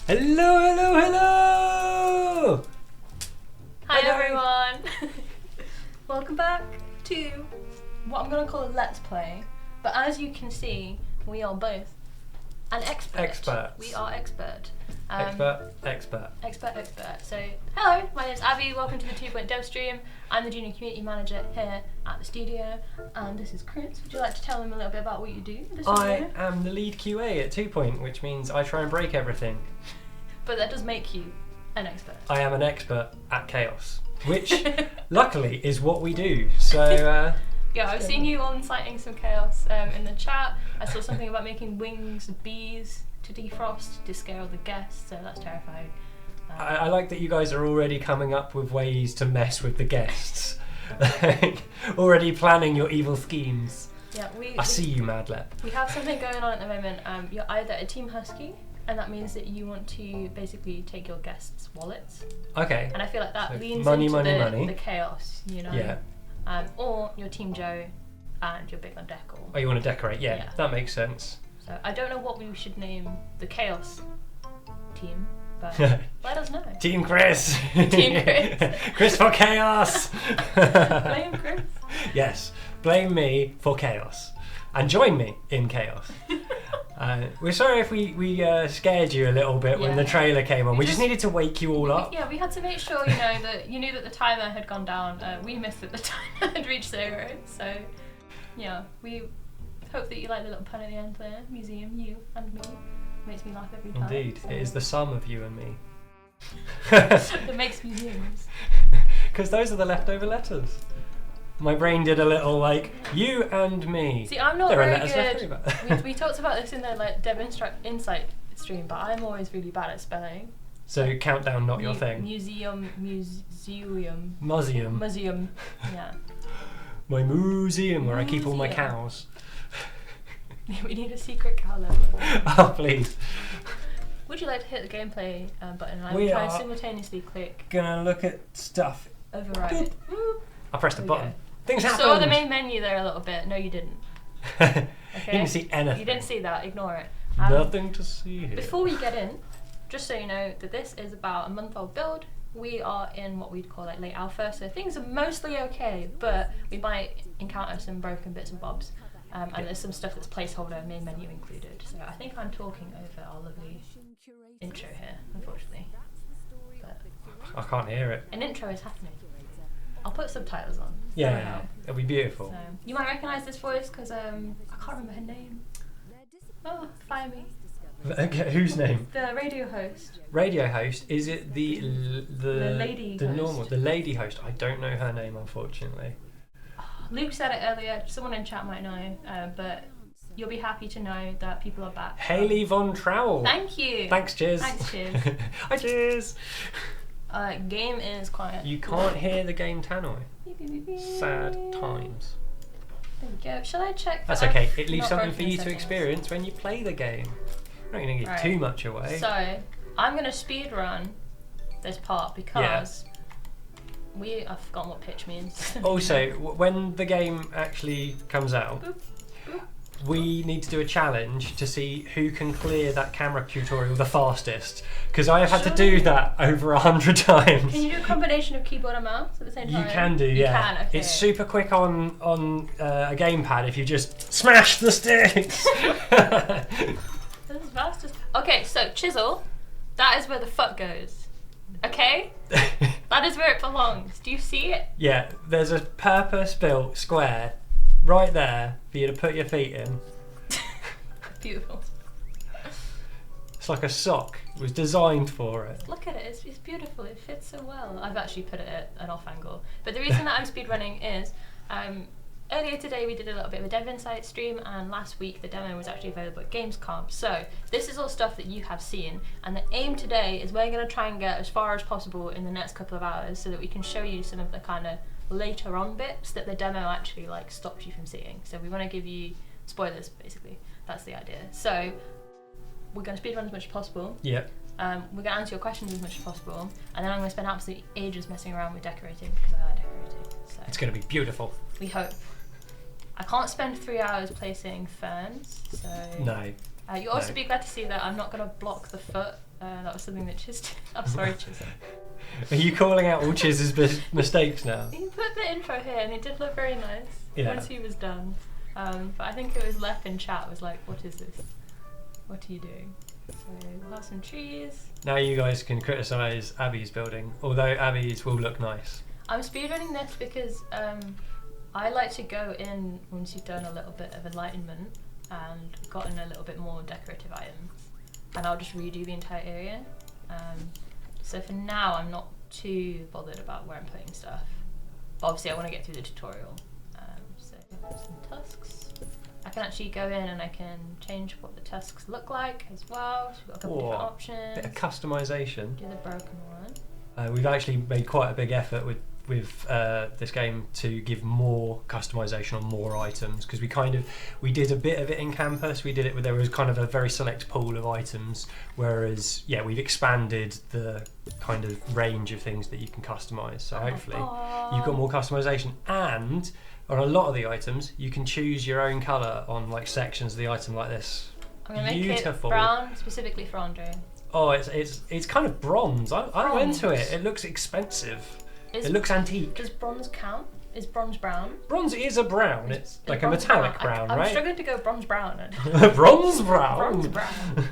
Hello, hello, hello! Hi everyone! Welcome back to what I'm going to call a Let's Play. But as you can see, we are both an expert. Experts. We are expert. Expert. So, hello, my name's Abby. Welcome to the 2 Dev Stream. I'm the Junior Community Manager here at the studio. And this is Chris. Would you like to tell them a little bit about what you do? I am the lead QA at 2 which means I try and break everything. But that does make you an expert. I am an expert at chaos, which luckily is what we do. So, yeah, I've seen you all inciting some chaos in the chat. I saw something about making wings of bees to defrost to scare all the guests, so that's terrifying. I like that you guys are already coming up with ways to mess with the guests. Already planning your evil schemes. Yeah, I see you, Madlep. We have something going on at the moment. You're either a Team Husky, and that means that you want to basically take your guests' wallets. Okay. And I feel like that So leans money, into money. the chaos, you know? Yeah. Or you're Team Joe, and you're big on decor. Oh, you want to decorate? Yeah, Yeah. that makes sense. So I don't know what we should name the chaos team, but let us know. Team Chris. Team Chris. Chris for chaos. Blame Chris. Yes, blame me for chaos, and join me in chaos. We're sorry if we scared you a little bit when the trailer came on. We just needed to wake you all up. Yeah, we had to make sure that you knew that the timer had gone down. We missed that the timer had reached 0, so yeah, we hope that you like the little pun at the end there. Museum, you and me. Makes me laugh every time. Indeed, so. it is the sum of you and me. That makes museums. Because those are the leftover letters. My brain did a little you and me. See, I'm not there very are letters good. we talked about this in the Dev Insight stream, but I'm always really bad at spelling. So countdown, not your thing. Museum. Museum. Yeah. My museum where I keep all my cows. We need a secret cow level. Oh please. Would you like to hit the gameplay button? And I We will try are and simultaneously click gonna look at stuff. override. I pressed the button. Things You happened. saw the main menu there a little bit. No, you didn't. You Okay. didn't see anything. You didn't see that. Ignore it. Nothing to see here. Before we get in, just so you know that this is about a month-old build. We are in what we'd call late alpha, so things are mostly okay, but we might encounter some broken bits and bobs. And there's some stuff that's placeholder, main menu included. So I think I'm talking over our lovely intro here, unfortunately. But I can't hear it. an intro is happening. I'll put subtitles on. Yeah, it'll be beautiful. So, you might recognise this voice because I can't remember her name. Oh, fire me. Okay, whose name? The radio host. Radio host. Is it the lady host. normal the lady host? I don't know her name, unfortunately. Luke said it earlier, someone in chat might know, but you'll be happy to know that people are back. Haley Von Trowell. Thank you. Thanks, cheers. Thanks, cheers. Hi, cheers. Game is quiet. You can't hear the game tannoy. Sad times. There we go. Shall I check? That's that okay. I've It leaves not something broken for you the to settings? experience when you play the game. I'm not going to give too much away. So, I'm going to speed run this part because I've forgotten what pitch means. Also, when the game actually comes out, Boop, boop. we need to do a challenge to see who can clear that camera tutorial the fastest. Because I have had to do that over 100 times. Can you do a combination of keyboard and mouse at the same time? You can do, yeah. You can, okay. It's super quick on a gamepad if you just smash the sticks. This is fast as... Okay, so chisel, that is where the fuck goes. Okay? That is where it belongs. Do you see it? Yeah, there's a purpose-built square right there for you to put your feet in. Beautiful. It's like a sock. It was designed for it. Look at it, it's beautiful, it fits so well. I've actually put it at an off angle. But the reason that I'm speedrunning is, earlier today we did a little bit of a Dev Insight stream, and last week the demo was actually available at Gamescom. So this is all stuff that you have seen, and the aim today is we're going to try and get as far as possible in the next couple of hours so that we can show you some of the kind of later on bits that the demo actually stops you from seeing. So we want to give you spoilers, basically. That's the idea. So we're going to speedrun as much as possible. Yep. We're going to answer your questions as much as possible, and then I'm going to spend absolutely ages messing around with decorating because I like decorating. So It's going to be beautiful. we hope. I can't spend 3 hours placing ferns, so No. you'll also be glad to see that I'm not going to block the foot That was something that Chiz did. I'm sorry, Chiz. Are you calling out all Chiz's mistakes now? He put the intro here and it did look very nice once he was done. But I think it was left in chat was like, what is this? What are you doing? So we'll have some trees. Now you guys can criticise Abby's building, although Abby's will look nice. I'm speedrunning this because I like to go in once you've done a little bit of enlightenment and gotten a little bit more decorative items, and I'll just redo the entire area. So for now I'm not too bothered about where I'm putting stuff, but obviously I want to get through the tutorial. So some tusks. I can actually go in and I can change what the tusks look like as well. So we've got a couple different options. Bit of customisation. Do the broken one. We've actually made quite a big effort with this game to give more customization on more items, because we did a bit of it in campus. We did it where there was kind of a very select pool of items, whereas we've expanded the kind of range of things that you can customize. So hopefully you've got more customization, and on a lot of the items you can choose your own color on like sections of the item like this. I'm gonna make it brown specifically for Andre. Oh, it's kind of bronze. I'm into it. It looks expensive. It looks antique. Does bronze count? Is bronze brown? Bronze is a brown. It's like a metallic brown, right? I'm struggling to go bronze brown. Bronze brown? Bronze brown.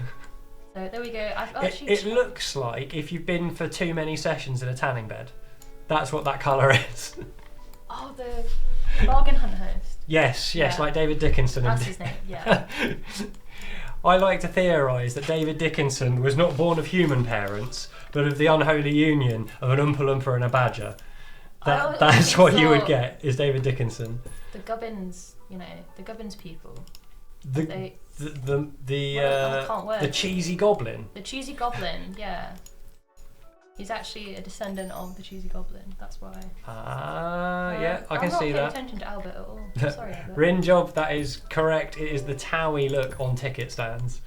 So there we go. It looks like if you've been for too many sessions in a tanning bed. That's what that colour is. Oh, the bargain hunt host. Yes, like David Dickinson. That's his name, yeah. I like to theorise that David Dickinson was not born of human parents, but of the unholy union of an Oompa Loompa and a badger. That's what you would get, is David Dickinson. The Gubbins, the Gubbins people. The cheesy goblin. The cheesy goblin, yeah. He's actually a descendant of the cheesy goblin. That's why. I can see that. I'm not paying attention to Albert at all. I'm sorry, Albert. Rin job, that is correct. It is the Towie look on ticket stands.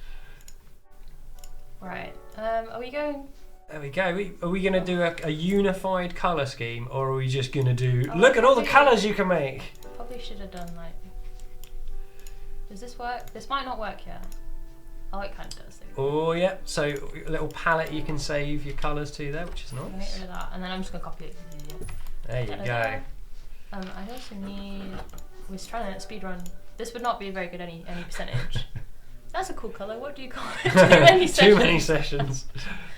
Right. Are we going? There we go. Are we going to do a unified colour scheme, or are we just going to do... look at all the colours you can make! Probably should have done like... Does this work? This might not work yet. Oh, it kind of does. Oh, yeah. So a little palette you can save your colours to there, which is nice. Get rid of that, and then I'm just going to copy it. There you go. I also need... We're trying to speedrun. This would not be very good any percentage. That's a cool colour. What do you call it? Too many sessions. Too many sessions.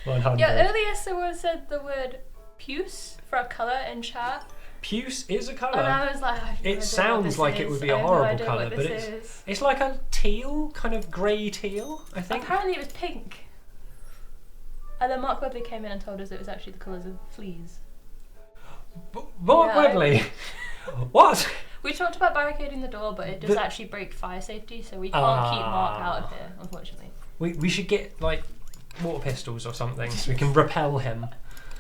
100. Yeah, earlier someone said the word puce for a colour in chat. Puce is a colour. And I was like, it sounds like it would be a horrible colour, but it's like a teal, kind of grey teal, I think. Apparently it was pink. And then Mark Webley came in and told us it was actually the colours of fleas. Mark Webley? What? We talked about barricading the door, but it does actually break fire safety, so we can't keep Mark out of here, unfortunately. We should get, like, water pistols or something so we can repel him.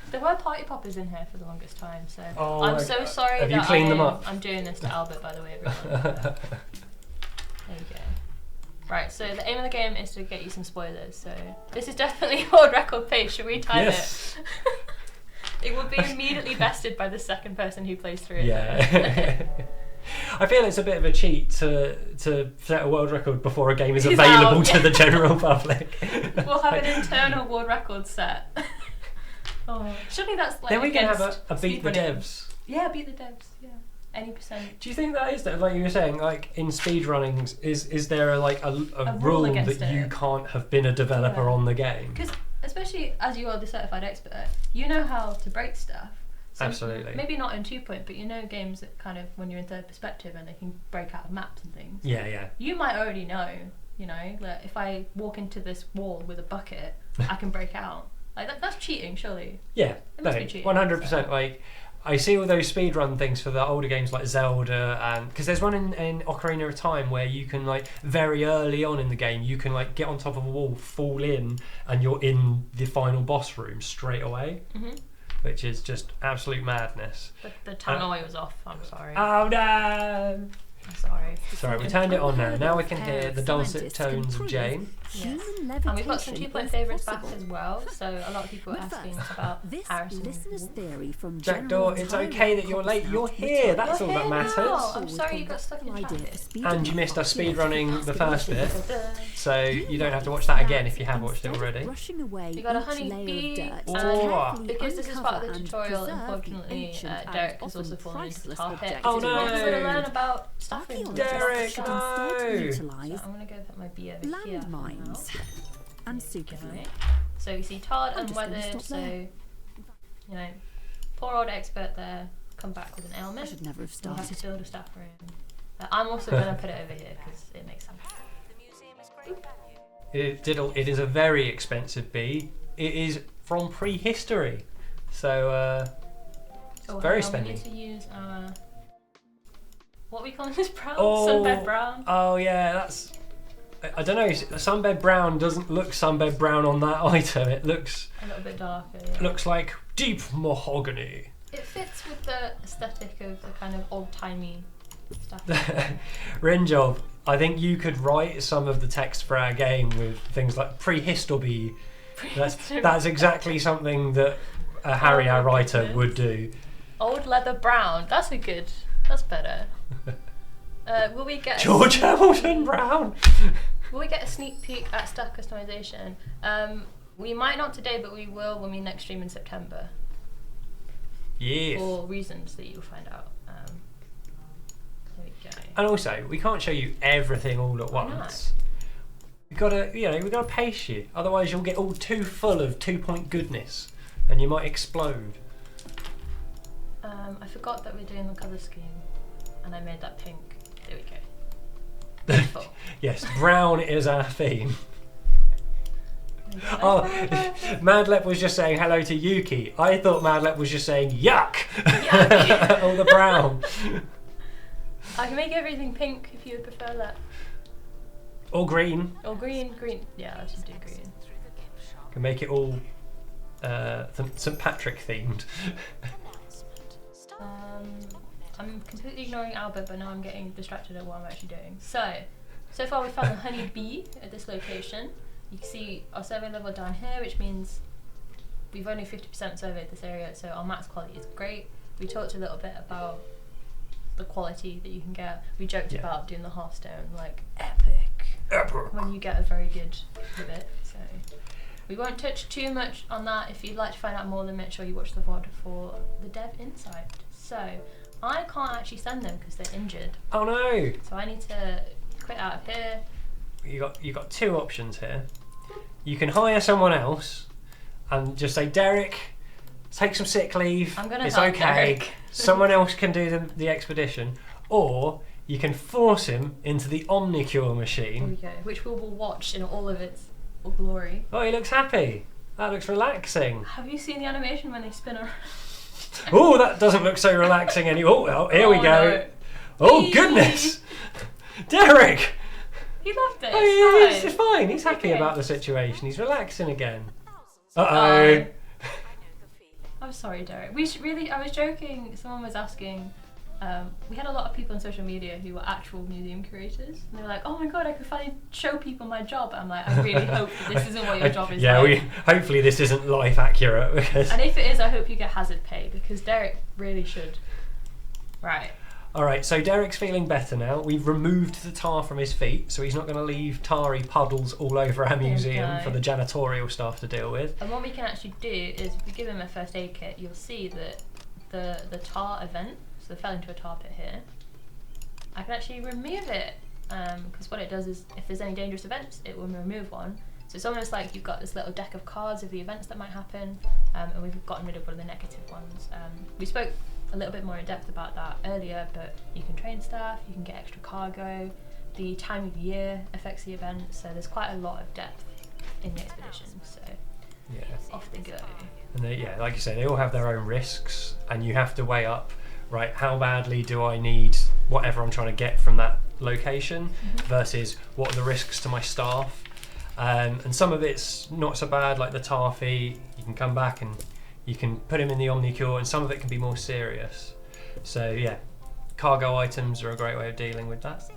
There were party poppers in here for the longest time, so I'm so sorry that you cleaned them up? I'm doing this to Albert, by the way, everyone. There you go. Right, so the aim of the game is to get you some spoilers, so this is definitely a world record pace. Should we time it? It will be immediately bested by the second person who plays through it. Yeah. I feel it's a bit of a cheat to set a world record before a game is available to the general public. We'll have an internal world record set. Surely that's like. Then we can have a beat the devs. Yeah, beat the devs. Yeah, any percent. Do you think that is that, like you were saying, like in speedrunning, is there a rule that you can't have been a developer on the game? Because especially as you are the certified expert, you know how to break stuff. So absolutely. Maybe not in 2 point, but you know games that kind of when you're in third perspective and they can break out of maps and things. Yeah. You might already know, that if I walk into this wall with a bucket, I can break out. Like that's cheating, surely. Yeah, it must be cheating. 100%. So. Like I see all those speedrun things for the older games like Zelda, and because there's one in Ocarina of Time where you can like very early on in the game you can like get on top of a wall, fall in, and you're in the final boss room straight away. Mm-hmm. Which is just absolute madness. But the tannoy was off, I'm sorry. Oh no! I'm sorry. Sorry, we turned it on now. Now we can hear the dulcet tones of Jane. Yes. And we've got some 2-point favourites back as well, so a lot of people are asking about Harrison. Jackdaw, it's okay that you're late. You're here. That's all that matters. I'm sorry you got stuck in traffic. And you missed us speedrunning the first bit, so you don't have to watch that again if you have watched it already. You got a honeybee, and because this is part of the tutorial, unfortunately, Derek has also fallen into the tar pit. Oh no! He wants to learn about staffing. Derek, no! So I'm going to go put my bee over here. And super. So you see tarred and weathered, so, you know, poor old expert there, come back with an ailment. I should never have We'll have started. to build a staff room. I'm also going to put it over here because it makes sense. It is a very expensive bee. It is from prehistory, so it's very spendy. We need to use our... What are we calling this brown? Oh, Sunbed brown? Oh yeah, that's... I don't know, sunbed brown doesn't look sunbed brown on that item. It looks... A little bit darker, yeah. Looks like deep mahogany. It fits with the aesthetic of the kind of old-timey stuff. Rinjob, I think you could write some of the text for our game with things like prehistory. That's exactly something that a Harry, our writer, would do. Old leather brown. That's better. Will we get George Hamilton Brown? Will we get a sneak peek at staff customization? We might not today, but we will when we next stream in September. Yes. For reasons that you'll find out. There we go. And also, we can't show you everything all at once. We gotta pace you. Otherwise, you'll get all too full of 2-point goodness, and you might explode. I forgot that we're doing the colour scheme, and I made that pink. There we go. Yes, brown is our theme. Oh, Madlep was just saying hello to Yuki. I thought Madlep was just saying yuck. Yuck. All the brown. I can make everything pink if you would prefer that. Or green. Or green. Yeah, I should do green. Can make it all St. Patrick themed. I'm completely ignoring Albert, but now I'm getting distracted at what I'm actually doing. So far we've found the honeybee at this location. You can see our survey level down here, which means we've only 50% surveyed this area, so our max quality is great. We talked a little bit about the quality that you can get. We joked about doing the Hearthstone, like epic when you get a very good ribbit. So we won't touch too much on that. If you'd like to find out more, then make sure you watch the VOD for the dev insight. So I can't actually send them because they're injured. Oh no! So I need to quit out of here. You got two options here. You can hire someone else and just say, Derek, take some sick leave. I'm gonna it's help okay. Derek. Someone else can do the expedition. Or you can force him into the Omnicure machine. There we go. Which we will watch in all of its glory. Oh, he looks happy. That looks relaxing. Have you seen the animation when they spin around? Oh, that doesn't look so relaxing anymore. Oh, here we go. No. Oh, goodness. Derek. He loved it. Oh, it's fine. fine. He's happy about the situation. He's relaxing again. Uh-oh. I'm sorry, Derek. I was joking. Someone was asking. We had a lot of people on social media who were actual museum curators, and they were like, "Oh my god, I could finally show people my job." I'm like, I really hope that this isn't what your job is. Yeah, like. Hopefully this isn't life accurate because. And if it is, I hope you get hazard pay because Derek really should. Right. All right, so Derek's feeling better now. We've removed the tar from his feet, so he's not going to leave tarry puddles all over our museum for the janitorial staff to deal with. And what we can actually do is, if we give him a first aid kit, you'll see that the tar event, so they fell into a tar pit here, I can actually remove it, because what it does is, if there's any dangerous events, it will remove one. So it's almost like you've got this little deck of cards of the events that might happen, and we've gotten rid of one of the negative ones. We spoke a little bit more in depth about that earlier, but you can train staff, you can get extra cargo, the time of year affects the event, so there's quite a lot of depth in the expedition, so off they go. And like you say, they all have their own risks, and you have to weigh up, right, how badly do I need whatever I'm trying to get from that location versus what are the risks to my staff. And some of it's not so bad, like the tar fee, you can come back and you can put him in the Omnicure, and some of it can be more serious. So yeah, cargo items are a great way of dealing with that.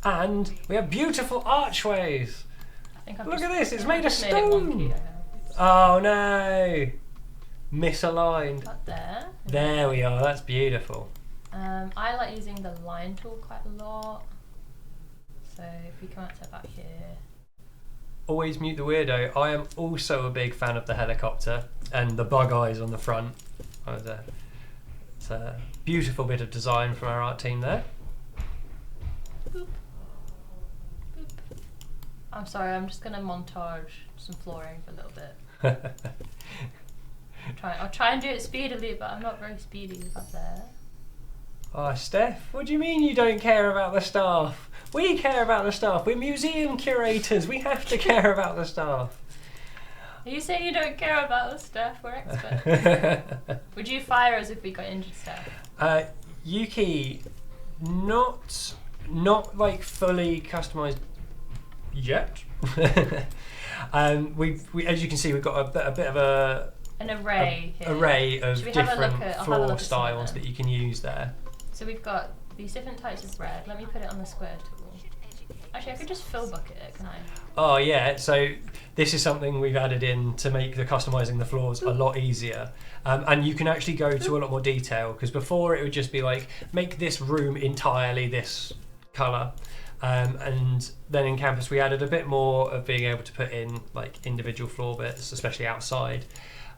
And we have beautiful archways. Look at this, it's made of stone. Oh no, misaligned. Up there. There we are, that's beautiful. I like using the line tool quite a lot. So if we come out to about here. Always mute the weirdo. I am also a big fan of the helicopter and the bug eyes on the front. It's a beautiful bit of design from our art team there. Boop. Boop. I'm sorry, I'm just going to montage some flooring for a little bit. I'll try and do it speedily, but I'm not very speedy up there. Oh, Steph, what do you mean you don't care about the staff? We care about the staff. We're museum curators. We have to care about the staff. Are you saying you don't care about the staff? We're experts. Would you fire us if we got injured staff? Yuki, not like fully customised yet. We as you can see, we've got a bit of an array here. Array of different floor styles that you can use there. So we've got these different types of red. Let me put it on the square tool. Actually, I could just fill bucket it, can I? Oh yeah, so this is something we've added in to make the customising the floors a lot easier. And you can actually go to a lot more detail, because before it would just be like, make this room entirely this colour. And then in Campus we added a bit more of being able to put in like individual floor bits, especially outside.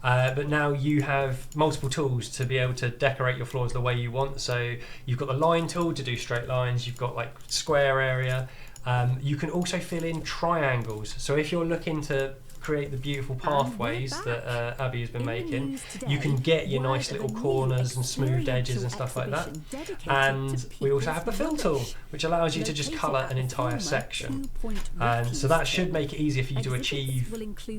But now you have multiple tools to be able to decorate your floors the way you want. So you've got the line tool to do straight lines, you've got like square area. You can also fill in triangles. So if you're looking to create the beautiful pathways that Abby has been making, you can get your nice little corners and smoothed edges and stuff like that. And we also have the fill tool, which allows you to just colour an entire section. And so that should make it easier for you to achieve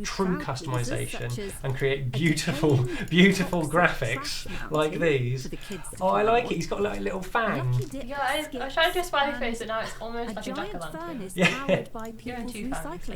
true customisation and create beautiful, beautiful graphics like these. Oh, I like it. He's got like a little fang. Yeah, I was trying to do a smiley face, and now it's almost like a jack-o'-lantern. Yeah. Given two fangs.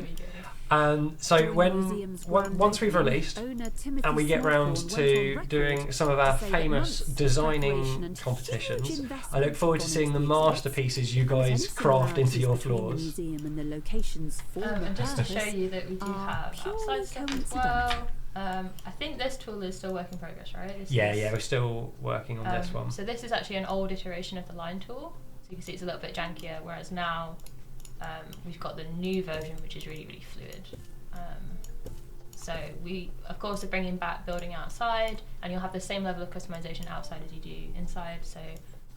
And so once we've released and we get round to doing some of our famous designing competitions, I look forward to seeing the masterpieces you guys craft into your floors. And just to show you that we do have outside stuff as well. I think this tool is still work in progress, right? Yeah, we're still working on this one. So this is actually an old iteration of the line tool. So you can see it's a little bit jankier, whereas now we've got the new version, which is really, really fluid. So we, of course, are bringing back building outside, and you'll have the same level of customization outside as you do inside. So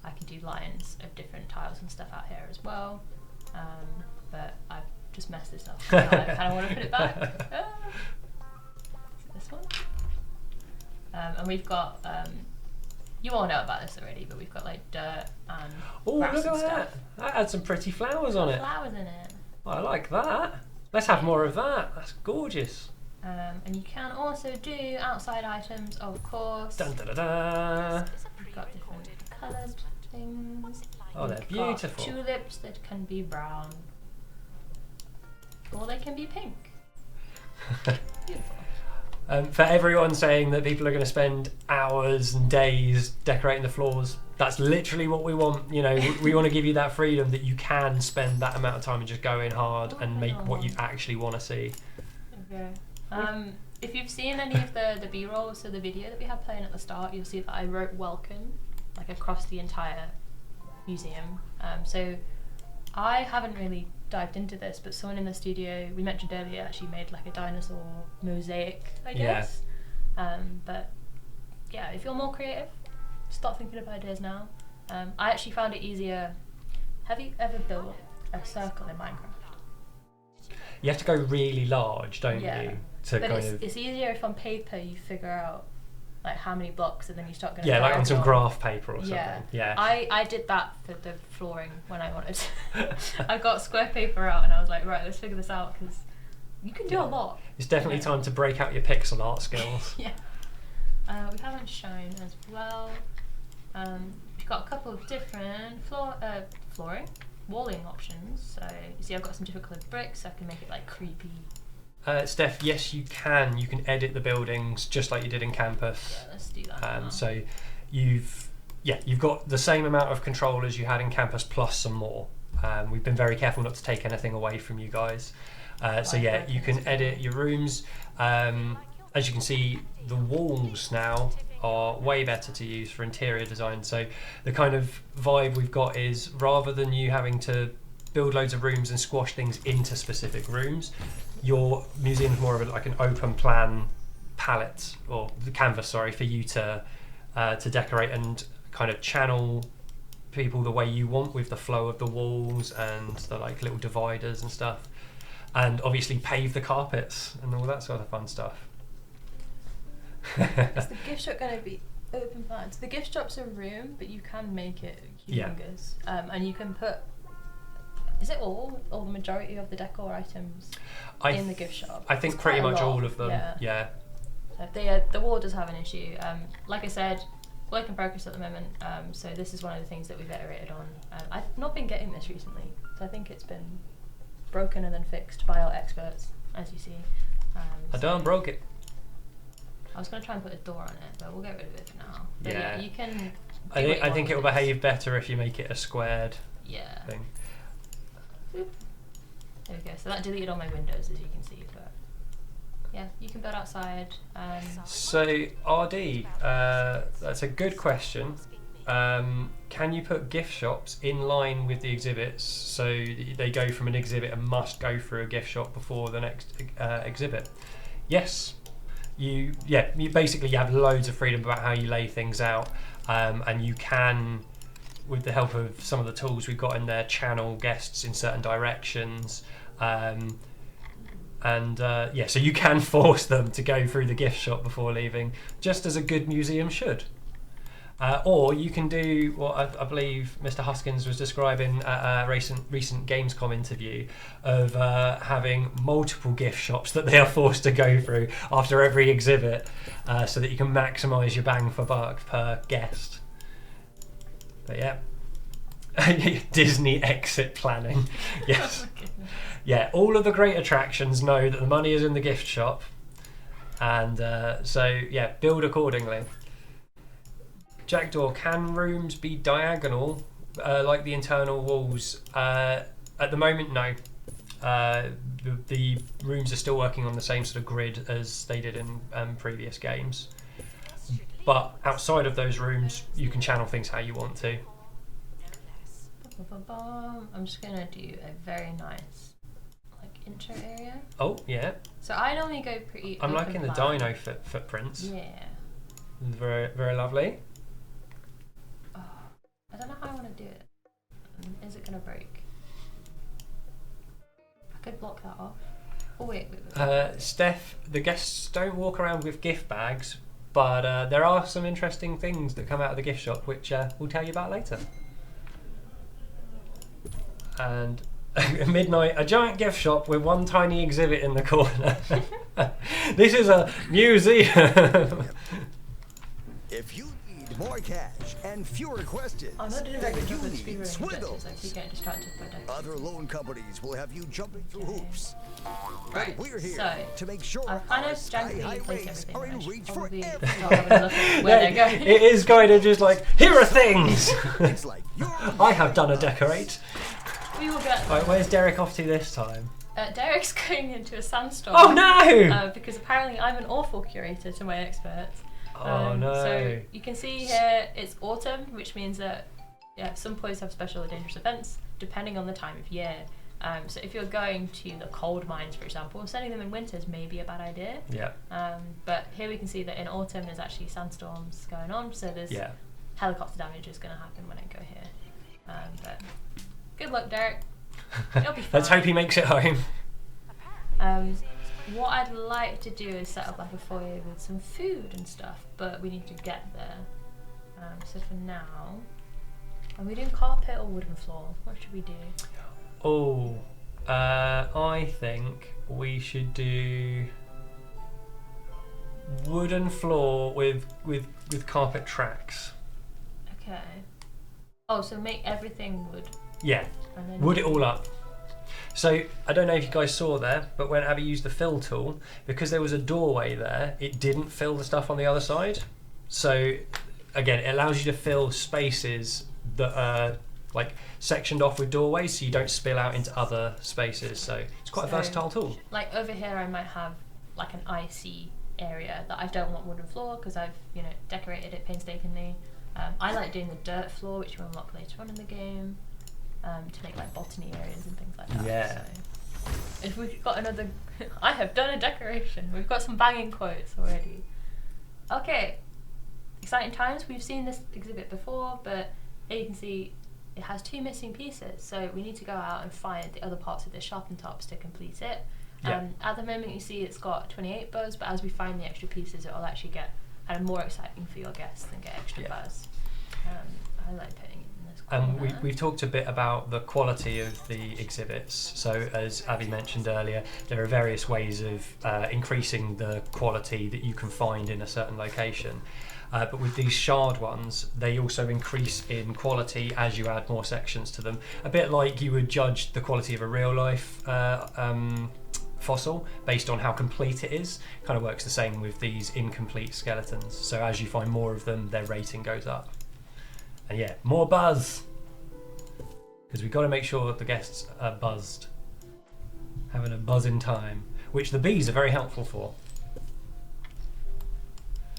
I can do lines of different tiles and stuff out here as well. But I've just messed this up. So I kind of want to put it back. This one. And we've got, you all know about this already, but we've got like dirt and grass look at and stuff. that! That had some pretty flowers on it. Flowers in it. I like that. Let's have more of that. That's gorgeous. And you can also do outside items, of course. Dun, da, da, da. We've got different coloured things. Oh, they're We've got beautiful. tulips that can be brown, or they can be pink. Beautiful. For everyone saying that people are going to spend hours and days decorating the floors, that's literally what we want. You know, we want to give you that freedom that you can spend that amount of time and just go in hard and make what you actually want to see. Okay. If you've seen any of the B-rolls, so the video that we had playing at the start, you'll see that I wrote welcome like across the entire museum. So I haven't really dived into this, but someone in the studio we mentioned earlier actually made like a dinosaur mosaic, I guess. But yeah, if you're more creative, start thinking of ideas now. I actually found it easier. Have you ever built a circle in Minecraft? You have to go really large, don't you? But it's easier if on paper you figure out like how many blocks, and then you start going. Yeah, like on some graph paper or something. Yeah. I did that for the flooring when I wanted. I got square paper out and I was like, right, let's figure this out, because you can do a lot. It's definitely time to break out your pixel art skills. Yeah. We haven't shown as well. We've got a couple of different flooring, walling options. So you see I've got some different coloured bricks, so I can make it like creepy. Steph, yes you can. You can edit the buildings just like you did in Campus. Yeah, let's do that now. So you yeah, you've got the same amount of control as you had in Campus plus some more. We've been very careful not to take anything away from you guys. So yeah, you can edit your rooms. As you can see, the walls now are way better to use for interior design. So the kind of vibe we've got is, rather than you having to build loads of rooms and squash things into specific rooms, your museum's more of like an open plan palette, or the canvas, sorry, for you to decorate and kind of channel people the way you want, with the flow of the walls and the like little dividers and stuff, and obviously pave the carpets and all that sort of fun stuff. Is the gift shop going to be open plan? So the gift shop's a room, but you can make it humongous. And you can put, is it all the majority of the decor items in the gift shop? I think pretty much all of them. Yeah. So the wall does have an issue. Like I said, work in progress at the moment. So this is one of the things that we've iterated on. I've not been getting this recently, so I think it's been broken and then fixed by our experts, as you see. I done broke it. I was going to try and put a door on it, but we'll get rid of it for now. But yeah, you can. I think it will behave better if you make it a squared thing. Boop. There we go. So that deleted all my windows, as you can see. But yeah, you can build outside. So RD, that's a good question. Can you put gift shops in line with the exhibits, so they go from an exhibit and must go through a gift shop before the next exhibit? Yes. You basically have loads of freedom about how you lay things out, and you can, with the help of some of the tools we've got in there, channel guests in certain directions, so you can force them to go through the gift shop before leaving, just as a good museum should. Or you can do what I believe Mr. Huskins was describing at a recent Gamescom interview of having multiple gift shops that they are forced to go through after every exhibit, so that you can maximise your bang for buck per guest. But yeah, Disney exit planning. Yes. Yeah, all of the great attractions know that the money is in the gift shop, and so yeah, build accordingly. Jackdaw, can rooms be diagonal like the internal walls? At the moment, no. The rooms are still working on the same sort of grid as they did in previous games. But outside of those rooms, you can channel things how you want to. I'm just going to do a very nice intro area. Oh, yeah. So I normally go pretty I'm liking the dino footprints. Yeah. Very, very lovely. I don't know how I want to do it. Is it going to break? I could block that off. Oh, wait. Steph, the guests don't walk around with gift bags, but there are some interesting things that come out of the gift shop, which we'll tell you about later. And at midnight, a giant gift shop with one tiny exhibit in the corner. This is a museum. If you need more cash and fewer questions, I'm not doing a very good job you of need speedrunning Swiggles. because I keep getting distracted by that. Other loan companies will have you jumping through hoops. Right, But we're here so to make sure I've kind our of sky-high jankily placed rates everything. are in I should reach for probably everyone. start having a look at where they're going. It is kind of just like, here are things! It's like you're I have done a decorate. We will get Right, where's Derek off to this time? Derek's going into a sandstorm. Oh no! Because apparently I'm an awful curator to my experts. Oh no. So you can see here it's autumn, which means that some places have special or dangerous events depending on the time of year. So if you're going to the cold mines, for example, sending them in winters may be a bad idea. Yeah. But here we can see that in autumn there's actually sandstorms going on, so there's helicopter damage is going to happen when I go here. But good luck, Derek. It'll be fine. Let's hope he makes it home. What I'd like to do is set up like a foyer with some food and stuff, but we need to get there. So for now, are we doing carpet or wooden floor? What should we do? Oh, I think we should do wooden floor with carpet tracks. Okay. Oh, so make everything wood. Yeah, And then wood it all up. So I don't know if you guys saw there, but when Abby used the fill tool, because there was a doorway there, it didn't fill the stuff on the other side. So again, it allows you to fill spaces that are like sectioned off with doorways, so you don't spill out into other spaces. So it's quite a versatile tool. Like over here, I might have like an icy area that I don't want wooden floor because I've decorated it painstakingly. I like doing the dirt floor, which you unlock later on in the game, to make like botany areas and things like that. Yeah. So if we've got another, I have done a decoration. We've got some banging quotes already. Okay, exciting times. We've seen this exhibit before, but here you can see it has 2 missing pieces. So we need to go out and find the other parts of the sharpened tops to complete it. Yeah. At the moment, you see it's got 28 buzz, but as we find the extra pieces, it will actually get kind of more exciting for your guests and get extra buzz. I like putting it in this corner. We've talked a bit about the quality of the exhibits. So as Abby mentioned earlier, there are various ways of increasing the quality that you can find in a certain location. But with these shard ones, they also increase in quality as you add more sections to them. A bit like you would judge the quality of a real life fossil based on how complete it is. Kind of works the same with these incomplete skeletons. So as you find more of them, their rating goes up. And yeah, more buzz, because we've got to make sure that the guests are buzzed, having a buzzing time, which the bees are very helpful for.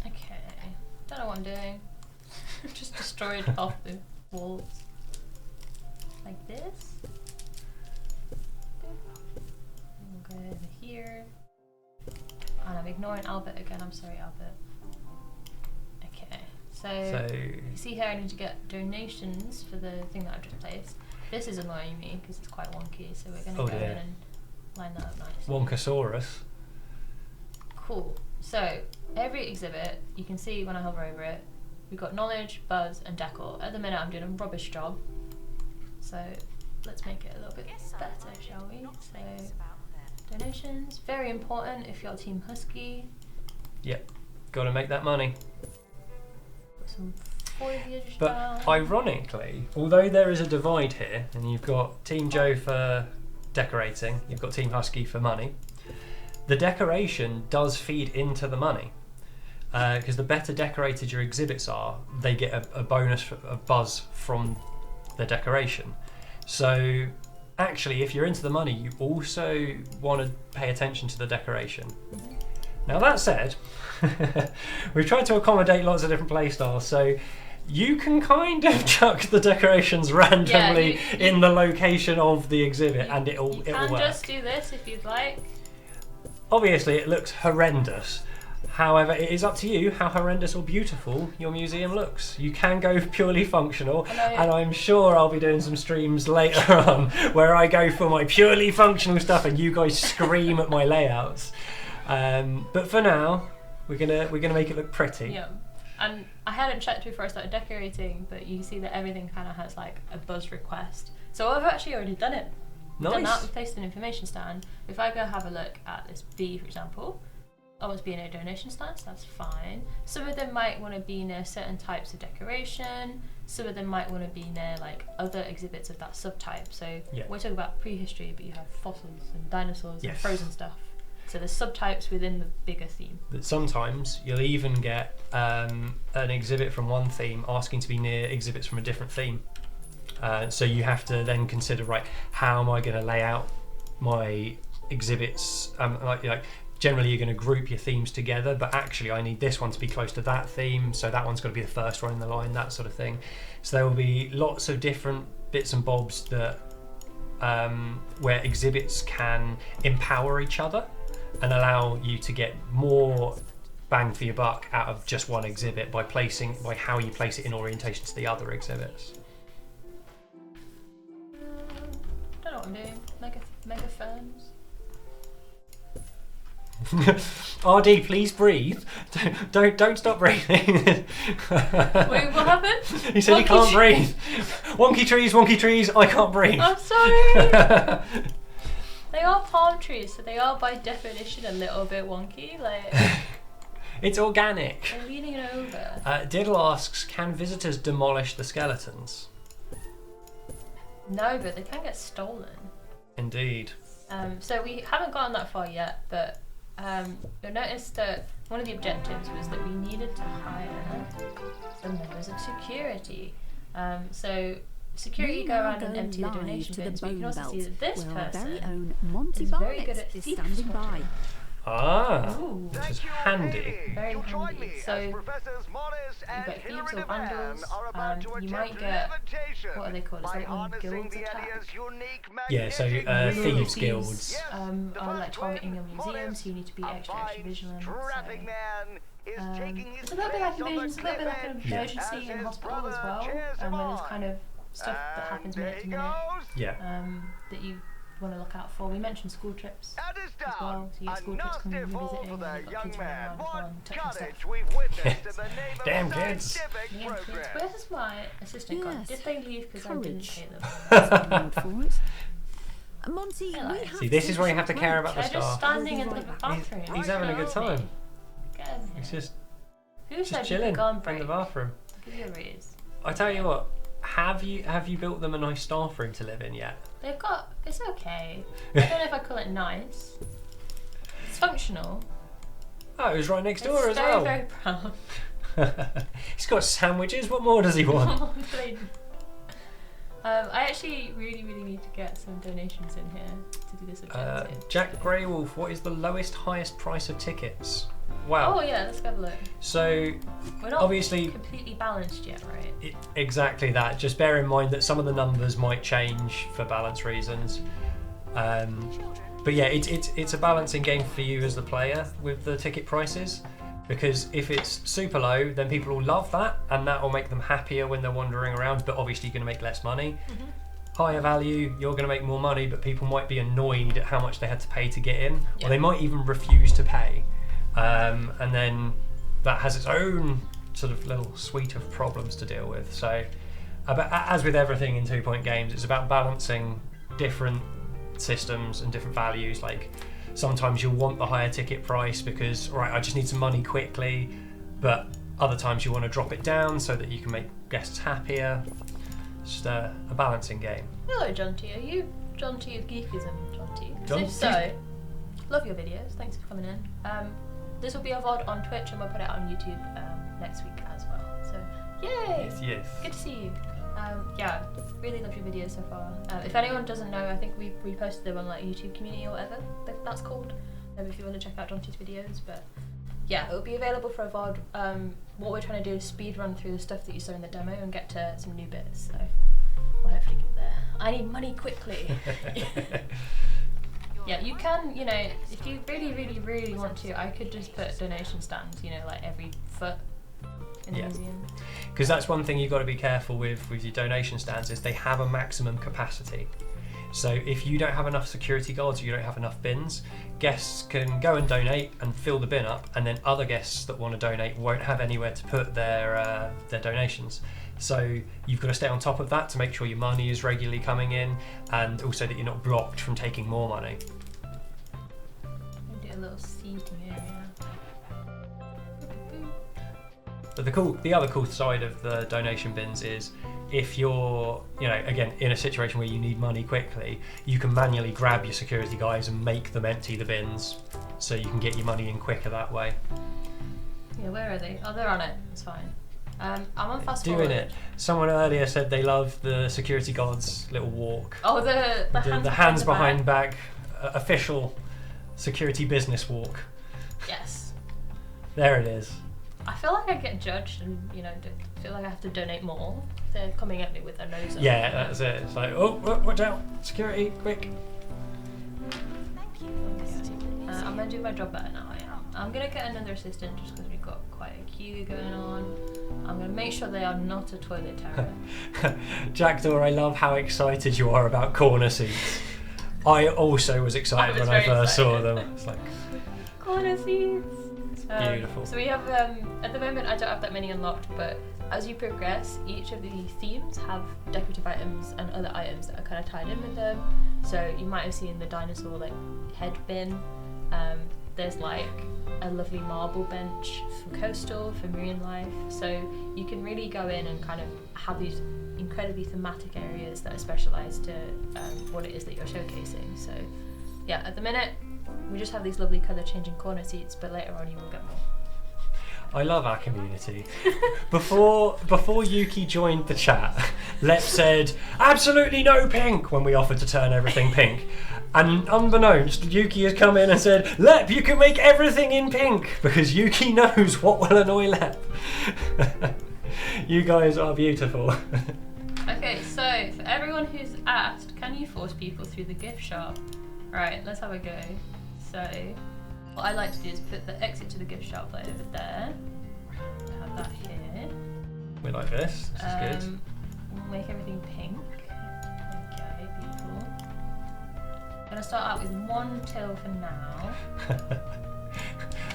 Okay, don't know what I'm doing. Just destroyed half the walls. Like this. We'll go over here. And I'm ignoring Albert again. I'm sorry, Albert. Okay, so you see here I need to get donations for the thing that I've just placed. This is annoying me because it's quite wonky, so we're going to go in and line that up nicely. Wonkasaurus. Cool. So every exhibit, you can see when I hover over it, we've got knowledge, buzz, and decor. At the minute, I'm doing a rubbish job. So let's make it a little bit better, shall we? So donations, very important if you're Team Husky. Yep, got to make that money. Put some foliage But down. ironically, although there is a divide here, and you've got Team Joe for decorating, you've got Team Husky for money, the decoration does feed into the money. Because the better decorated your exhibits are, they get a bonus, a buzz from the decoration. So actually, if you're into the money, you also want to pay attention to the decoration. Mm-hmm. Now that said, we've tried to accommodate lots of different play styles, so you can kind of chuck the decorations randomly in the location of the exhibit, and it'll work. You can just do this if you'd like. Obviously, it looks horrendous. However, it is up to you how horrendous or beautiful your museum looks. You can go purely functional, and I'm sure I'll be doing some streams later on where I go for my purely functional stuff and you guys scream at my layouts. But for now, we're gonna make it look pretty. Yeah, and I hadn't checked before I started decorating, but you see that everything kind of has like a buzz request. So I've actually already done it. Nice. Done that. We've placed an information stand. If I go have a look at this bee, for example, I want to be in a donation stance, that's fine. Some of them might want to be near certain types of decoration. Some of them might want to be near like other exhibits of that subtype. So we're talking about prehistory, but you have fossils and dinosaurs and frozen stuff. So there's subtypes within the bigger theme. But sometimes you'll even get an exhibit from one theme asking to be near exhibits from a different theme. So you have to then consider, right, how am I going to lay out my exhibits? Like generally you're going to group your themes together, but actually I need this one to be close to that theme, so that one's got to be the first one in the line, that sort of thing. So there will be lots of different bits and bobs that where exhibits can empower each other and allow you to get more bang for your buck out of just one exhibit by how you place it in orientation to the other exhibits. Don't know what I'm doing. Mega ferns. RD, please breathe. Don't stop breathing. Wait, what happened? He said he can't breathe. Wonky trees, I can't breathe. I'm sorry. They are palm trees, so they are by definition a little bit wonky. Like it's organic. I'm leaning it over. Diddle asks, can visitors demolish the skeletons? No, but they can get stolen. Indeed. So we haven't gotten that far yet, but you'll notice that one of the objectives was that we needed to hire some members of security. So security go around and empty the donation bins, but you can also see that this person is very good at thieves standing by. Ooh. Which is handy. Very handy. So you've got thieves or vandals. You might get, what are they called? Is that on guilds attack? Yeah, so thieves guilds. Are like targeting a museum, so you need to be extra vigilant. So, it's a little bit like invasion, it's a little bit like an emergency in hospital as well, where there's kind of stuff that happens minute to minute that you want to look out for. We mentioned school trips as well, so you get school trips coming and visiting, and you've got kids running around as well and touching stuff. Damn kids! Yeah, kids. Where's my assistant gone? Did they leave because I didn't pay them? Monty, we have See, this is where you have to care about the They're just staff. standing in the bathroom. He's having a good time. Get in here. He's just Who said chilling you could go on in break? the bathroom. Give you a raise. I tell you what, have you built them a nice staff room to live in yet? They've got, it's okay. I don't know if I call it nice. It's functional. Oh, it was right next door It's as very, well. very proud. He's got sandwiches. What more does he want? I actually really need to get some donations in here to do this objective. Jack Greywolf, what is the lowest, highest price of tickets? Wow. Oh yeah, let's go have a look. So We're not obviously completely balanced yet, right? Exactly that. Just bear in mind that some of the numbers might change for balance reasons. But yeah, it's a balancing game for you as the player with the ticket prices, because if it's super low, then people will love that, and that will make them happier when they're wandering around. But obviously, you're going to make less money. Higher value, you're going to make more money, but people might be annoyed at how much they had to pay to get in, or they might even refuse to pay. And then that has its own sort of little suite of problems to deal with. So, as with everything in 2 Point games, it's about balancing different systems and different values. Like sometimes you'll want the higher ticket price because, right, I just need some money quickly, but other times you want to drop it down so that you can make guests happier. It's just a balancing game. Hello, John T. Are you John T of Geekism, John T? 'Cause John if so, love your videos. Thanks for coming in. This will be a VOD on Twitch, and we'll put it out on YouTube next week as well. So, yay! Yes. Good to see you. Yeah, really love your videos so far. If anyone doesn't know, I think we reposted them on like YouTube Community or whatever that's called. If you want to check out John T's videos, but yeah, it'll be available for a VOD. What we're trying to do is speed run through the stuff that you saw in the demo and get to some new bits. So we'll hopefully get there. I need money quickly. Yeah, you can, you know, if you really want to, I could just put donation stands, you know, like every foot in the museum. Because that's one thing you've got to be careful with your donation stands, is they have a maximum capacity. So if you don't have enough security guards or you don't have enough bins, guests can go and donate and fill the bin up, and then other guests that want to donate won't have anywhere to put their donations. So you've got to stay on top of that to make sure your money is regularly coming in, and also that you're not blocked from taking more money. Do a little seating area. But the other cool side of the donation bins is if you're, you know, again, in a situation where you need money quickly, you can manually grab your security guys and make them empty the bins so you can get your money in quicker that way. Yeah, where are they? Oh, they're on it. It's fine. I'm on fast Doing forward. it. Someone earlier said they loved the security guard's little walk. Oh, the hands behind back, official security business walk. Yes. There it is. I feel like I get judged and, you know, feel like I have to donate more. They're coming at me with their nose up. Yeah, that's it. It's like, oh, watch out, security, quick. Thank you. I'm going to do my job better now, I am. I'm going to get another assistant just because we've got quite a queue going on. I'm going to make sure they are not a toilet terror. Jackdaw, I love how excited you are about corner seats. I also was excited when I first saw them. It's like, corner seats. Beautiful. So we have, at the moment I don't have that many unlocked, but as you progress, each of the themes have decorative items and other items that are kind of tied in with them. So you might have seen the dinosaur like head bin. There's like a lovely marble bench for coastal, for marine life. So you can really go in and kind of have these incredibly thematic areas that are specialised to what it is that you're showcasing. So yeah, at the minute, we just have these lovely colour changing corner seats, but later on you will get more. I love our community. Before Yuki joined the chat, Lep said, absolutely no pink, when we offered to turn everything pink. And unbeknownst, Yuki has come in and said, Lep, you can make everything in pink, because Yuki knows what will annoy Lep. You guys are beautiful. Okay, so for everyone who's asked, can you force people through the gift shop? Right, let's have a go. So, what I like to do is put the exit to the gift shop over there. Have that here. We like this. This is good. We'll make everything pink. Okay, beautiful. I'm gonna start out with 1 till for now.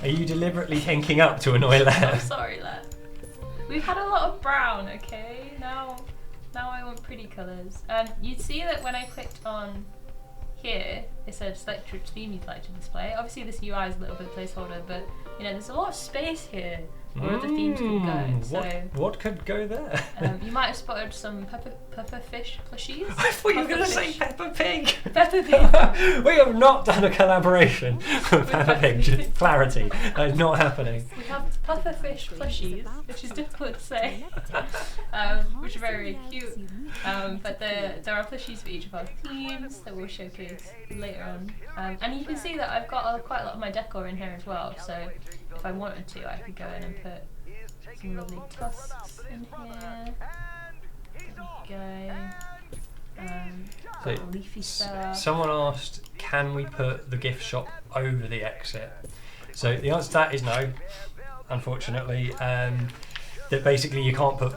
Are you deliberately pinking up to annoy Lep? I'm sorry, Lep. We've had a lot of brown, okay? Now I want pretty colours. You'd see that when I clicked on here, it said select which theme you'd like to display. Obviously this UI is a little bit placeholder, but you know, there's a lot of space here where the themes could go. So what could go there? you might have spotted some pepper fish plushies. I thought you were going to say Peppa Pig. Peppa Pig. We have not done a collaboration with Peppa Pig. Just clarity, not happening. We have puffer fish plushies, which is difficult to say, which are very cute. But there are plushies for each of our themes that we'll showcase later on. And you can see that I've got quite a lot of my decor in here as well. So if I wanted to, I could go in and put some lovely tusks in here. There we go. Leafy stuff. Someone asked, can we put the gift shop over the exit? So the answer to that is no, unfortunately. That basically you can't put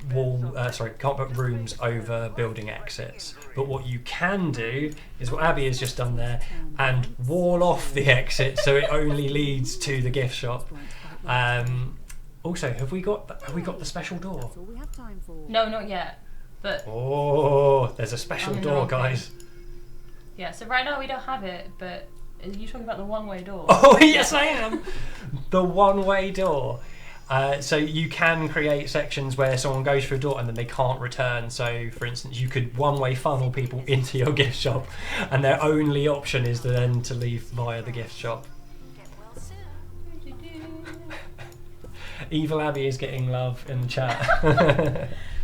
can't put rooms over building exits. But what you can do is what Abby has just done there, and wall off the exit so it only leads to the gift shop. Also, have we got the special door? No, not yet. But oh, there's a special door, guys. Yeah. So right now we don't have it, but are you talking about the one-way door? Oh yes, I am. The one-way door. So you can create sections where someone goes through a door and then they can't return. So, for instance, you could one-way funnel people into your gift shop, and their only option is then to leave via the gift shop. Evil Abby is getting love in the chat.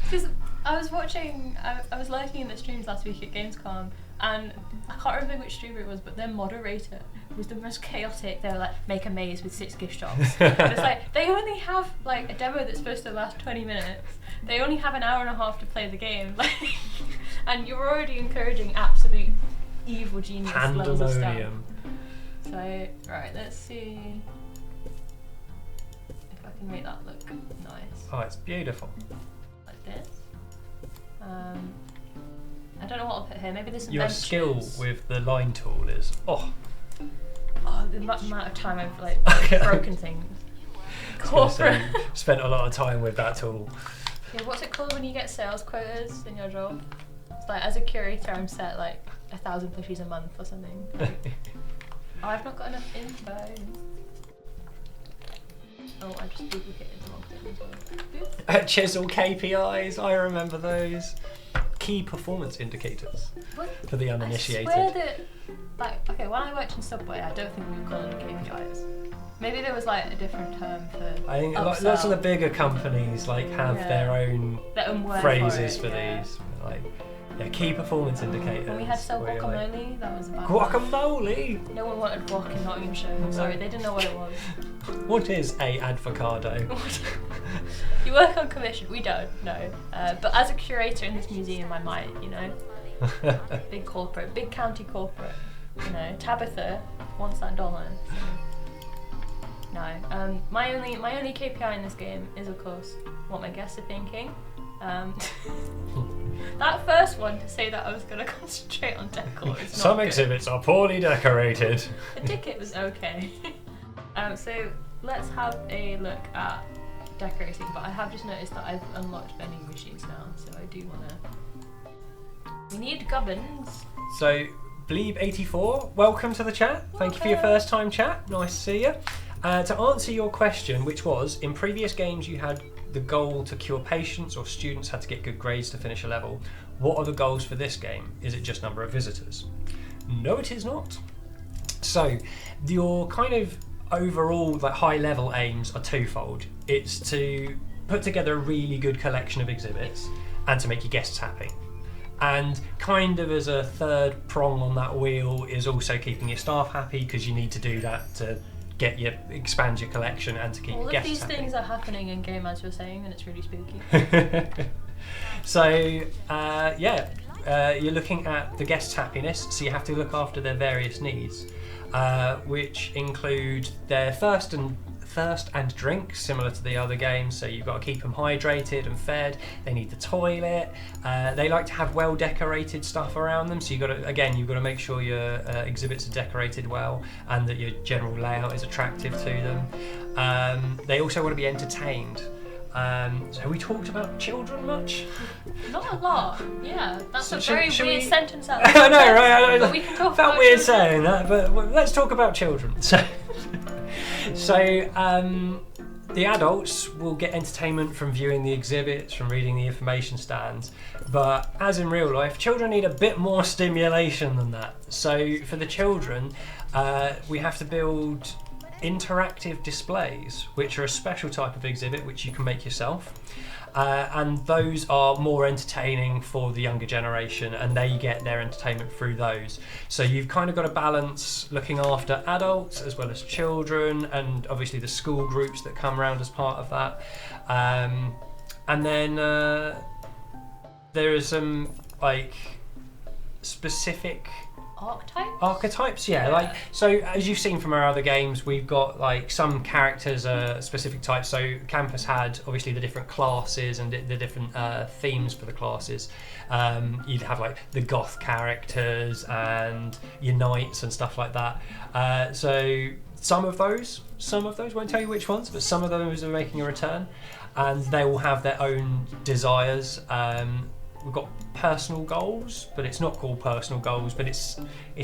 Because I was watching, I was lurking in the streams last week at Gamescom, and I can't remember which streamer it was, but their moderator was the most chaotic. They were like, make a maze with 6 gift shops. And it's like, they only have like a demo that's supposed to last 20 minutes. They only have an hour and a half to play the game. Like, and you're already encouraging absolute evil genius levels of stuff. So, right, let's see if I can make that look nice. Oh, it's beautiful. Like this. I don't know what I'll put here. Maybe there's some Your benches. skill with the line tool is the amount of time I've like broken things. Corporate. Spent a lot of time with that tool. Yeah, what's it called when you get sales quotas in your job? It's like, as a curator, I'm set like 1,000 plushies a month or something. Oh, I've not got enough info. Oh, I just duplicated the wrong thing as well. Chisel KPIs, I remember those. Key performance indicators for the uninitiated. I swear that, like, okay, when I worked in Subway, I don't think we would call them KPIs. Maybe there was like a different term for. I think lots of the bigger companies like have their own phrases for these, like key performance indicators. When we had to sell guacamole, that was about guacamole. No one wanted guac in Nottinghamshire. I'm sorry, they didn't know what it was. What is a avocado? You work on commission. We don't, no. But as a curator in this museum, I might, you know. Big corporate, big county corporate. You know, Tabitha wants that dollar. So. No. My only KPI in this game is, of course, what my guests are thinking. That first one to say that I was going to concentrate on decor is not Some good. exhibits are poorly decorated. The ticket was okay. So let's have a look at decorating, but I have just noticed that I've unlocked vending machines now, so I do want to... We need gubbins. So, Bleeb84, welcome to the chat. Thank you for your first time chat. Nice to see you. To answer your question, which was, in previous games you had the goal to cure patients or students had to get good grades to finish a level. What are the goals for this game? Is it just number of visitors? No, it is not. So your kind of overall like high level aims are twofold. It's to put together a really good collection of exhibits and to make your guests happy. And kind of as a third prong on that wheel is also keeping your staff happy, because you need to do that to expand your collection and to keep your guests happy. All of these things are happening in game, as you're saying, and it's really spooky. So you're looking at the guests' happiness, so you have to look after their various needs, which include their thirst and drink, similar to the other games. So you've got to keep them hydrated and fed. They need the toilet. They like to have well decorated stuff around them, so you've got to make sure your exhibits are decorated well and that your general layout is attractive to them. They also want to be entertained. So we talked about children much? Not a lot. Yeah, that's a So very should weird we- sentence out I know, right? I know. But we can talk Felt about weird children. saying that, but let's talk about children. So the adults will get entertainment from viewing the exhibits, from reading the information stands, but as in real life, children need a bit more stimulation than that. So for the children, we have to build interactive displays, which are a special type of exhibit which you can make yourself. And those are more entertaining for the younger generation, and they get their entertainment through those. So you've kind of got to balance looking after adults as well as children, and obviously the school groups that come around as part of that. And then there are some like specific archetypes, like so as you've seen from our other games, we've got like some characters are specific types. So Campus had obviously the different classes and the different themes for the classes. You'd have like the goth characters and your knights and stuff like that. So some of those won't tell you which ones, but some of those are making a return, and they will have their own desires. We've got personal goals, but it's not called personal goals, but it's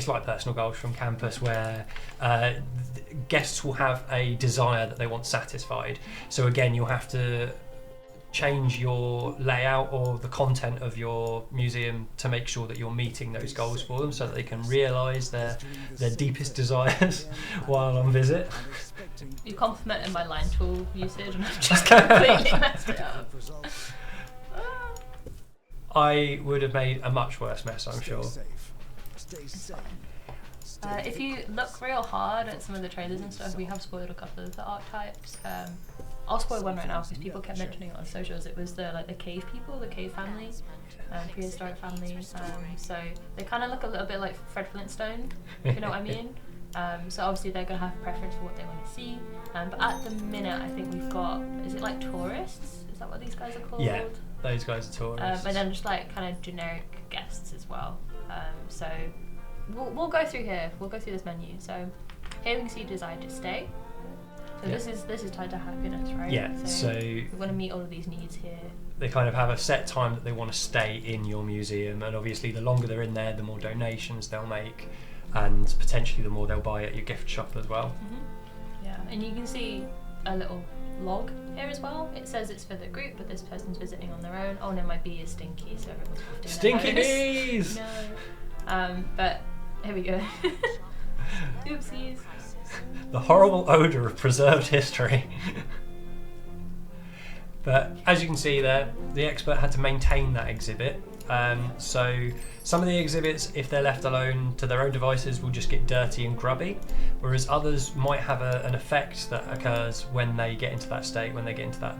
like personal goals from Campus, where guests will have a desire that they want satisfied. So again, you'll have to change your layout or the content of your museum to make sure that you're meeting those goals for them, so that they can realise their deepest desires while on visit. You complimented my line tool usage, and I've just completely messed it up. I would have made a much worse mess, I'm sure. If you look real hard at some of the trailers and stuff, we have spoiled a couple of the archetypes. I'll spoil one right now because people kept mentioning it on socials. It was the cave people, the cave family, prehistoric family. So they kind of look a little bit like Fred Flintstone, if you know what I mean. So obviously they're going to have a preference for what they want to see. But at the minute, I think we've got, is it like tourists? Is that what these guys are called? Yeah, those guys are tourists. And then just like kind of generic guests as well. So we'll go through here. We'll go through this menu. So here we can see desire to stay. So this is tied to happiness, right? Yeah. So we want to meet all of these needs here. They kind of have a set time that they want to stay in your museum, and obviously the longer they're in there, the more donations they'll make, and potentially the more they'll buy at your gift shop as well. Mm-hmm. Yeah, and you can see a little log here as well. It says it's for the group, but this person's visiting on their own. Oh no, my bee is stinky, so everyone's lifting Stinky their bees! No. But here we go. Oopsies. The horrible odour of preserved history. But as you can see there, the expert had to maintain that exhibit. So some of the exhibits, if they're left alone to their own devices, will just get dirty and grubby, whereas others might have an effect that occurs when they get into that state, when they get into that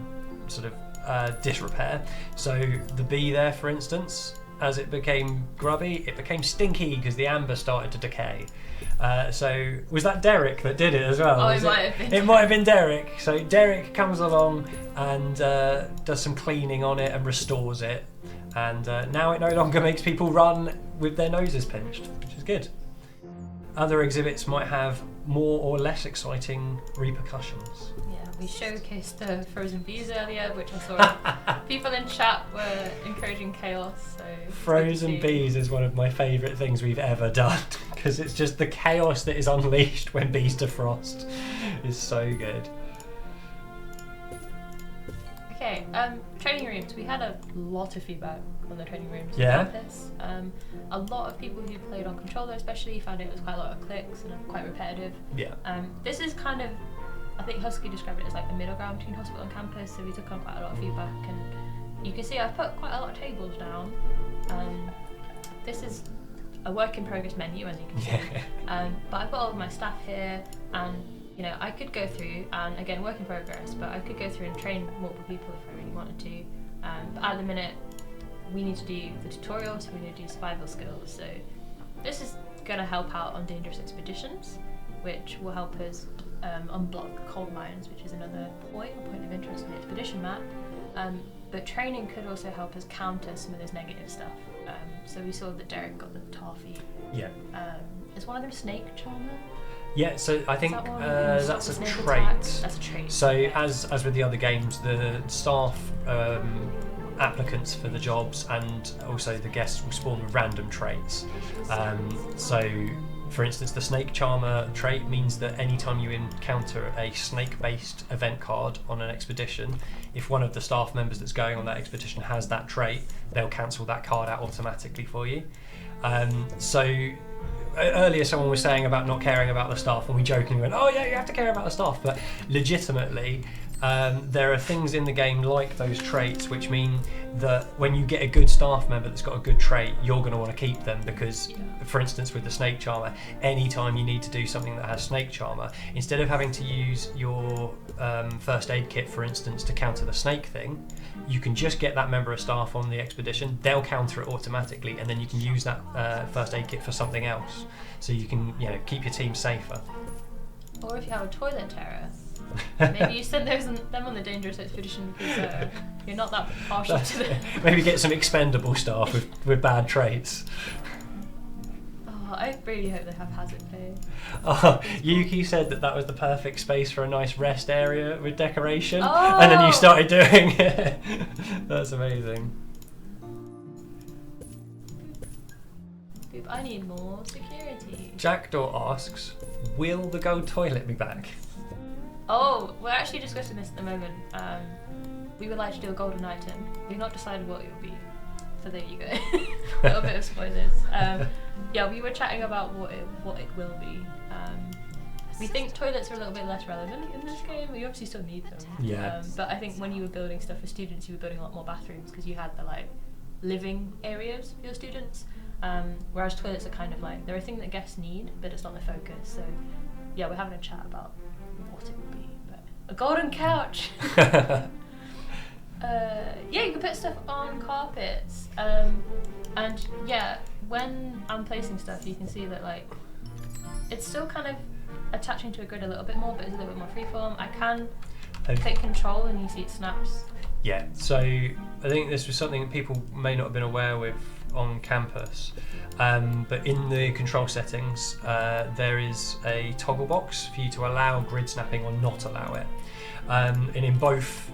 sort of disrepair. So the bee there, for instance, as it became grubby, it became stinky because the amber started to decay. So was that Derek that did it as well? Oh, it might have been. It might have been Derek. So Derek comes along and does some cleaning on it and restores it. And now it no longer makes people run with their noses pinched, which is good. Other exhibits might have more or less exciting repercussions. Yeah, we showcased the frozen bees earlier, which I saw people in chat were encouraging chaos. So Frozen bees is one of my favourite things we've ever done, because it's just the chaos that is unleashed when bees defrost is so good. Okay, Okay, training rooms. We had a lot of feedback on the training rooms on campus. A lot of people who played on controller especially found it was quite a lot of clicks and quite repetitive. Yeah. This is kind of, I think Husky described it as like the middle ground between hospital and campus, so we took on quite a lot of feedback, and you can see I've put quite a lot of tables down. This is a work in progress menu, as you can see. But I've got all of my staff here, and you know, I could go through, and again, work in progress, but I could go through and train multiple people if I really wanted to. But at the minute, we need to do the tutorial, so we need to do survival skills. So this is going to help out on dangerous expeditions, which will help us unblock coal mines, which is another point of interest in the expedition map. But training could also help us counter some of this negative stuff. So we saw that Derek got the toffee. Yeah. Is one of them snake charmer? Yeah, so I think that's a trait. That's a trait. So as with the other games, the staff applicants for the jobs and also the guests will spawn with random traits. So for instance, the snake charmer trait means that anytime you encounter a snake-based event card on an expedition, if one of the staff members that's going on that expedition has that trait, they'll cancel that card out automatically for you. So earlier someone was saying about not caring about the staff, and we jokingly went, oh yeah, you have to care about the staff, but legitimately there are things in the game like those traits which mean that when you get a good staff member that's got a good trait, you're going to want to keep them because, for instance, with the snake charmer, anytime you need to do something that has snake charmer, instead of having to use your first aid kit, for instance, to counter the snake thing, you can just get that member of staff on the expedition, they'll counter it automatically, and then you can use that first aid kit for something else, so you can, you know, keep your team safer. Or if you have a toilet terror, maybe you send them on the dangerous expedition because you're not that partial to them. Maybe get some expendable staff with bad traits. Oh, I really hope they have hazard pay. Oh, Yuki said that was the perfect space for a nice rest area with decoration, and then you started doing it. That's amazing. Boop, I need more security. Jackdaw asks, will the gold toilet be back? Oh, we're actually discussing this at the moment. We would like to do a golden item. We've not decided what it will be, so there you go. A little bit of spoilers. Yeah, we were chatting about what it will be. We think toilets are a little bit less relevant in this game. We obviously still need them. Yeah. But I think when you were building stuff for students, you were building a lot more bathrooms because you had the like living areas for your students. Whereas toilets are kind of like, they're a thing that guests need, but it's not the focus. So yeah, we're having a chat about what it will be. But a golden couch. Yeah, you can put stuff on carpets. And yeah, when I'm placing stuff, you can see that like it's still kind of attaching to a grid a little bit more, but it's a little bit more freeform. I can click control and you see it snaps. Yeah, so I think this was something that people may not have been aware with on campus, but in the control settings there is a toggle box for you to allow grid snapping or not allow it, and in both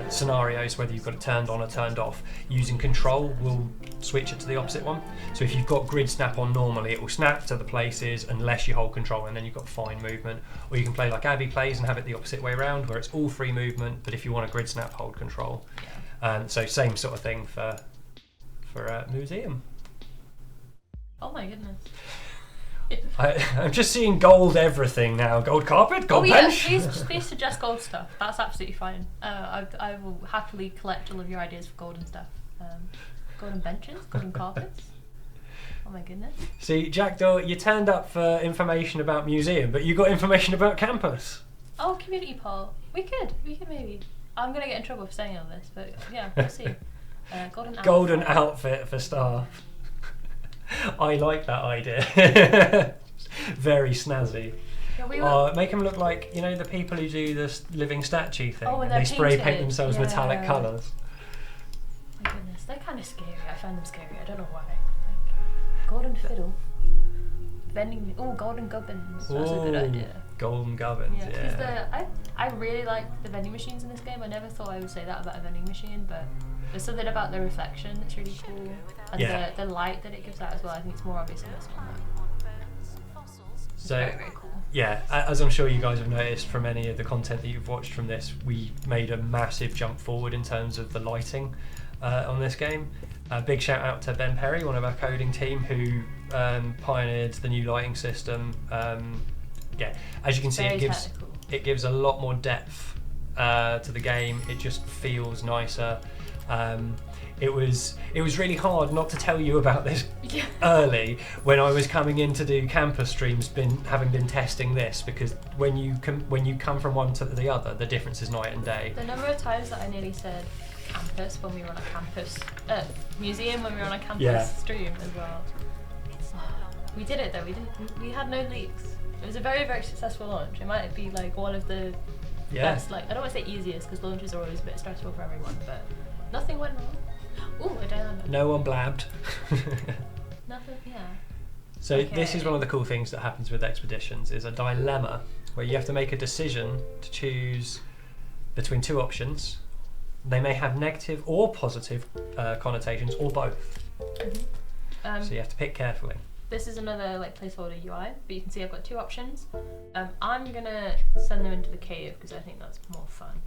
scenarios, whether you've got it turned on or turned off, using control will switch it to the opposite one. So if you've got grid snap on normally, it will snap to the places unless you hold control, and then you've got fine movement. Or you can play like Abby plays and have it the opposite way around, where it's all free movement, but if you want a grid snap, hold control. So same sort of thing for museum. Oh my goodness. I'm just seeing gold everything now. Gold carpet, gold bench. Please suggest gold stuff. That's absolutely fine. I will happily collect all of your ideas for golden stuff. Golden benches, golden carpets. Oh my goodness. See, Jackdaw, you turned up for information about museum, but you got information about campus. Oh, community poll. We could maybe. I'm gonna get in trouble for saying all this, but yeah, we'll see. Golden outfit for staff. I like that idea. Very snazzy. Yeah, make them look like, you know, the people who do this living statue thing. Oh, and they spray paint themselves metallic colours. My goodness, they're kind of scary. I find them scary. I don't know why. Like, golden fiddle. Vending. Oh, golden gubbins. That's a good idea. Golden gubbins. Yeah. I really like the vending machines in this game. I never thought I would say that about a vending machine, but there's something about the reflection that's really cool, and the light that it gives out as well. I think it's more obvious in this one. So Very, very cool. yeah, as I'm sure you guys have noticed from any of the content that you've watched from this, we made a massive jump forward in terms of the lighting on this game. Big shout out to Ben Perry, one of our coding team, who pioneered the new lighting system. Yeah, as you can see, Very it gives a lot more depth to the game. It just feels nicer. It was really hard not to tell you about this early when I was coming in to do campus streams, having been testing this, because when you come from one to the other, the difference is night and day. The number of times that I nearly said campus when we were on a campus museum when we were on a campus stream as well. We did it though. We had no leaks. It was a very, very successful launch. It might be like one of the best. Like, I don't want to say easiest because launches are always a bit stressful for everyone, but nothing went wrong. Ooh, a dilemma. No one blabbed. Nothing. Yeah. So this is one of the cool things that happens with expeditions, is a dilemma where you have to make a decision to choose between two options. They may have negative or positive connotations, or both. So you have to pick carefully. This is another like placeholder UI, but you can see I've got two options. I'm gonna send them into the cave because I think that's more fun.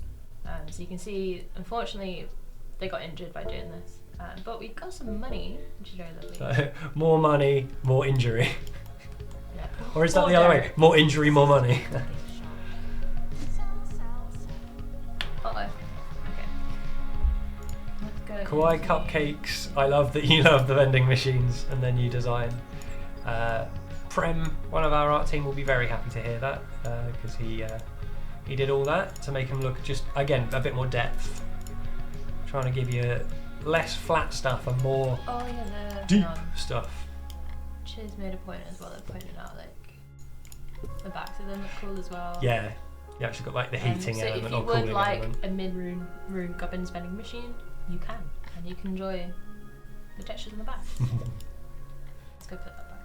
So you can see, unfortunately, they got injured by doing this, but we got some money, which is very lovely. So, more money, more injury. Yeah. Or is that the other way? More injury, more money. Okay. Let's go. Kawaii cupcakes. I love that you love the vending machines and then you design. Prem, one of our art team, will be very happy to hear that because he did all that to make him look just, again, a bit more depth. Trying to give you less flat stuff and more deep stuff. Chiz made a point as well of pointing out like the backs of them look cool as well. Yeah, you actually got like the heating element or cooling element. If you would like a mid-room gubbins vending machine, you can, and you can enjoy the textures on the back. Let's go put that back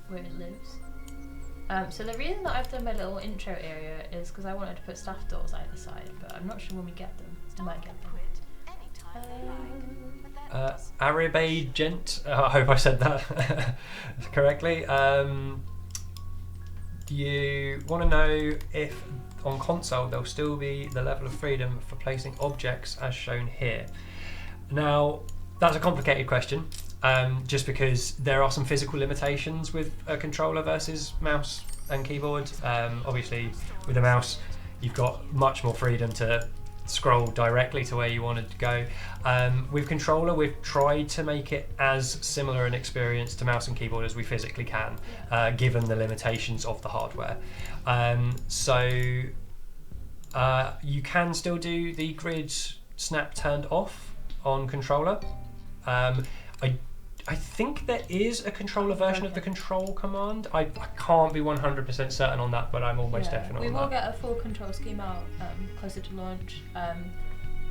where it lives. So the reason that I've done my little intro area is because I wanted to put staff doors either side, but I'm not sure when we get them. I might get them. Arabe Gent, I hope I said that correctly. You want to know if on console there'll still be the level of freedom for placing objects as shown here. Now, that's a complicated question, just because there are some physical limitations with a controller versus mouse and keyboard. Obviously, with a mouse, you've got much more freedom to scroll directly to where you wanted to go. With controller, we've tried to make it as similar an experience to mouse and keyboard as we physically can, given the limitations of the hardware. So you can still do the grid snap turned off on controller. I think there is a controller version of the control command. I can't be 100% certain on that, but I'm almost definite on that. We will get a full control scheme out closer to launch.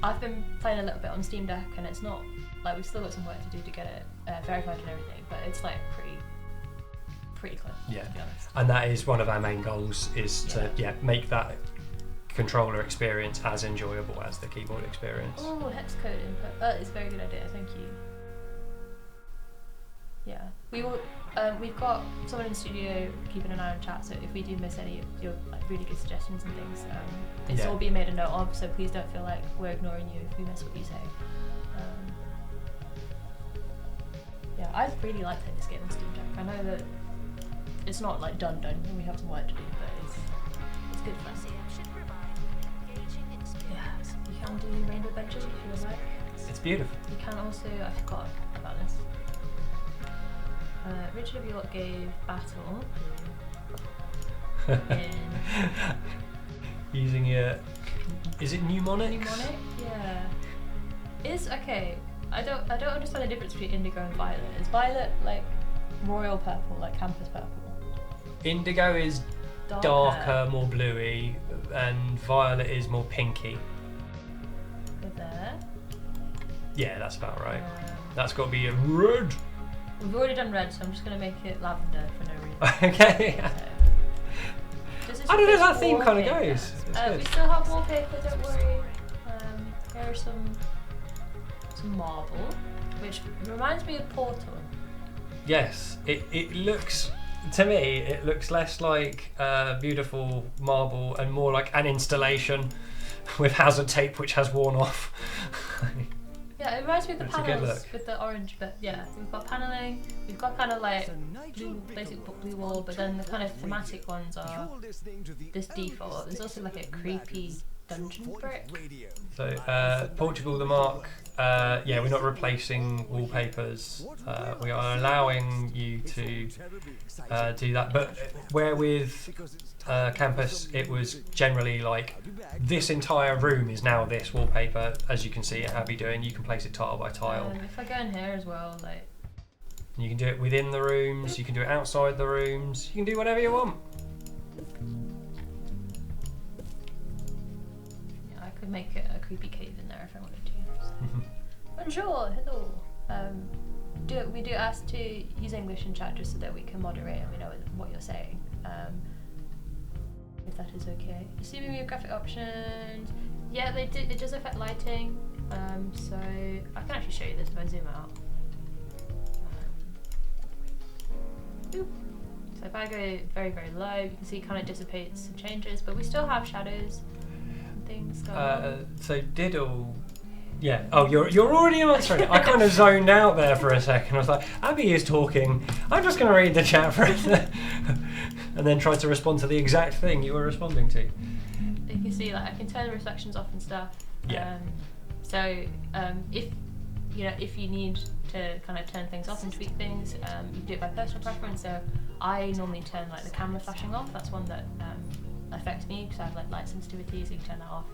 I've been playing a little bit on Steam Deck, and it's not like, we've still got some work to do to get it verified and everything, but it's like pretty close. Yeah, to be honest. And that is one of our main goals, is to make that controller experience as enjoyable as the keyboard experience. Oh, hex code input. That is a very good idea. Thank you. Yeah, we will. We've got someone in the studio keeping an eye on chat, so if we do miss any of your like really good suggestions and things, it's all being made a note of. So please don't feel like we're ignoring you if we miss what you say. Yeah, I really like playing this game on Steam Deck. I know that it's not like done, and we have some work to do, but it's good fun. Yeah, you can do rainbow benches if you would like. It's beautiful. You can also, I forgot about this. Richard of York gave battle in using your, is it mnemonics? mnemonic? Yeah. Is okay. I don't understand the difference between indigo and violet. Is violet like royal purple, like campus purple? Indigo is darker, more bluey, and violet is more pinky. Go there. Yeah, that's about right. That's got to be a red. We've already done red, so I'm just going to make it lavender for no reason. Okay. So, I don't know, that theme kind of goes. We still have wallpaper, don't worry. Here are some marble, which reminds me of Portal. Yes, it looks to me, it looks less like beautiful marble and more like an installation with hazard tape which has worn off. Yeah, it reminds me of the It's a good panels look. with the orange bit. Yeah, we've got paneling, we've got kind of like basic blue wall, but then the kind of thematic ones are this default. There's also like a creepy dungeon brick. So Portugal the Mark, yeah, we're not replacing wallpapers. We are allowing you to do that, but where with Campus it was generally like this entire room is now this wallpaper, as you can see Abby doing. You can place it tile by tile. If I go in here as well, like You can do it within the rooms, you can do it outside the rooms, you can do whatever you want. I could make it a creepy cave in there if I wanted to. So. Bonjour, hello. We do ask to use English in chat just so that we can moderate and we know what you're saying. If that is okay. Assuming we have graphic options, yeah, it does affect lighting. So I can actually show you this if I zoom out. So if I go very, very low, you can see it kind of dissipates and changes, but we still have shadows and things going on. So Diddle, yeah. Oh, you're already answering it. I kind of zoned out there for a second. I was like, Abby is talking. I'm just going to read the chat for it, and then try to respond to the exact thing you were responding to. You can see, like, I can turn the reflections off and stuff. Yeah. If you need to kind of turn things off and tweak things, you can do it by personal preference. So I normally turn like the camera flashing off. That's one that affects me because I have like light sensitivity, so you can turn that off.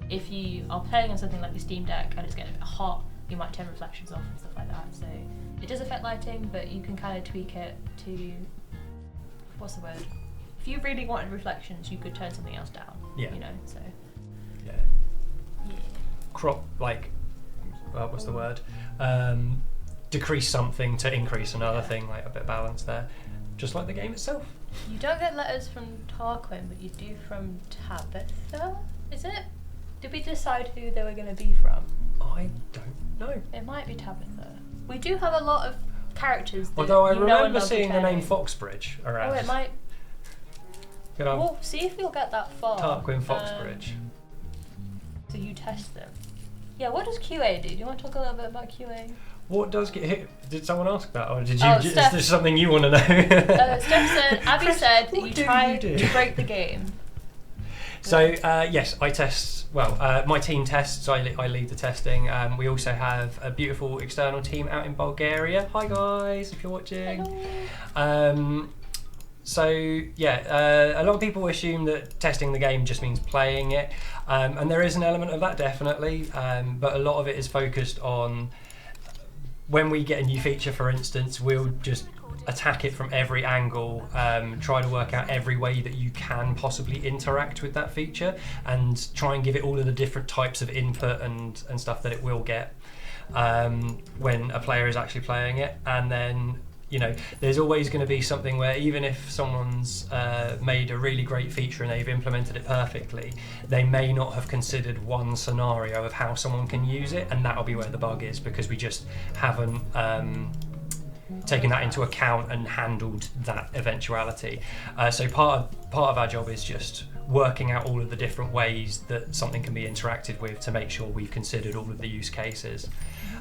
If you are playing on something like your Steam Deck and it's getting a bit hot, you might turn reflections off and stuff like that. So it does affect lighting, but you can kind of tweak it to, what's the word? If you really wanted reflections, you could turn something else down. Yeah. You know, so. Yeah. Yeah. Crop, like, what's the word? Decrease something to increase another thing, like a bit of balance there. Just like the game itself. You don't get letters from Tarquin, but you do from Tabitha, is it? Did we decide who they were going to be from? I don't know. It might be Tabitha. We do have a lot of characters that Although I you know and remember love seeing the name declaring. Foxbridge around. Oh, it might. Good old We'll see if we'll get that far. Tarquin Foxbridge. So you test them. Yeah, what does QA do? Do you want to talk a little bit about QA? What does get hit? Did someone ask that, or did you? Oh, Is Steph. this something you want to know? Steph said, Abby said that what you do try you do? to break the game. So yes, I test. Well, my team tests. I lead the testing. We also have a beautiful external team out in Bulgaria. Hi guys, if you're watching. Hello. So yeah, a lot of people assume that testing the game just means playing it, and there is an element of that definitely. But a lot of it is focused on when we get a new feature, for instance, we'll just attack it from every angle, try to work out every way that you can possibly interact with that feature, and try and give it all of the different types of input and stuff that it will get when a player is actually playing it. And then, you know, there's always going to be something where even if someone's made a really great feature and they've implemented it perfectly, they may not have considered one scenario of how someone can use it, and that'll be where the bug is, because we just haven't taken that into account and handled that eventuality. So part of our job is just working out all of the different ways that something can be interacted with to make sure we've considered all of the use cases.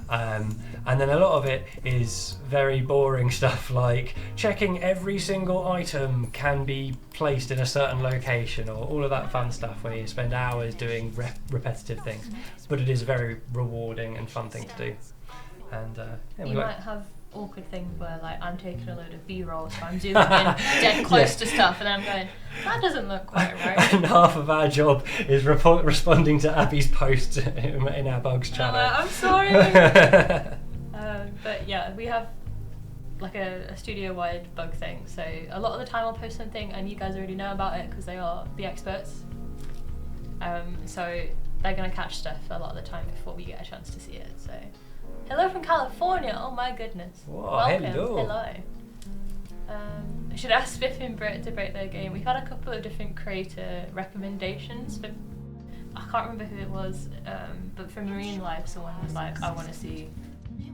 And then a lot of it is very boring stuff like checking every single item can be placed in a certain location, or all of that fun stuff where you spend hours doing repetitive things. But it is a very rewarding and fun thing to do. And yeah, You might have awkward things where, like, I'm taking a load of B-roll, so I'm zooming in dead close to stuff, and I'm going, that doesn't look quite right. And half of our job is responding to Abby's posts in our bugs channel. I'm sorry. But yeah, we have like a studio-wide bug thing, so a lot of the time I'll post something and you guys already know about it because they are the experts. So they're going to catch stuff a lot of the time before we get a chance to see it. So hello from California. Oh my goodness. Whoa, welcome. hello. I should ask Spiff and Brit to break their game. We've had a couple of different creator recommendations. But I can't remember who it was, but for Marine Life, someone was like, I want to see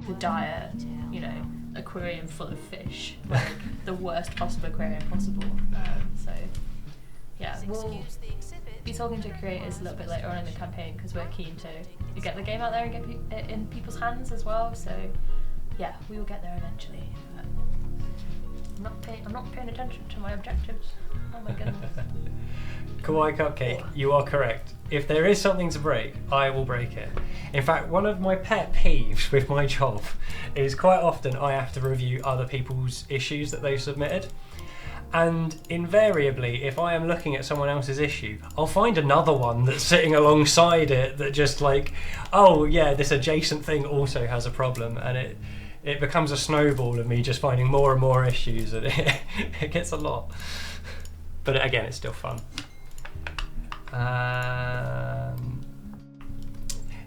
the diet, you know, aquarium full of fish, like the the worst possible aquarium possible. So yeah, we'll be talking to creators a little bit later on in the campaign because we're keen to get the game out there and get it in people's hands as well. So yeah, we will get there eventually. I'm not paying attention to my objectives. Oh my goodness. Kawaii Cupcake, you are correct. If there is something to break, I will break it. In fact, one of my pet peeves with my job is quite often I have to review other people's issues that they've submitted. And invariably, if I am looking at someone else's issue, I'll find another one that's sitting alongside it that just like, oh yeah, this adjacent thing also has a problem, and it becomes a snowball of me just finding more and more issues, and it gets a lot. But again, it's still fun.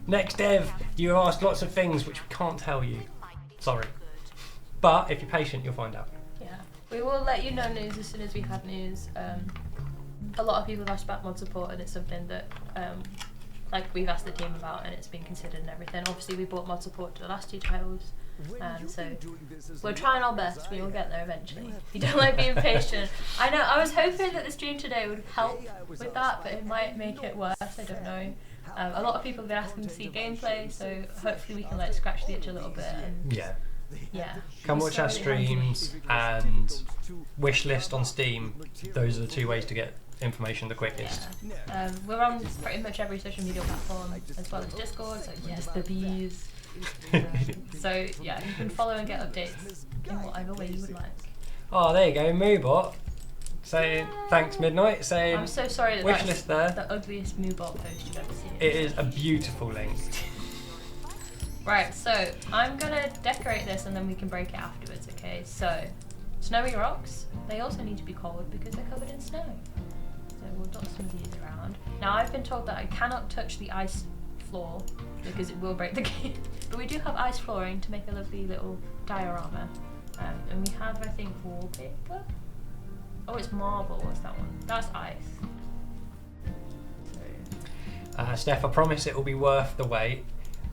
Next, Dev, you asked lots of things which we can't tell you. Sorry. But if you're patient, you'll find out. Yeah, we will let you know news as soon as we have news. A lot of people have asked about mod support, and it's something that like we've asked the team about, and it's been considered and everything. Obviously, we brought mod support to the last 2 titles. So we're trying our best. We will get there eventually. You don't like being patient. I know. I was hoping that the stream today would help with that, but it might make it worse. I don't know. A lot of people have been asking to see gameplay, so hopefully we can like scratch the itch a little bit. And yeah. Come watch our streams and Wishlist on Steam. Those are the 2 ways to get information the quickest. Yeah. We're on pretty much every social media platform as well as Discord. So yes, the bees. So yeah, you can follow and get updates in whatever way you would like. Oh, there you go, Moobot saying thanks Midnight, saying I'm so sorry that Wishlist that's there. the ugliest Moobot post you've ever seen. It is a beautiful link. Right, so I'm gonna decorate this and then we can break it afterwards, okay? So, snowy rocks, they also need to be cold because they're covered in snow. So we'll dot some of these around. Now I've been told that I cannot touch the ice floor because it will break the game. But we do have ice flooring to make a lovely little diorama. And we have, I think, wallpaper. Oh, it's marble, what's that one? That's ice. Steph, I promise it will be worth the wait.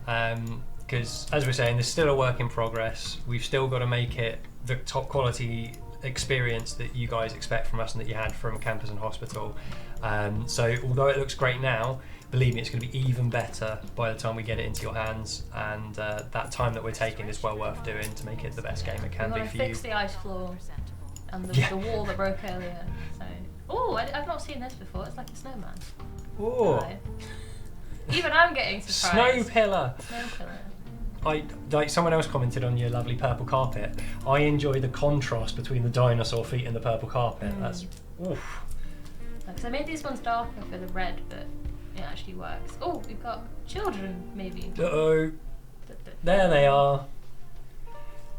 Because as we're saying, there's still a work in progress. We've still got to make it the top quality experience that you guys expect from us and that you had from Campus and Hospital. So although it looks great now, believe me, it's going to be even better by the time we get it into your hands, and that time that we're taking is well worth doing to make it the best game it can be for you. Fix the ice floor and the wall that broke earlier. So, oh, I've not seen this before. It's like a snowman. Oh, even I'm getting surprised. Snow pillar. Like someone else commented on your lovely purple carpet. I enjoy the contrast between the dinosaur feet and the purple carpet. That's oof. Because I made these ones darker for the red, but it actually works. Oh, we've got children, maybe. Uh-oh. There they are.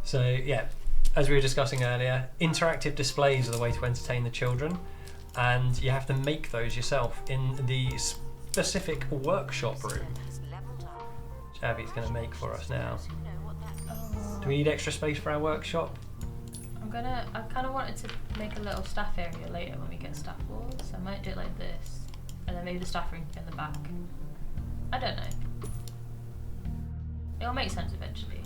So yeah, as we were discussing earlier, interactive displays are the way to entertain the children, and you have to make those yourself in the specific workshop room. Which Abby's going to make for us now. Do we need extra space for our workshop? I kind of wanted to make a little staff area later when we get staff walls, so I might do it like this, and then maybe the staff room in the back. I don't know. It'll make sense eventually.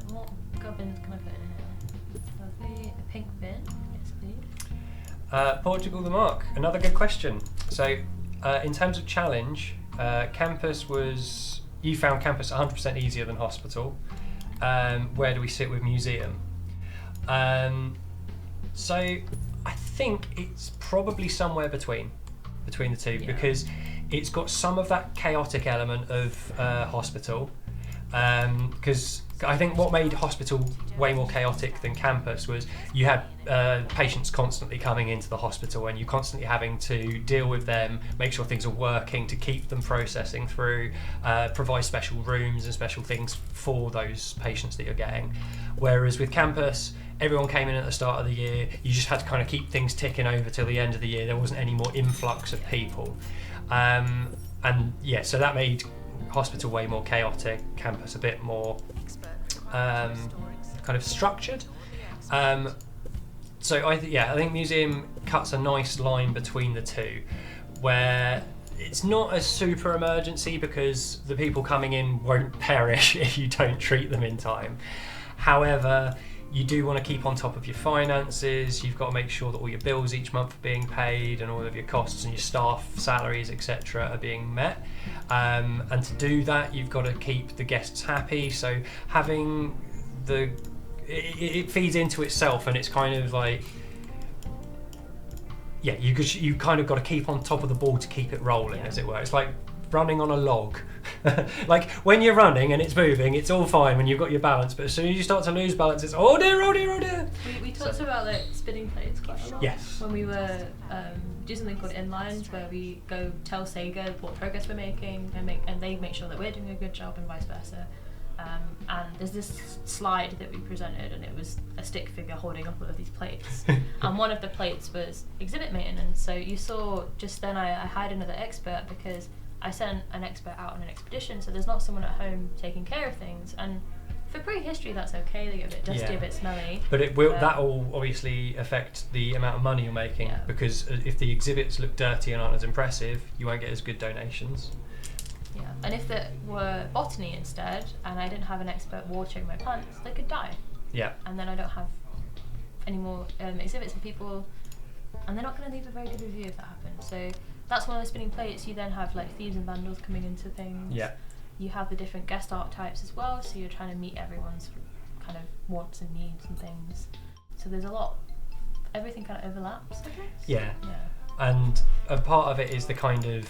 What gubbins can I put in here? A pink bin, yes please. Portugal the Mark, another good question. So, in terms of challenge, Campus was... You found Campus 100% easier than Hospital. Where do we sit with Museum? So, I think it's probably somewhere between the two, because it's got some of that chaotic element of Hospital. Because I think what made Hospital way more chaotic than Campus was you had patients constantly coming into the hospital and you constantly having to deal with them, make sure things are working, to keep them processing through, provide special rooms and special things for those patients that you're getting. Whereas with Campus, everyone came in at the start of the year, you just had to kind of keep things ticking over till the end of the year. There wasn't any more influx of people. And yeah, so that made Hospital way more chaotic, Campus a bit more kind of structured. So I think Museum cuts a nice line between the two, where it's not a super emergency because the people coming in won't perish if you don't treat them in time. However, you do want to keep on top of your finances. You've got to make sure that all your bills each month are being paid and all of your costs and your staff salaries, etc., are being met. And to do that, you've got to keep the guests happy. So having it feeds into itself, and it's kind of like, yeah, you kind of got to keep on top of the ball to keep it rolling, as it were. It's like running on a log. Like when you're running and it's moving, it's all fine when you've got your balance, but as soon as you start to lose balance, it's oh dear, oh dear, oh dear. We talked about like spinning plates quite a lot. Yes. When we were do something called inlines, where we go tell SEGA what progress we're making, and they make sure that we're doing a good job, and vice versa. And there's this slide that we presented, and it was a stick figure holding up all of these plates. And one of the plates was exhibit maintenance. So you saw just then I hired another expert because I sent an expert out on an expedition, so there's not someone at home taking care of things. And for prehistory, that's okay. They get a bit dusty, a bit smelly. But it will. That will obviously affect the amount of money you're making, because if the exhibits look dirty and aren't as impressive, you won't get as good donations. Yeah, and if it were botany instead, and I didn't have an expert watering my plants, they could die. Yeah. And then I don't have any more exhibits, and people, and they're not going to leave a very good review if that happens. So that's one of the spinning plates. You then have like thieves and vandals coming into things. Yeah. You have the different guest archetypes as well, so you're trying to meet everyone's kind of wants and needs and things. So there's a lot, everything kind of overlaps, I guess. Yeah. And a part of it is the kind of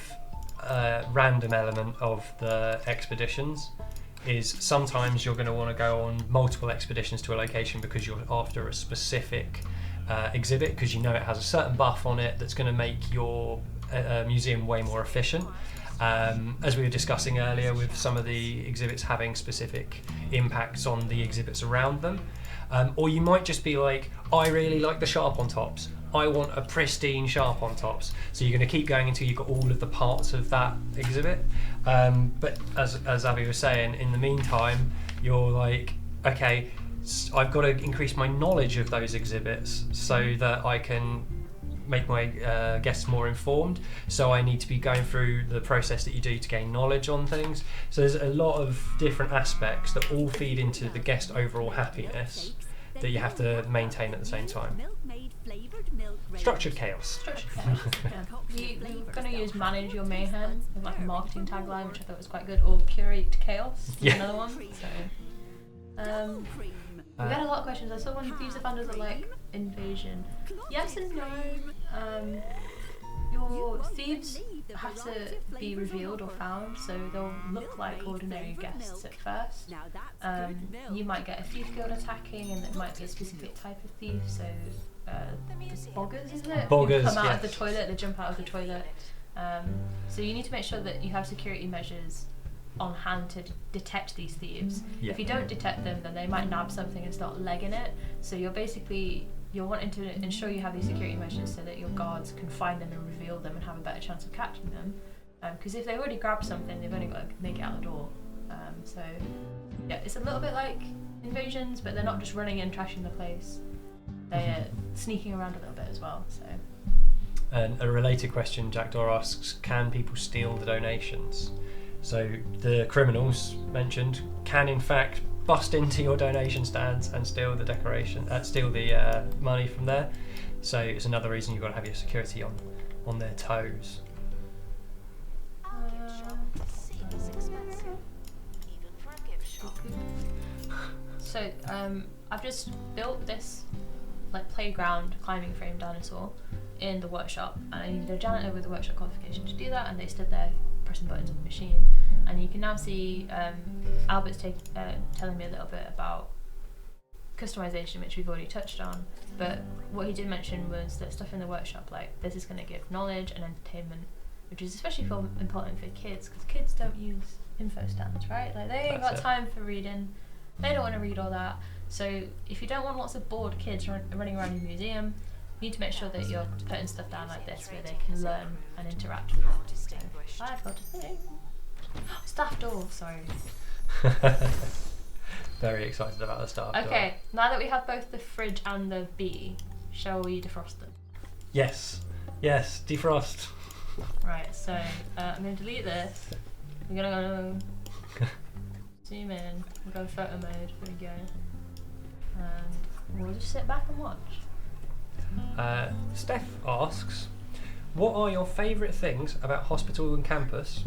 random element of the expeditions. Is sometimes you're going to want to go on multiple expeditions to a location because you're after a specific exhibit, because you know it has a certain buff on it that's going to make your museum way more efficient. As we were discussing earlier, with some of the exhibits having specific impacts on the exhibits around them. Or you might just be like, I really like the sharp on tops. I want a pristine sharp on tops. So you're going to keep going until you've got all of the parts of that exhibit. But as Abby was saying, in the meantime, you're like, okay, I've got to increase my knowledge of those exhibits so that I can make my guests more informed. So I need to be going through the process that you do to gain knowledge on things. So there's a lot of different aspects that all feed into the guest overall happiness that you have to maintain at the same time. Structured chaos. Structured chaos. We're going to use manage your mayhem with like a marketing tagline, which I thought was quite good, or curate chaos. Another one. So, we've had a lot of questions. I saw one of these offenders are like invasion. Yes and no. Your thieves have to be revealed or found, so they'll look like ordinary guests at first. You might get a thief guild attacking, and it might be a specific type of thief. So boggers, isn't it? Boggers, come out of the toilet, they jump out of the toilet. So you need to make sure that you have security measures on hand to detect these thieves. If you don't detect them, then they might nab something and start legging it. So you're wanting to ensure you have these security measures so that your guards can find them and reveal them and have a better chance of catching them. Because if they already grabbed something, they've only got to make it out the door. So yeah, it's a little bit like invasions, but they're not just running in trashing the place. They're sneaking around a little bit as well. So. And a related question, Jack Dor asks, can people steal the donations? So the criminals mentioned can in fact bust into your donation stands and steal the money from there. So it's another reason you've got to have your security on their toes. So I've just built this like playground climbing frame dinosaur in the workshop, and I needed a janitor with a workshop qualification to do that, and they stood there pressing buttons on the machine. And you can now see Albert's telling me a little bit about customization, which we've already touched on, but what he did mention was that stuff in the workshop, like this is going to give knowledge and entertainment, which is especially important for kids, because kids don't use info stands, right? Like they ain't got time for reading, they don't want to read all that. So if you don't want lots of bored kids running around your museum, you need to make sure that you're putting stuff down like this where they can learn and interact with it. So I've got a thing. Staff door, sorry. Very excited about the staff door. Okay, now that we have both the fridge and the bee, shall we defrost them? Yes, defrost. Right, so I'm going to delete this. We're going to go zoom in, we'll go photo mode, here we go. And we'll just sit back and watch. Steph asks, what are your favourite things about hospital and campus,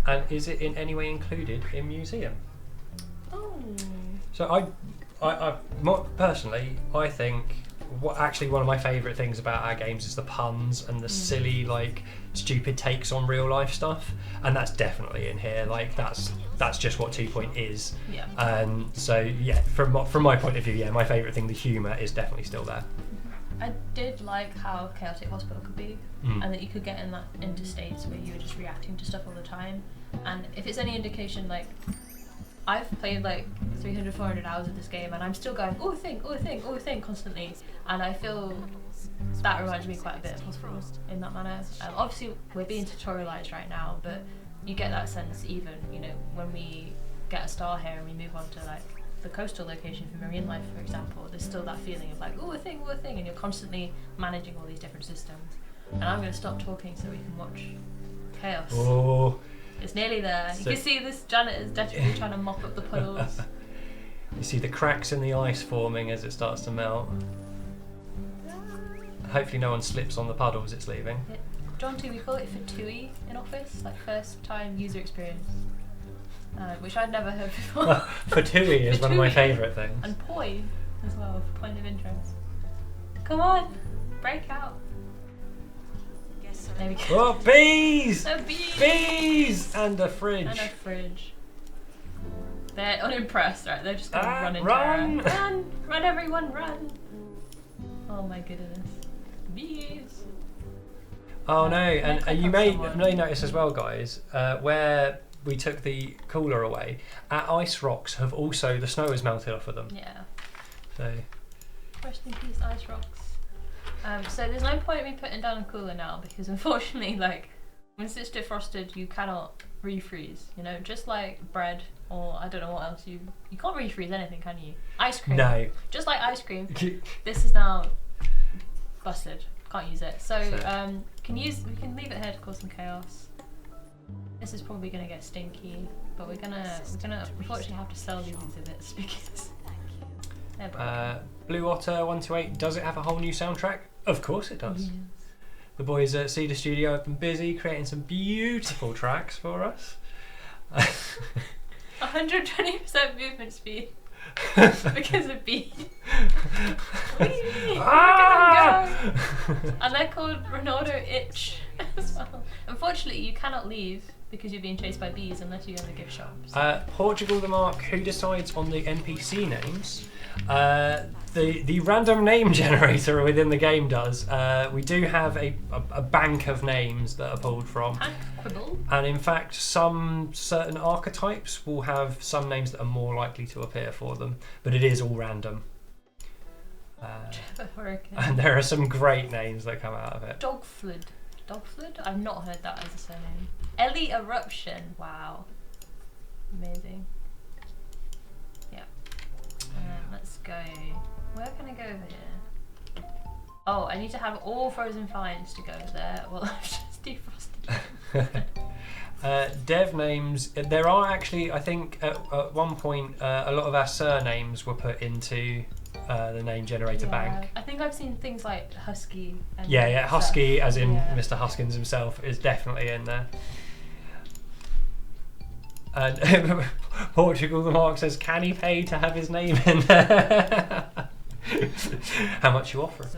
and is it in any way included in museum? Oh. So personally, I think one of my favourite things about our games is the puns and the silly, like, stupid takes on real life stuff, and that's definitely in here. Like, that's just what 2 Point is. Yeah. So yeah, from my point of view, yeah, my favourite thing, the humour, is definitely still there. I did like how chaotic hospital could be, and that you could get into states where you were just reacting to stuff all the time. And if it's any indication, like, I've played like 300, 400 hours of this game, and I'm still going, oh thing, constantly. And I feel that reminds me quite a bit of hospital in that manner. Obviously, we're being tutorialised right now, but you get that sense even, you know, when we get a star here and we move on to like the coastal location for marine life, for example, there's still that feeling of like, oh, a thing, and you're constantly managing all these different systems. And I'm going to stop talking so we can watch chaos. Oh. It's nearly there. You can see this janitor is desperately trying to mop up the puddles. You see the cracks in the ice forming as it starts to melt. Hopefully no one slips on the puddles it's leaving. John T, we call it FTUI in Office, like first time user experience. Which I'd never heard before. FTUI is one of my favourite things. And POI as well, for point of interest. Come on, break out. There we go. Oh, bees! A bee! Bees! And a fridge. And a fridge. They're unimpressed, right? They're just gonna run into run! Run, everyone, run! Oh my goodness. Bees! Oh no, and you may someone. notice as well, guys, where we took the cooler away, our ice rocks have also, the snow has melted off of them. Yeah. So. Rest in peace, ice rocks. So there's no point in me putting down a cooler now, because unfortunately, like, once it's defrosted, you cannot refreeze, you know, just like bread, or I don't know what else, you can't refreeze anything, can you? Ice cream. No. Just like ice cream. This is now busted. Can't use it. So we can leave it here to cause some chaos. This is probably gonna get stinky, but we're gonna unfortunately have to sell these exhibits because they're broken. Blue Otter 128, does it have a whole new soundtrack? Of course it does. Yes. The boys at SEGA Studio have been busy creating some beautiful tracks for us. 120% movement speed because of bees. And they're called Ronaldo Itch as well. Unfortunately, you cannot leave because you're being chased by bees unless you go to the gift shop. So. Portugal the Mark, who decides on the NPC names? The random name generator within the game does. We do have a bank of names that are pulled from. And in fact, some certain archetypes will have some names that are more likely to appear for them, but it is all random. And there are some great names that come out of it. Dogflood? I've not heard that as a surname. Ellie Eruption. Wow. Amazing. Yeah. Let's go. Where can I go over here? Oh, I need to have all frozen finds to go there. Well, I've just defrosted. Dev names. There are actually, I think, at one point, a lot of our surnames were put into the name generator bank. I think I've seen things like Husky. And yeah, Husky, stuff. as in Mr. Huskins himself, is definitely in there. And Portugal the Mark says, can he pay to have his name in there? How much you offer?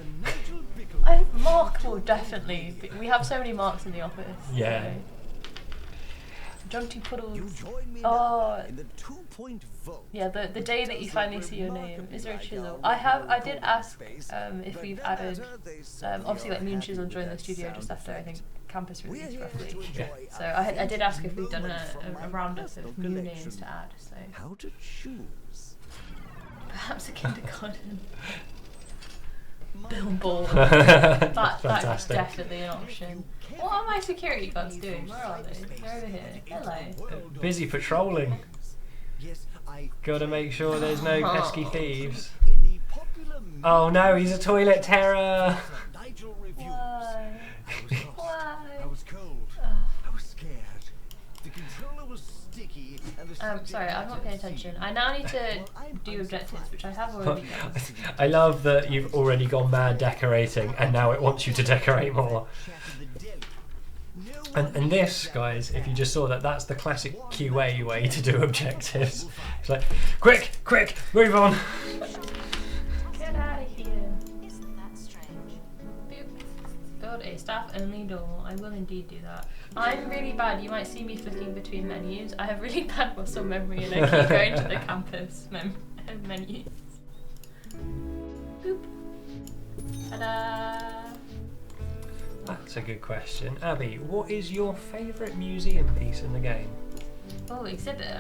Mark will definitely. We have so many Marks in the office. Yeah. So. Jaunty Puddles. In the 2 Point vote. Yeah, the day that you finally see your name. Is there a chisel? I did ask if we've added obviously like me and Chisel joined the studio just after I think campus release roughly. Yeah. So I did ask if we've done a roundup of new names to add. So How to choose? perhaps a kindergarten. Bill Ball. That's definitely an option. What are my security guards doing? Where are they? They're over here. Hello. Busy patrolling. Gotta make sure there's no pesky thieves. Oh no, he's a toilet terror! Why? Why? I was cold. I was scared. The controller was sticky. key and the Sorry, I'm not paying attention. I now need to do objectives, which I have already done. I love that you've already gone mad decorating, and now it wants you to decorate more. And this, guys, if you just saw that, that's the classic QA way to do objectives. It's like, quick, move on. Get out of here. Isn't that strange? Boop. Build a staff-only door. I will indeed do that. I'm really bad. You might see me flicking between menus. I have really bad muscle memory, and I keep going to the campus menus. Boop. Ta-da! That's a good question. Abby, what is your favourite museum piece in the game? Oh, exhibit.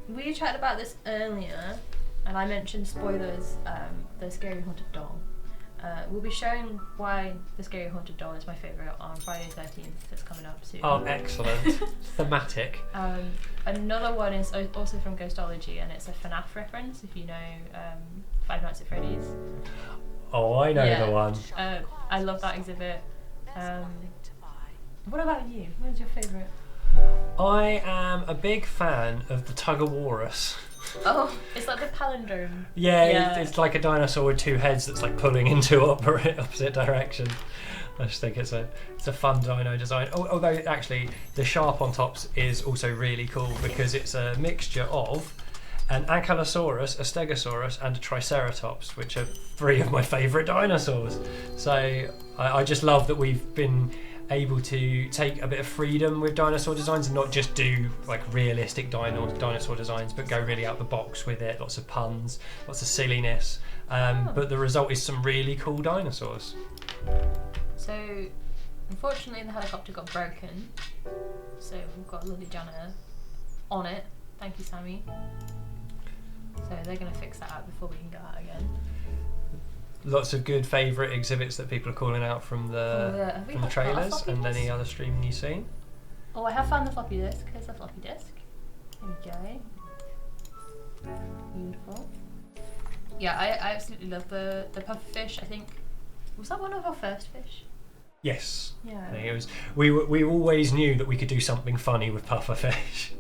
We chatted about this earlier, and I mentioned spoilers. The Scary Haunted Doll. We'll be showing why the Scary Haunted Doll is my favourite on Friday 13th. That's coming up soon. Oh, excellent. Thematic. Another one is also from Ghostology, and it's a FNAF reference. If you know Five Nights at Freddy's. Oh, I know the one. I love that exhibit. What about you? What's your favourite? I am a big fan of the Tug-O-Warus. Oh, it's like the palindrome. Yeah. It's like a dinosaur with two heads that's like pulling into opposite directions. I just think it's a fun dino design. Although actually the sharp on tops is also really cool because it's a mixture of an Ankylosaurus, a Stegosaurus, and a Triceratops, which are three of my favourite dinosaurs. So I just love that we've been able to take a bit of freedom with dinosaur designs and not just do like realistic dinosaur designs, but go really out the box with it. Lots of puns, lots of silliness, but the result is some really cool dinosaurs. So, unfortunately, the helicopter got broken. So we've got a lovely janitor on it. Thank you, Sammy. So they're going to fix that out before we can go out again. Lots of good favourite exhibits that people are calling out from the trailers and any other streaming you've seen. Oh, I have found the floppy disk. Here's the floppy disk. There we go. Beautiful. Yeah, I absolutely love the pufferfish. I think, was that one of our first fish? Yes. Yeah. I think it was. We always knew that we could do something funny with pufferfish.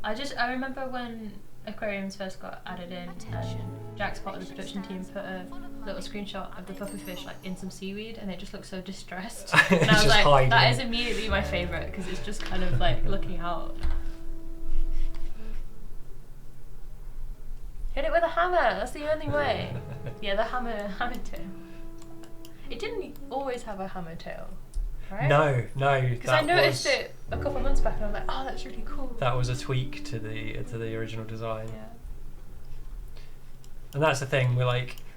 I remember when aquariums first got added in, and Jack's part of the production team put a little screenshot of the pufferfish like in some seaweed, and it just looked so distressed. And I was just like, hiding. that is immediately my favourite because it's just kind of like looking out. Hit it with a hammer. That's the only way. Yeah, the hammer tail. It didn't always have a hammer tail, right? No. Because I noticed it a couple of months back, and I was like, oh, that's really cool. That was a tweak to the original design. Yeah. And that's the thing.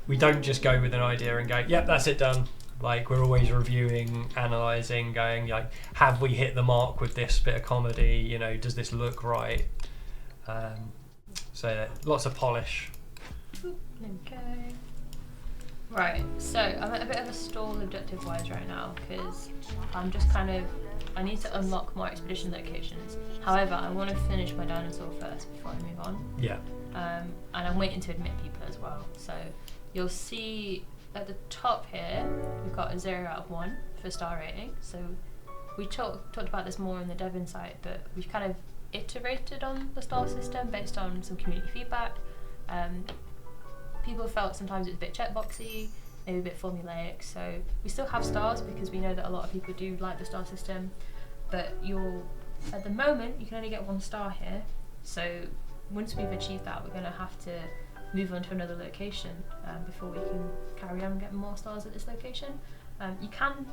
We don't just go with an idea and go, yep, that's it, done. Like, we're always reviewing, analysing, going like, have we hit the mark with this bit of comedy? You know, does this look right? So lots of polish. Okay. Right, so I'm at a bit of a stall objective-wise right now because I'm just I need to unlock more expedition locations. However, I want to finish my dinosaur first before I move on. Yeah. And I'm waiting to admit people as well. So you'll see at the top here, we've got a 0 out of 1 for star rating. So we talked about this more in the dev insight, but we've kind of iterated on the star system based on some community feedback. People felt sometimes it's a bit checkboxy, maybe a bit formulaic, so we still have stars because we know that a lot of people do like the star system, but at the moment you can only get 1 star here, so once we've achieved that we're going to have to move on to another location before we can carry on getting more stars at this location. You can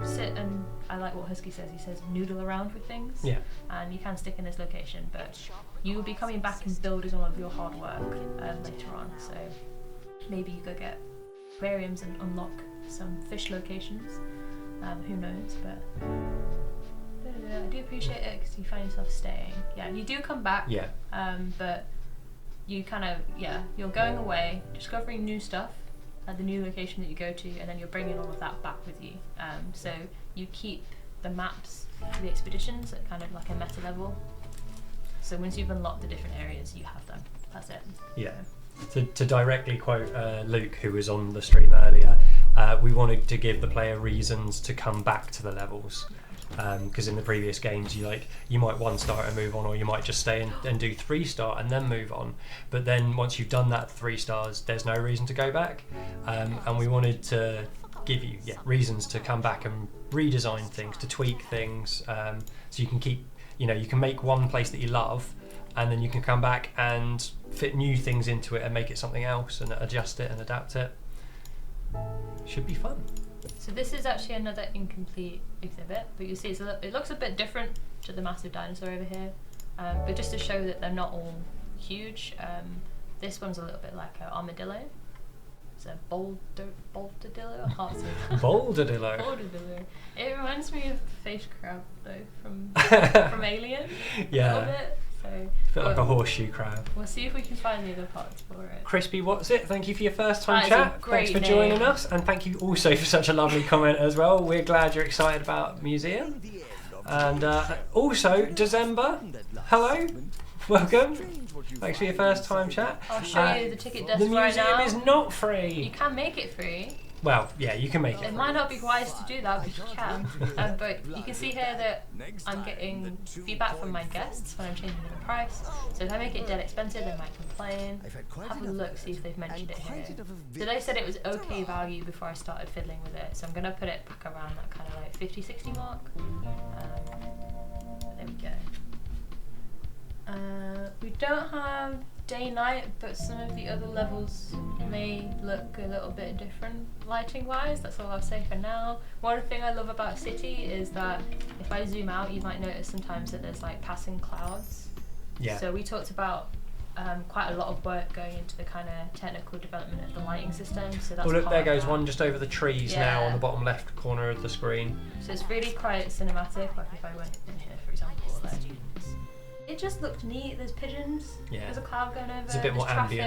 sit and, I like what Husky says, he says noodle around with things, and you can stick in this location, but you will be coming back and building all of your hard work later on, so maybe you could get aquariums and unlock some fish locations, who knows, but I do appreciate it because you find yourself staying. Yeah, you do come back, but you you're going away, discovering new stuff at the new location that you go to, and then you're bringing all of that back with you. So you keep the maps for the expeditions at kind of like a meta level. So once you've unlocked the different areas, you have them. That's it. Yeah. To directly quote Luke, who was on the stream earlier, we wanted to give the player reasons to come back to the levels. because in the previous games you might 1-star and move on, or you might just stay and do 3-star and then move on. But then once you've done that 3 stars, there's no reason to go back, and we wanted to give you reasons to come back and redesign things, to tweak things, so you can keep, you can make one place that you love, and then you can come back and fit new things into it and make it something else and adjust it and adapt it. Should be fun. So this is actually another incomplete exhibit, but you see it looks a bit different to the massive dinosaur over here, but just to show that they're not all huge, this one's a little bit like an armadillo. It's a boldadillo. I can't say that. Boldadillo. Boldadillo. It reminds me of face crab though from Alien. Yeah. A little bit. So A bit like a horseshoe crab. we'll see if we can find the other parts for it. Crispy, what's it? Thank you for your first time That is a chat. great Thanks for name. joining us, and thank you also for such a lovely comment as well. We're glad you're excited about museum. And also, December, hello, welcome. Thanks for your first time chat. I'll show you the ticket desk The right museum now. is not You free. can make it free. Well, yeah, you can make It it. might not be wise to do that, but you can. But you can see here that I'm getting feedback from my guests when I'm changing the price. So if I make it dead expensive, they might complain. Have a look, see if they've mentioned it here. So they said it was okay value before I started fiddling with it. So I'm going to put it back around that kind of like 50-60 mark. There we go. We don't have day-night, but some of the other levels may look a little bit different lighting-wise. That's all I'll say for now. One thing I love about City is that if I zoom out, you might notice sometimes that there's like passing clouds. Yeah. So we talked about quite a lot of work going into the kind of technical development of the lighting system. So that's Oh, look, part there of goes that. one just over the trees now Yeah. on the bottom left corner of the screen. So it's really quite cinematic. Like if I went in here, for example, like, it just looked neat. There's pigeons. Yeah. There's a cloud going over. It's a bit more there's traffic.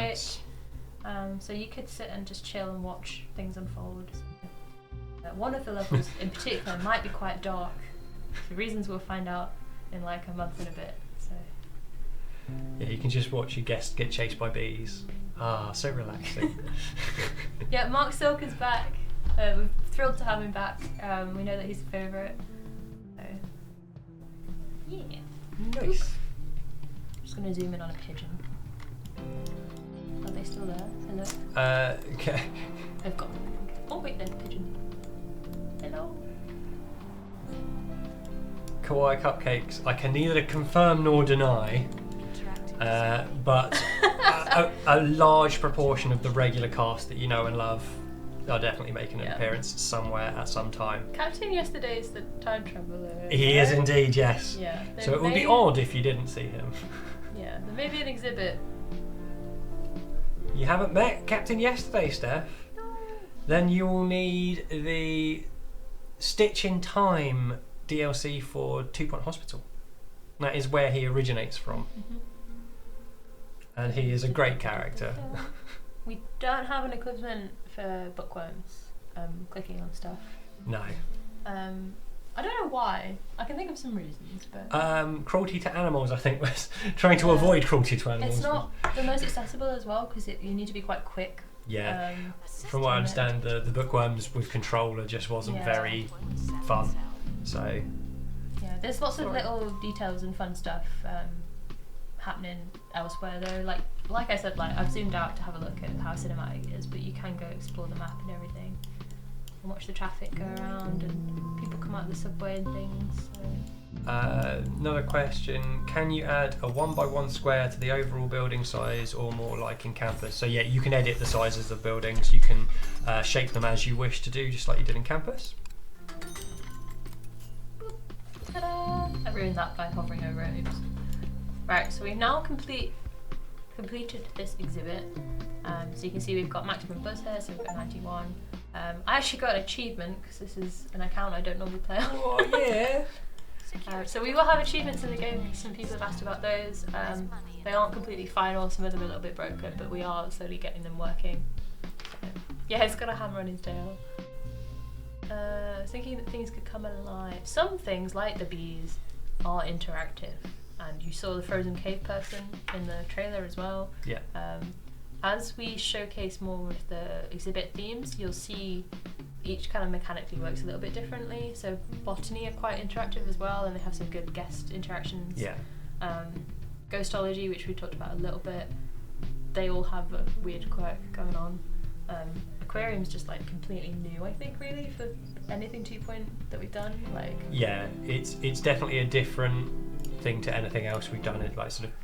ambience. So you could sit and just chill and watch things unfold. One of the levels in particular might be quite dark. For reasons we'll find out in like a month and a bit. So Yeah, you can just watch your guest get chased by bees. Ah, so relaxing. yeah, Mark Silk is back. We're thrilled to have him back. We know that he's a favourite. So yeah. Nice. Just gonna zoom in on a pigeon. Are they still there? Hello? Okay. They've got. Oh wait, there's a pigeon. Hello. Kawaii cupcakes, I can neither confirm nor deny, but a large proportion of the regular cast that you know and love are definitely making an Yeah. appearance somewhere at some time. Captain Yesterday is the time traveller. He is indeed, yes. Yeah. So it would be may- odd if you didn't see him. Yeah, there may be an exhibit. You haven't met Captain Yesterday, Steph? Then you will need the Stitch in Time DLC for 2 Point Hospital. That is where he originates from. Mm-hmm. And he is a great character. We don't have an equivalent for bookworms. Clicking on stuff. No. I don't know why. I can think of some reasons, but Cruelty to animals, I think, was trying to avoid cruelty to animals. it's not the most accessible as well because you need to be quite quick. Yeah. From what I on it. understand, the bookworms with controller just wasn't Yeah. very fun. So, Yeah, there's lots of little details and fun stuff happening elsewhere though. Like I said, like I've zoomed out to have a look at how cinematic it is, but you can go explore the map and everything, and watch the traffic go around and people come out of the subway and things. So. another question: can you add a 1x1 square to the overall building size, or more like in Campus? So yeah, you can edit the sizes of buildings. You can shape them as you wish to do, just like you did in Campus. Ta-da! I ruined that by hovering over it. Oops. Right, so we've now completed this exhibit. So you can see we've got maximum buzz here, so we've got 91. I actually got an achievement because this is an account I don't normally play on. Oh yeah. So we will have achievements in the game because some people have asked about those. They aren't completely final, some of them are a little bit broken, but we are slowly getting them working. So, yeah, it's got a hammer on his tail. Thinking that things could come alive. Some things, like the bees, are interactive. And you saw the frozen cave person in the trailer as well. Yeah. As we showcase more of the exhibit themes, you'll see each kind of mechanically works a little bit differently. So botany are quite interactive as well, and they have some good guest interactions. Yeah. Ghostology, which we talked about a little bit, they all have a weird quirk going on. Aquarium's just like completely new, I think, really, for anything 2 that we've done. Like, yeah, it's definitely a different thing to anything else we've done. It like sort of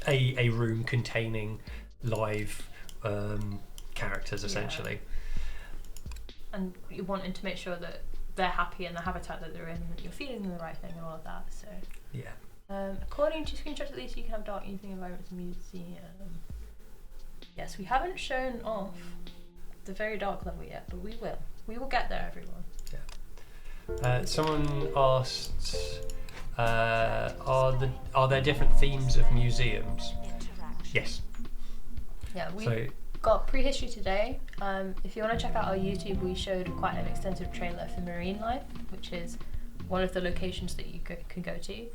a room containing live characters essentially. And you're wanting to make sure that they're happy in the habitat that they're in, that you're feeding them the right thing and all of that. So yeah. According to screenshots, at least you can have dark evening environments in museum. Yes, we haven't shown off the very dark level yet, but we will. We will get there, everyone. Yeah. Someone asked, are there different themes of museums? Yes. Yeah, we've got prehistory today. If you want to check out our YouTube, we showed quite an extensive trailer for marine life, which is one of the locations that you can go to.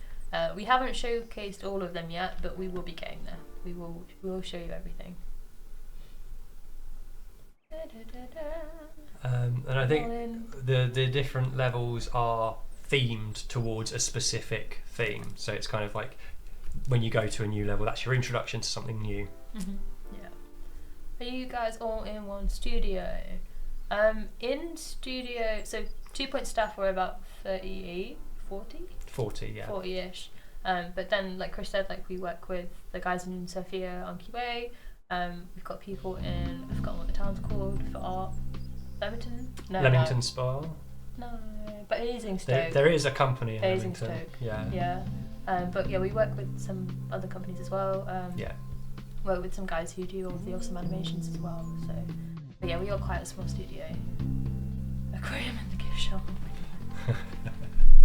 We haven't showcased all of them yet, but we will be getting there. We will show you everything. And I think the different levels are themed towards a specific theme. So it's kind of like when you go to a new level, that's your introduction to something new. Mm-hmm. Yeah. Are you guys all in one studio? In studio, so 2 Point staff were about 38, 40? 40, yeah. 40-ish. But then, like Kris said, like we work with the guys in Sophia on QA. We've got people in, I've forgotten what the town's called for art. Leamington? No. Leamington Spa? No, but Basingstoke. There is a company in Basingstoke. Leamington. Yeah. Yeah. But yeah, we work with some other companies as well. Yeah. Work with some guys who do all the awesome animations as well. So, but yeah, we are quite a small studio. Aquarium in the gift shop.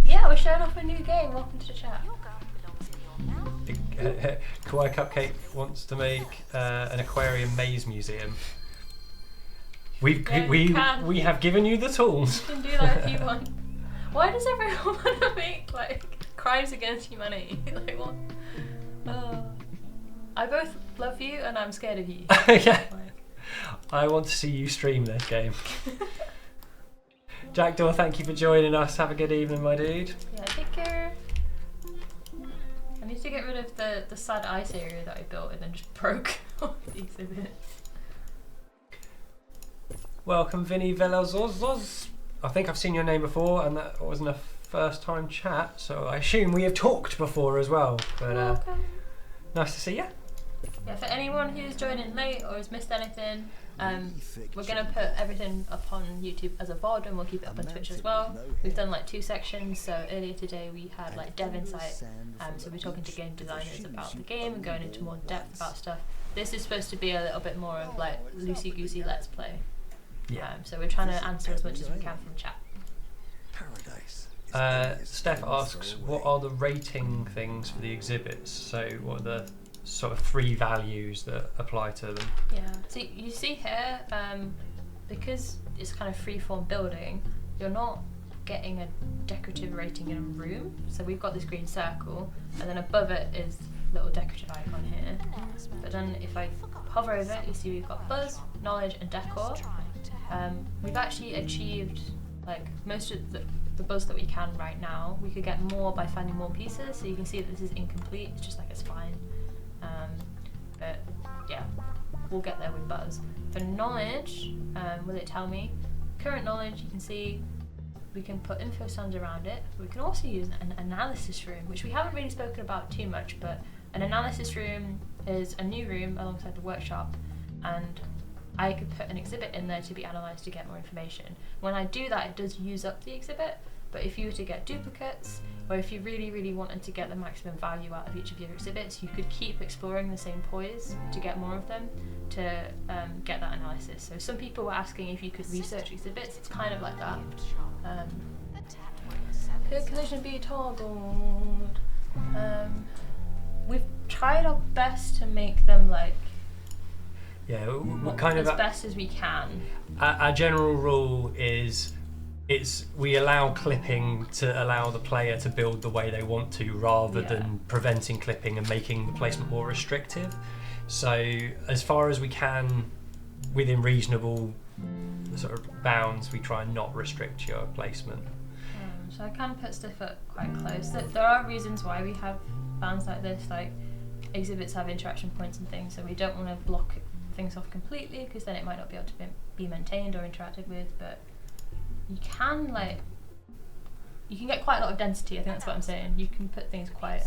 Yeah, we're showing off a new game. Welcome to the chat. Your girl belongs in your mouth. Kawaii Cupcake wants to make an aquarium maze museum. We have given you the tools. You can do that if you want. Why does everyone want to make like crimes against humanity? Like what? I both love you and I'm scared of you. Yeah. Like. I want to see you stream this game. Jackdaw, thank you for joining us. Have a good evening, my dude. Yeah, take care. I need to get rid of the sad ice area that I built and then just broke off the exhibit. Welcome, Vinny Velazos. I think I've seen your name before, and that wasn't a first-time chat, so I assume we have talked before as well. But nice to see you. Yeah, for anyone who's joining late or has missed anything, we're going to put everything up on YouTube as a VOD, and we'll keep it up on Twitch as well. We've done like 2 sections, so earlier today we had like dev insight, so we're talking to game designers about the game and going into more depth about stuff. This is supposed to be a little bit more of like loosey-goosey let's play. Yeah. So we're trying to answer as much as we can from chat. Steph asks, what are the rating things for the exhibits? So what are the sort of 3 values that apply to them? Yeah, so you see here, because it's kind of free-form building, you're not getting a decorative rating in a room. So we've got this green circle, and then above it is a little decorative icon here. But then if I hover over it, you see we've got buzz, knowledge, and decor. We've actually achieved like most of the buzz that we can right now. We could get more by finding more pieces, so you can see that this is incomplete, it's just like a spine. But yeah, we'll get there with buzz. For knowledge, will it tell me? Current knowledge, you can see we can put info stands around it. We can also use an analysis room, which we haven't really spoken about too much, but an analysis room is a new room alongside the workshop, and I could put an exhibit in there to be analysed to get more information. When I do that, it does use up the exhibit, but if you were to get duplicates, or if you really, really wanted to get the maximum value out of each of your exhibits, you could keep exploring the same poise to get more of them, to get that analysis. So some people were asking if you could research exhibits. It's kind of like that. Could collision be toggled? We've tried our best to make them like we're kind as of best as we can. Our general rule is we allow clipping to allow the player to build the way they want to, rather than preventing clipping and making the placement more restrictive. So as far as we can, within reasonable sort of bounds, we try and not restrict your placement. So I can put stuff up quite close. There are reasons why we have bounds like this, like exhibits have interaction points and things, so we don't want to block things off completely because then it might not be able to be maintained or interacted with, but you can get quite a lot of density. I think that's what I'm saying. You can put things quite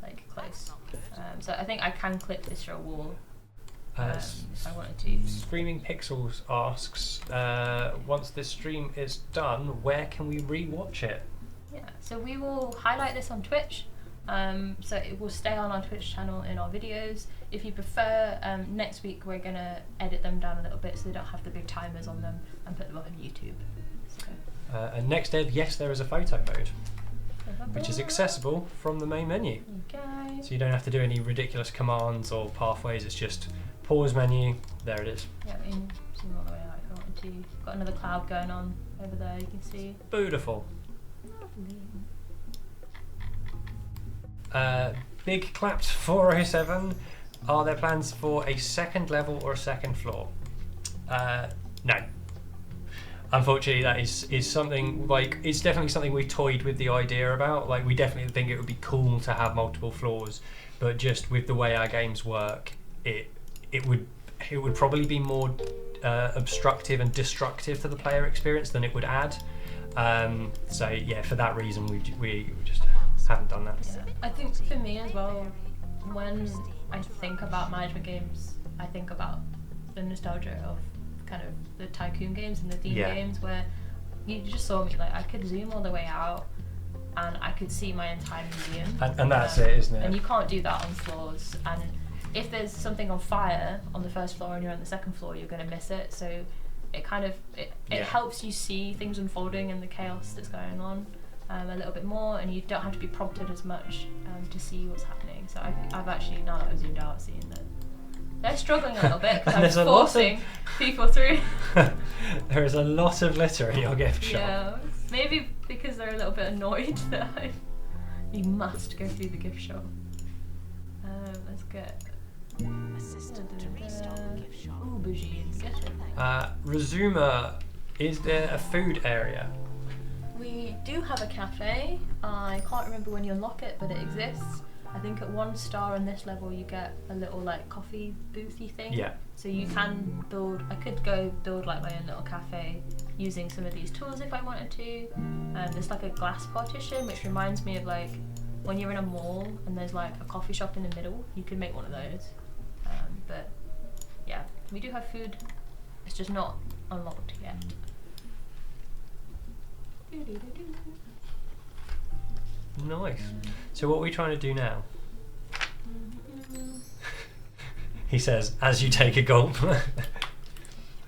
like close. So I think I can clip this to a wall if I wanted to. Screaming Pixels asks, once this stream is done, where can we re-watch it? Yeah, so we will highlight this on Twitch. So it will stay on our Twitch channel in our videos. If you prefer, next week we're going to edit them down a little bit so they don't have the big timers on them and put them up on YouTube. So. And next Ed, yes, there is a photo mode, which is accessible from the main menu. Okay. So you don't have to do any ridiculous commands or pathways, it's just pause menu, there it is. Yeah, we can zoom all the way out if I wanted to. Got another cloud going on over there, you can see. Beautiful. Big Clapped 407, are there plans for a second level or a second floor? No. Unfortunately, that is something, like, it's definitely something we toyed with the idea about. Like, we definitely think it would be cool to have multiple floors, but just with the way our games work, it would probably be more obstructive and destructive to the player experience than it would add. So yeah, for that reason, we just haven't done that. Yeah. I think for me as well, when I think about management games, I think about the nostalgia of kind of the tycoon games and the theme games where you just saw me, like, I could zoom all the way out and I could see my entire museum. And that's it, isn't it? And you can't do that on floors. And if there's something on fire on the first floor and you're on the second floor, you're going to miss it. So it kind of it helps you see things unfolding and the chaos that's going on a little bit more, and you don't have to be prompted as much to see what's happening. So I've actually, now that I've zoomed out, seen that they're struggling a little bit because I'm forcing people through. There is a lot of litter in your gift shop. Yeah, maybe because they're a little bit annoyed that you must go through the gift shop. Let's get aubergines. Resuma, is there a food area? We do have a cafe. I can't remember when you unlock it, but it exists. I think at 1 star on this level you get a little like coffee boothy thing. Yeah. So you can build, I could go build like my own little cafe using some of these tools if I wanted to. There's like a glass partition, which reminds me of like when you're in a mall and there's like a coffee shop in the middle, you could make one of those. But yeah, we do have food, it's just not unlocked yet. Nice. So what are we trying to do now? He says, as you take a gulp.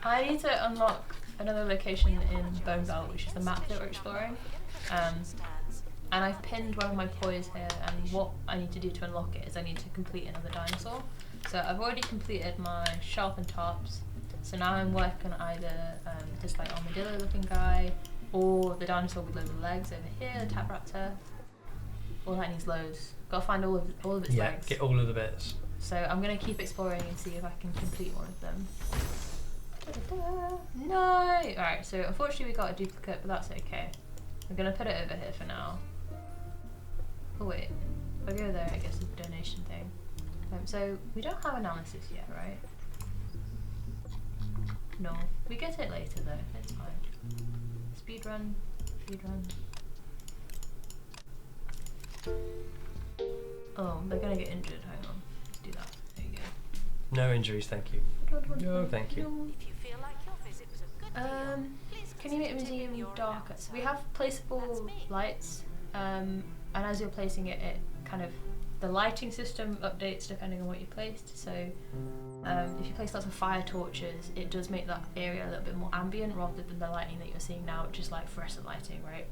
I need to unlock another location in Bone Belt, which is the map that we're exploring. And I've pinned one of my poise here, and what I need to do to unlock it is I need to complete another dinosaur. So I've already completed my sharpened tops, so now I'm working on either this like armadillo looking guy, or the dinosaur with loads of legs over here, the tap raptor. All that needs loads. Gotta find all of its legs. Get all of the bits. So I'm gonna keep exploring and see if I can complete one of them. No! Alright, so unfortunately we got a duplicate, but that's okay. I'm gonna put it over here for now. Oh wait, if I go there I guess it's a donation thing. So we don't have analysis yet, right? No, we get it later though, it's fine. Speedrun. Oh, they're gonna get injured, hang on. Let's do that. There you go. No injuries, thank you. No, thank you. If you feel like your visit was a good idea, please Can you make the consider museum taking your darker? So we have That's placeable me. lights, and as you're placing it, it kind of, the lighting system updates depending on what you placed. So if you place lots of fire torches, it does make that area a little bit more ambient rather than the lighting that you're seeing now, which is like fluorescent lighting, right?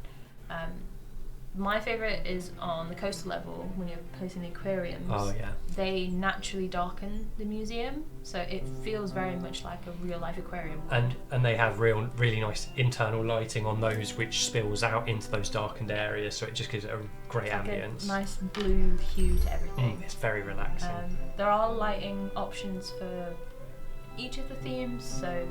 My favourite is on the coastal level when you're placing the aquariums. Oh yeah. They naturally darken the museum, so it feels very much like a real life aquarium. And they have really nice internal lighting on those, which spills out into those darkened areas, so it just gives it a great It's like ambience. a nice blue hue to everything. It's very relaxing. There are lighting options for each of the themes. So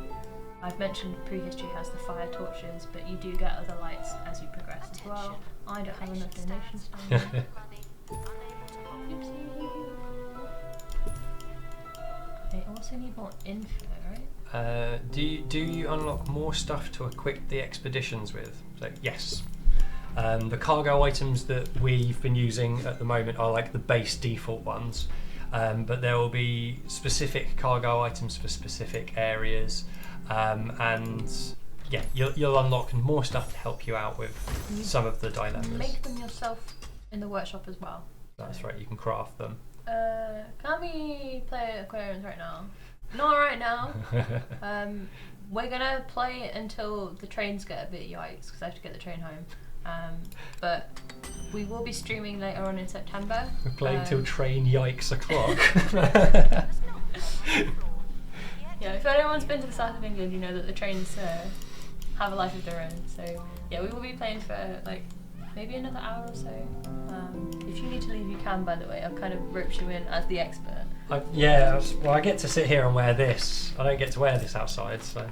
I've mentioned prehistory has the fire torches, but you do get other lights as you progress as well. I don't have enough donations down there. Oopsie. I also need more info, right? Do you unlock more stuff to equip the expeditions with? So yes. The cargo items that we've been using at the moment are like the base default ones, but there will be specific cargo items for specific areas, and yeah, you'll unlock more stuff to help you out with some of the dilemmas. Make them yourself in the workshop as well. That's right, you can craft them. Can we play aquariums right now? Not right now. We're gonna play until the trains get a bit yikes because I have to get the train home. But we will be streaming later on in September. We're playing till train yikes o'clock. Yeah, if anyone's been to the south of England, you know that the trains have a life of their own. So yeah, we will be playing for like maybe another hour or so. If you need to leave, you can. By the way, I've kind of roped you in as the expert. Well, I get to sit here and wear this. I don't get to wear this outside, so.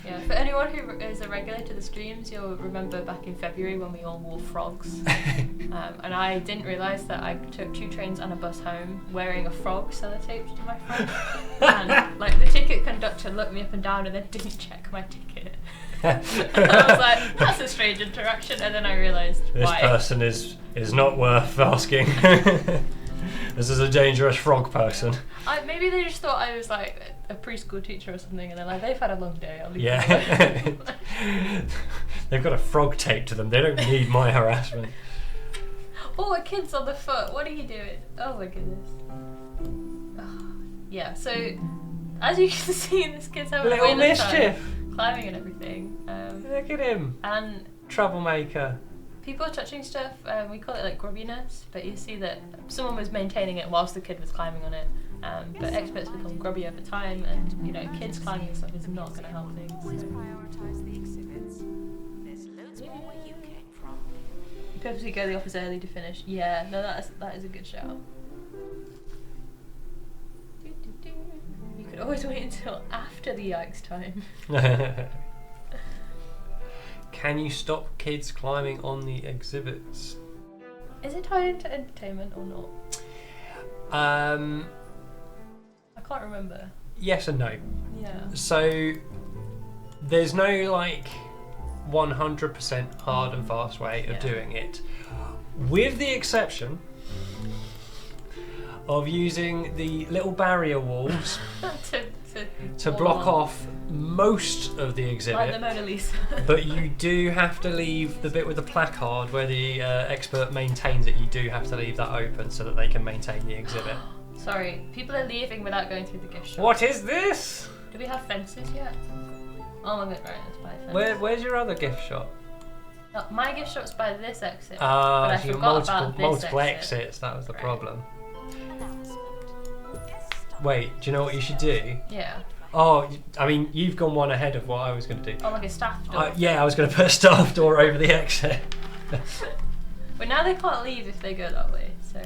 Yeah, for anyone who is a regular to the streams, you'll remember back in February when we all wore frogs. And I didn't realise that I took 2 trains and a bus home wearing a frog sellotaped to my front. And like the ticket conductor looked me up and down and then didn't check my ticket. And I was like, that's a strange interaction, and then I realised why. This person is not worth asking. This is a dangerous frog person. Maybe they just thought I was like a preschool teacher or something, and they're like, they've had a long day, I'll leave them. They've got a frog taped to them, they don't need my harassment. Oh, a kid's on the foot, what are you doing? Oh my goodness. Yeah, so as you can see, this kid's having a little mischief. Climbing and everything. Look at him. And troublemaker. People are touching stuff, we call it like grubbiness, but you see that someone was maintaining it whilst the kid was climbing on it. But experts become grubby over time, and you know, kids climbing stuff is not going to help things. Always prioritise the exhibits. There's loads more where you came from. You purposely go to the office early to finish. Yeah, no, that is a good shout. You could always wait until after the yikes time. Can you stop kids climbing on the exhibits? Is it tied into entertainment or not? I can't remember. Yes and no. Yeah. So there's no like 100% hard and fast way of doing it, with the exception of using the little barrier walls to block off most of the exhibit. Like the Mona Lisa. But you do have to leave the bit with the placard where the expert maintains it. You do have to leave that open so that they can maintain the exhibit. Sorry, people are leaving without going through the gift shop. What is this? Do we have fences yet? Oh my god, right, let's buy a fence. Where's your other gift shop? Oh, my gift shop's by this exit. Ah, but I so you got forgot about this multiple exit. exits, that was the Right. problem. Wait, do you know what you should do? Yeah. Oh, I mean, you've gone one ahead of what I was going to do. Oh, like a staff door. Yeah, I was going to put a staff door over the exit. But now they can't leave if they go that way, so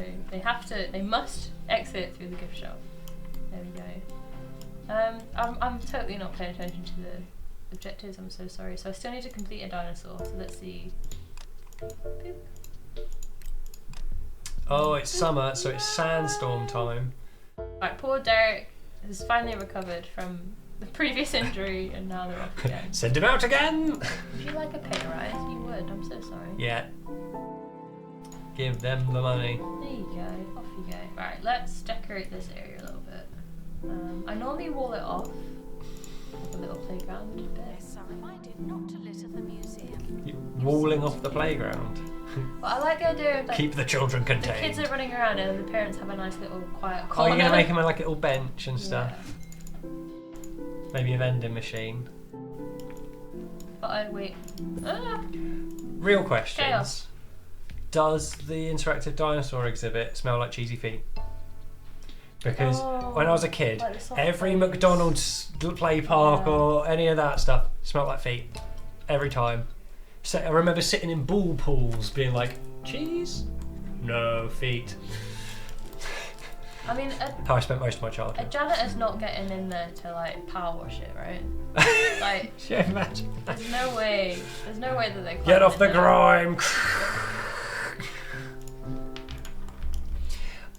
they must exit through the gift shop. There we go. I'm totally not paying attention to the objectives, I'm so sorry. So I still need to complete a dinosaur, so let's see. Boop. Oh, it's summer, so it's sandstorm time. Right, poor Derek has finally recovered from the previous injury, and now they're off again. Send him out again! If you like a pay rise, you would, I'm so sorry. Yeah. Give them the money. There you go, off you go. Right, let's decorate this area a little bit. I normally wall it off with a little playground bit. Yes, I'm reminded not to litter the museum. Walling off the playground. But I like the idea of like Keep the children the contained. kids are running around and the parents have a nice little quiet Oh, corner. you're going to make him like a little bench and stuff. Yeah. Maybe a vending machine. But I'd wait. Ah! Real questions. Chaos. Does the interactive dinosaur exhibit smell like cheesy feet? Because when I was a kid, like the soft every plates. McDonald's play park Yeah. or any of that stuff smelled like feet. Every time. So I remember sitting in bull pools being like, cheese? No, feet. I mean, How I spent most of my a childhood. janitor's not getting in there to like power wash it, right? Like, Yeah, imagine. there's no way that they Get off the grime.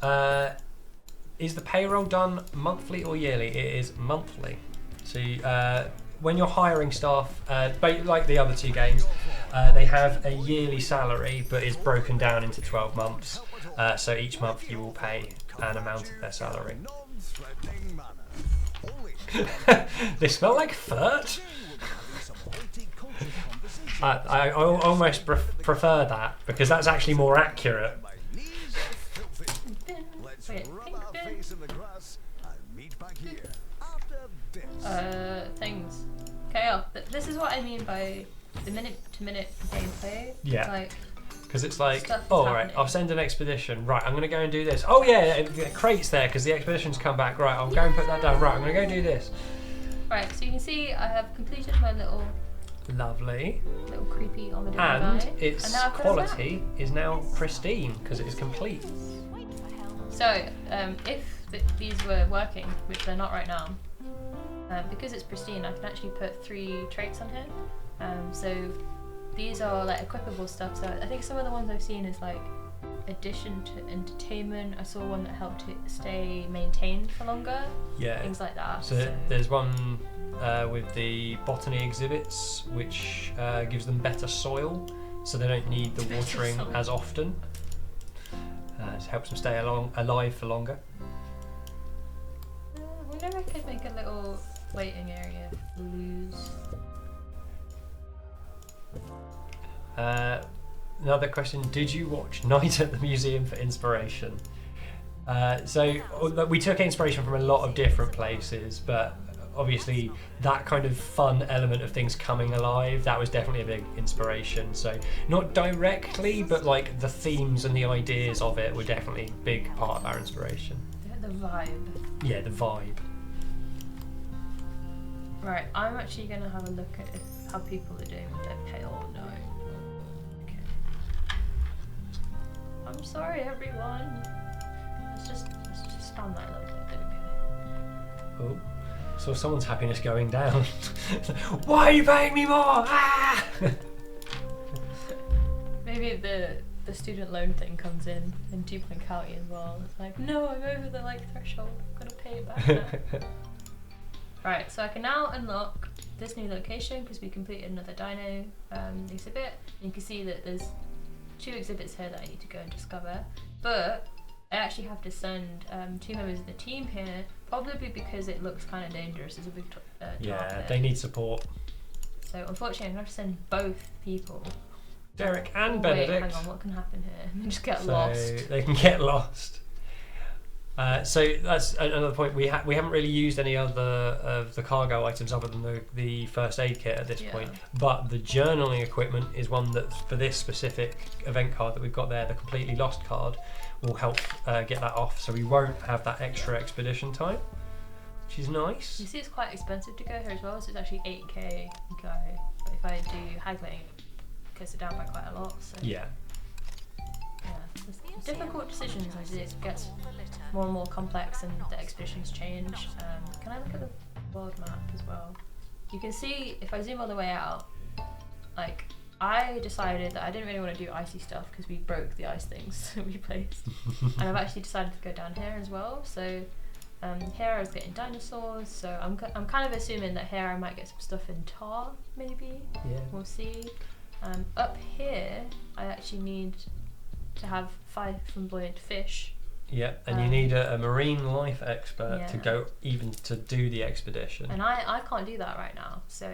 grime. Is the payroll done monthly or yearly? It is monthly. So when you're hiring staff, like the other two games, they have a yearly salary, but it's broken down into 12 months. So each month you will pay an amount of their salary. They smell like fert. I almost prefer that because that's actually more accurate. Wait, things. Okay, this is what I mean by the minute-to-minute gameplay. Yeah. Like, because it's like, stuff is oh, right, happening. I'll send an expedition. Right, I'm going to go and do this. Oh, yeah, Crate's there because the expedition's come back. Right, I'll go and put that down. Right, I'm going to go do this. Right, so you can see I have completed my little Lovely. creepy armadillo And guy. its And now I've got a map. quality is now pristine because it is complete. So, if these were working, which they're not right now, because it's pristine, I can actually put 3 traits on here. So these are like equipable stuff. So I think some of the ones I've seen is like addition to entertainment. I saw one that helped it stay maintained for longer. Yeah. Things like that. So there's one with the botany exhibits, which gives them better soil, so they don't need the watering soil. as often. It helps them stay alive for longer. I wonder if I could make a little waiting area for blues. Another question, did you watch Night at the Museum for inspiration? So we took inspiration from a lot of different places, but obviously that kind of fun element of things coming alive, that was definitely a big inspiration. So not directly, but like the themes and the ideas of it were definitely a big part of our inspiration. The vibe. Yeah, the vibe. Right, I'm actually going to have a look at how people are doing with their pay. Oh no. Okay. I'm sorry, everyone. Let's just stand that a little bit. There we go. Oh, so someone's happiness going down. Why are you paying me more? Ah! Maybe the student loan thing comes in 2-point county as well. It's like, no, I'm over the threshold. I'm gonna pay it back now. Right, so I can now unlock this new location because we completed another dino exhibit. And you can see that there's 2 exhibits here that I need to go and discover. But I actually have to send 2 members of the team here, probably because it looks kind of dangerous. There's a big Yeah, they need support. So unfortunately, I'm going to have to send both people. Derek and Oh, Benedict. wait, hang on, what can happen here? They just get So lost. they can get lost. So that's another point. We haven't really used any other of the cargo items other than the first aid kit at this point. But the journaling equipment is one that, for this specific event card that we've got there, the completely lost card, will help get that off. So we won't have that extra expedition time, which is nice. You see, it's quite expensive to go here as well. So it's actually 8k go. But if I do haggling, it cuts it down by quite a lot. So Yeah. yeah, it's difficult decisions as it gets more and more complex and the expeditions change. Can I look at the world map as well? You can see if I zoom all the way out, like I decided that I didn't really want to do icy stuff because we broke the ice things that we placed, and I've actually decided to go down here as well. So here I was getting dinosaurs, so I'm kind of assuming that here I might get some stuff in tar, maybe. Yeah. We'll see. Up here, I actually need to have 5 flamboyant fish. Yeah, and you need a marine life expert to Yeah. go even to do the expedition. And I can't do that right now, so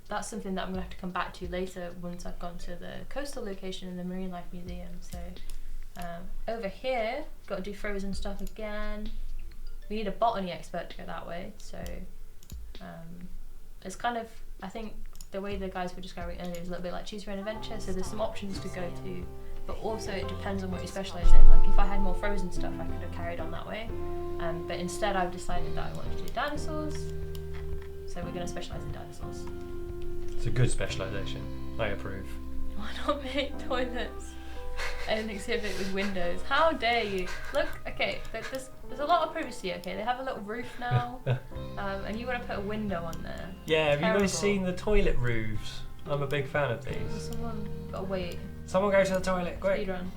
that's something that I'm going to have to come back to later once I've gone to the coastal location in the Marine Life Museum. So over here, got to do frozen stuff again. We need a botany expert to go that way, so it's kind of, I think the way the guys were describing it earlier is a little bit like choose your own adventure, so there's some options to go to, but also it depends on what you specialise in. Like if I had more frozen stuff, I could have carried on that way, but instead I've decided that I wanted to do dinosaurs, so we're going to specialise in dinosaurs. It's a good specialisation. I approve. Why not make toilets? an exhibit with windows. How dare you? Look, okay, there's a lot of privacy, okay? They have a little roof now, and you want to put a window on there. Yeah, have you Terrible. guys seen the toilet roofs? I'm a big fan of these. Someone gotta wait. Someone go to the toilet, quick. Speed run.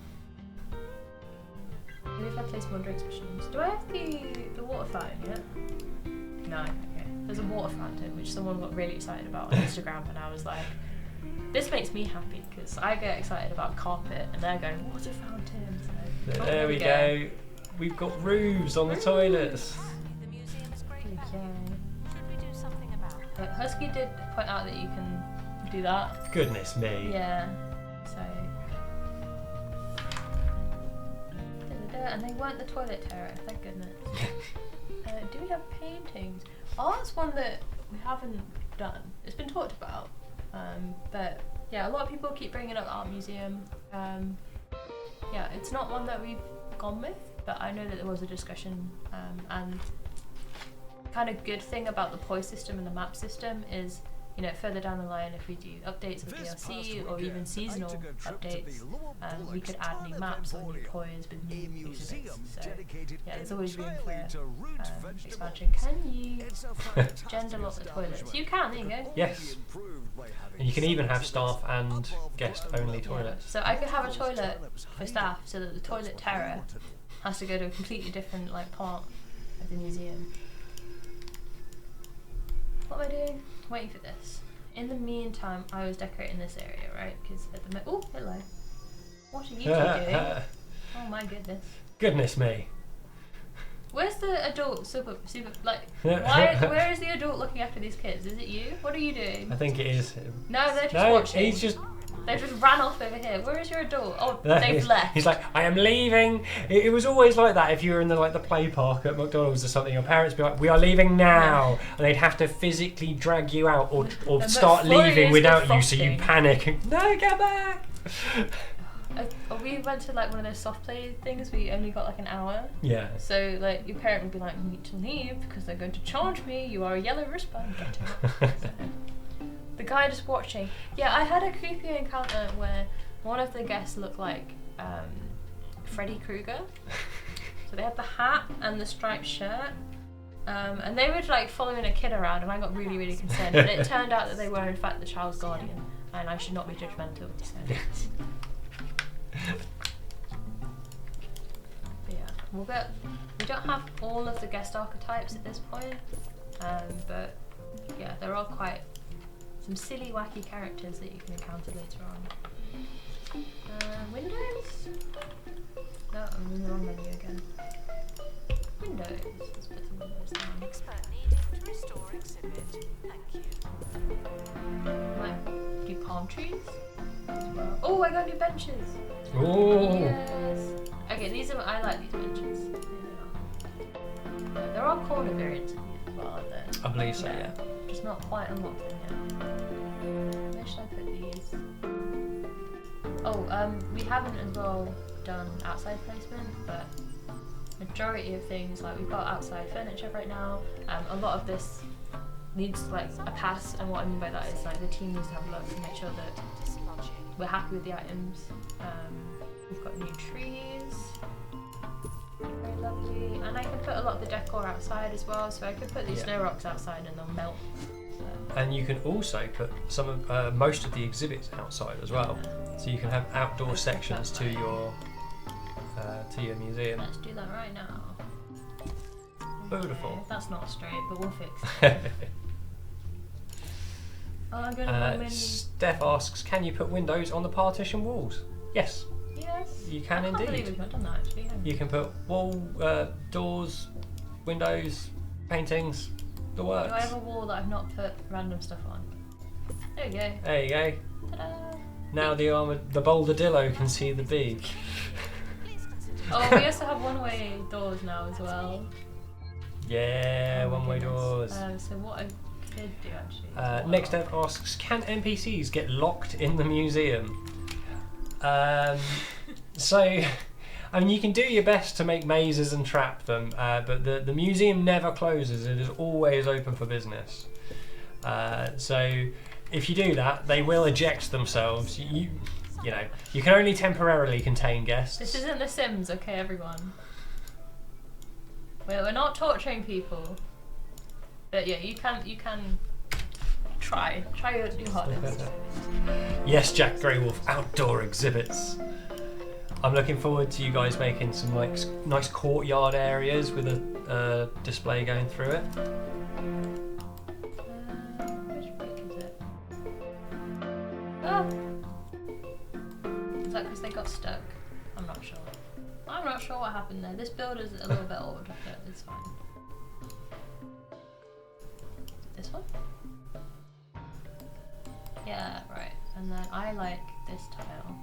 Maybe if I place more drinks machines. Do I have the water fountain yet? No, okay. There's a water fountain which someone got really excited about on Instagram, and I was like, this makes me happy because I get excited about carpet and they're going water fountain. So, There we go. We've got roofs on the toilets. The museum is great. Okay. Should we do something about it? Husky did point out that you can do that. Goodness me. Yeah. So. And they weren't the toilet terror, thank goodness. Do we have paintings? Art's one that we haven't done. It's been talked about. But yeah, a lot of people keep bringing up art museum. Yeah, it's not one that we've gone with, but I know that there was a discussion, and kind of good thing about the POI system and the map system is, you know, further down the line, if we do updates of DLC or even seasonal updates, we could add new maps or new POIs with new exhibits. So yeah, there's always room for expansion. Can you gender lock the toilets? You can, there you go. Yes. And you can even have staff and guest only toilets. So I could have a toilet for staff so that the toilet terror has to go to a completely different part of the museum. What am I doing? Waiting for this. In the meantime, I was decorating this area, right? Because at the oh, hello. What are you two doing? Oh my goodness. Goodness me. Where's the adult? Where is the adult looking after these kids? Is it you? What are you doing? I think it is. No, they're just watching. He's just. They just ran off over here. Where is your adult? Oh, they've left. He's like, I am leaving. It was always like that. If you were in the play park at McDonald's or something, your parents would be like, we are leaving now, and they'd have to physically drag you out or start leaving without you, so you panic and no, get back. We went to one of those soft play things. We only got an hour. Yeah. So your parent would be like, you need to leave because they're going to charge me. You are a yellow wristband. Get out. So, the guy just watching. Yeah, I had a creepy encounter where one of the guests looked like Freddy Krueger. So they had the hat and the striped shirt, and they were following a kid around, and I got really, really concerned. But it turned out that they were in fact the child's guardian, and I should not be judgmental. So. But yeah, we don't have all of the guest archetypes at this point, but yeah, they're all quite some silly, wacky characters that you can encounter later on. Windows? No, I'm in the wrong menu again. Windows. Let's put some windows down. Expert needed to restore exhibit. Thank you. Might do palm trees as well. Oh, I got new benches. Oh. Yes. Okay, I like these benches. There are corner variants of these as well, aren't there? I believe so, yeah. Just not quite unlocked them yet. Where should I put these? Oh, we haven't as well done outside placement, but majority of things, we've got outside furniture right now. A lot of this needs a pass, and what I mean by that is the team needs to have a look to make sure that we're happy with the items. We've got new trees. Very lovely. And I can put a lot of the decor outside as well, so I could put these snow rocks outside and they'll melt. And you can also put most of the exhibits outside as well, so you can have outdoor sections to your museum. Let's do that right now. Beautiful. Okay, that's not straight, but we'll fix it. I'm gonna Steph asks, can you put windows on the partition walls? Yes. Yes. You can I can't indeed. believe we've not done that actually. You can put wall, doors, windows, paintings, the works. Do I have a wall that I've not put random stuff on? There we go. There you go. Ta-da! Now the boulder-dillo can see the beak. Oh, we also have one-way doors now as well. Yeah, Oh my one-way goodness. doors. So what I could do actually. Next Steph asks, can NPCs get locked in the museum? So, I mean, you can do your best to make mazes and trap them, but the museum never closes. It is always open for business. So, if you do that, they will eject themselves. you know, you can only temporarily contain guests. This isn't The Sims, okay, everyone. We're not torturing people. But yeah, you can try your hardest. Yes, Jack Greywolf, outdoor exhibits. I'm looking forward to you guys making some like nice courtyard areas with a display going through it. Which book is it? Oh! Is that because they got stuck? I'm not sure. I'm not sure what happened there. This build is a little bit old, but it's fine. This one? Yeah, right. And then I like this tile.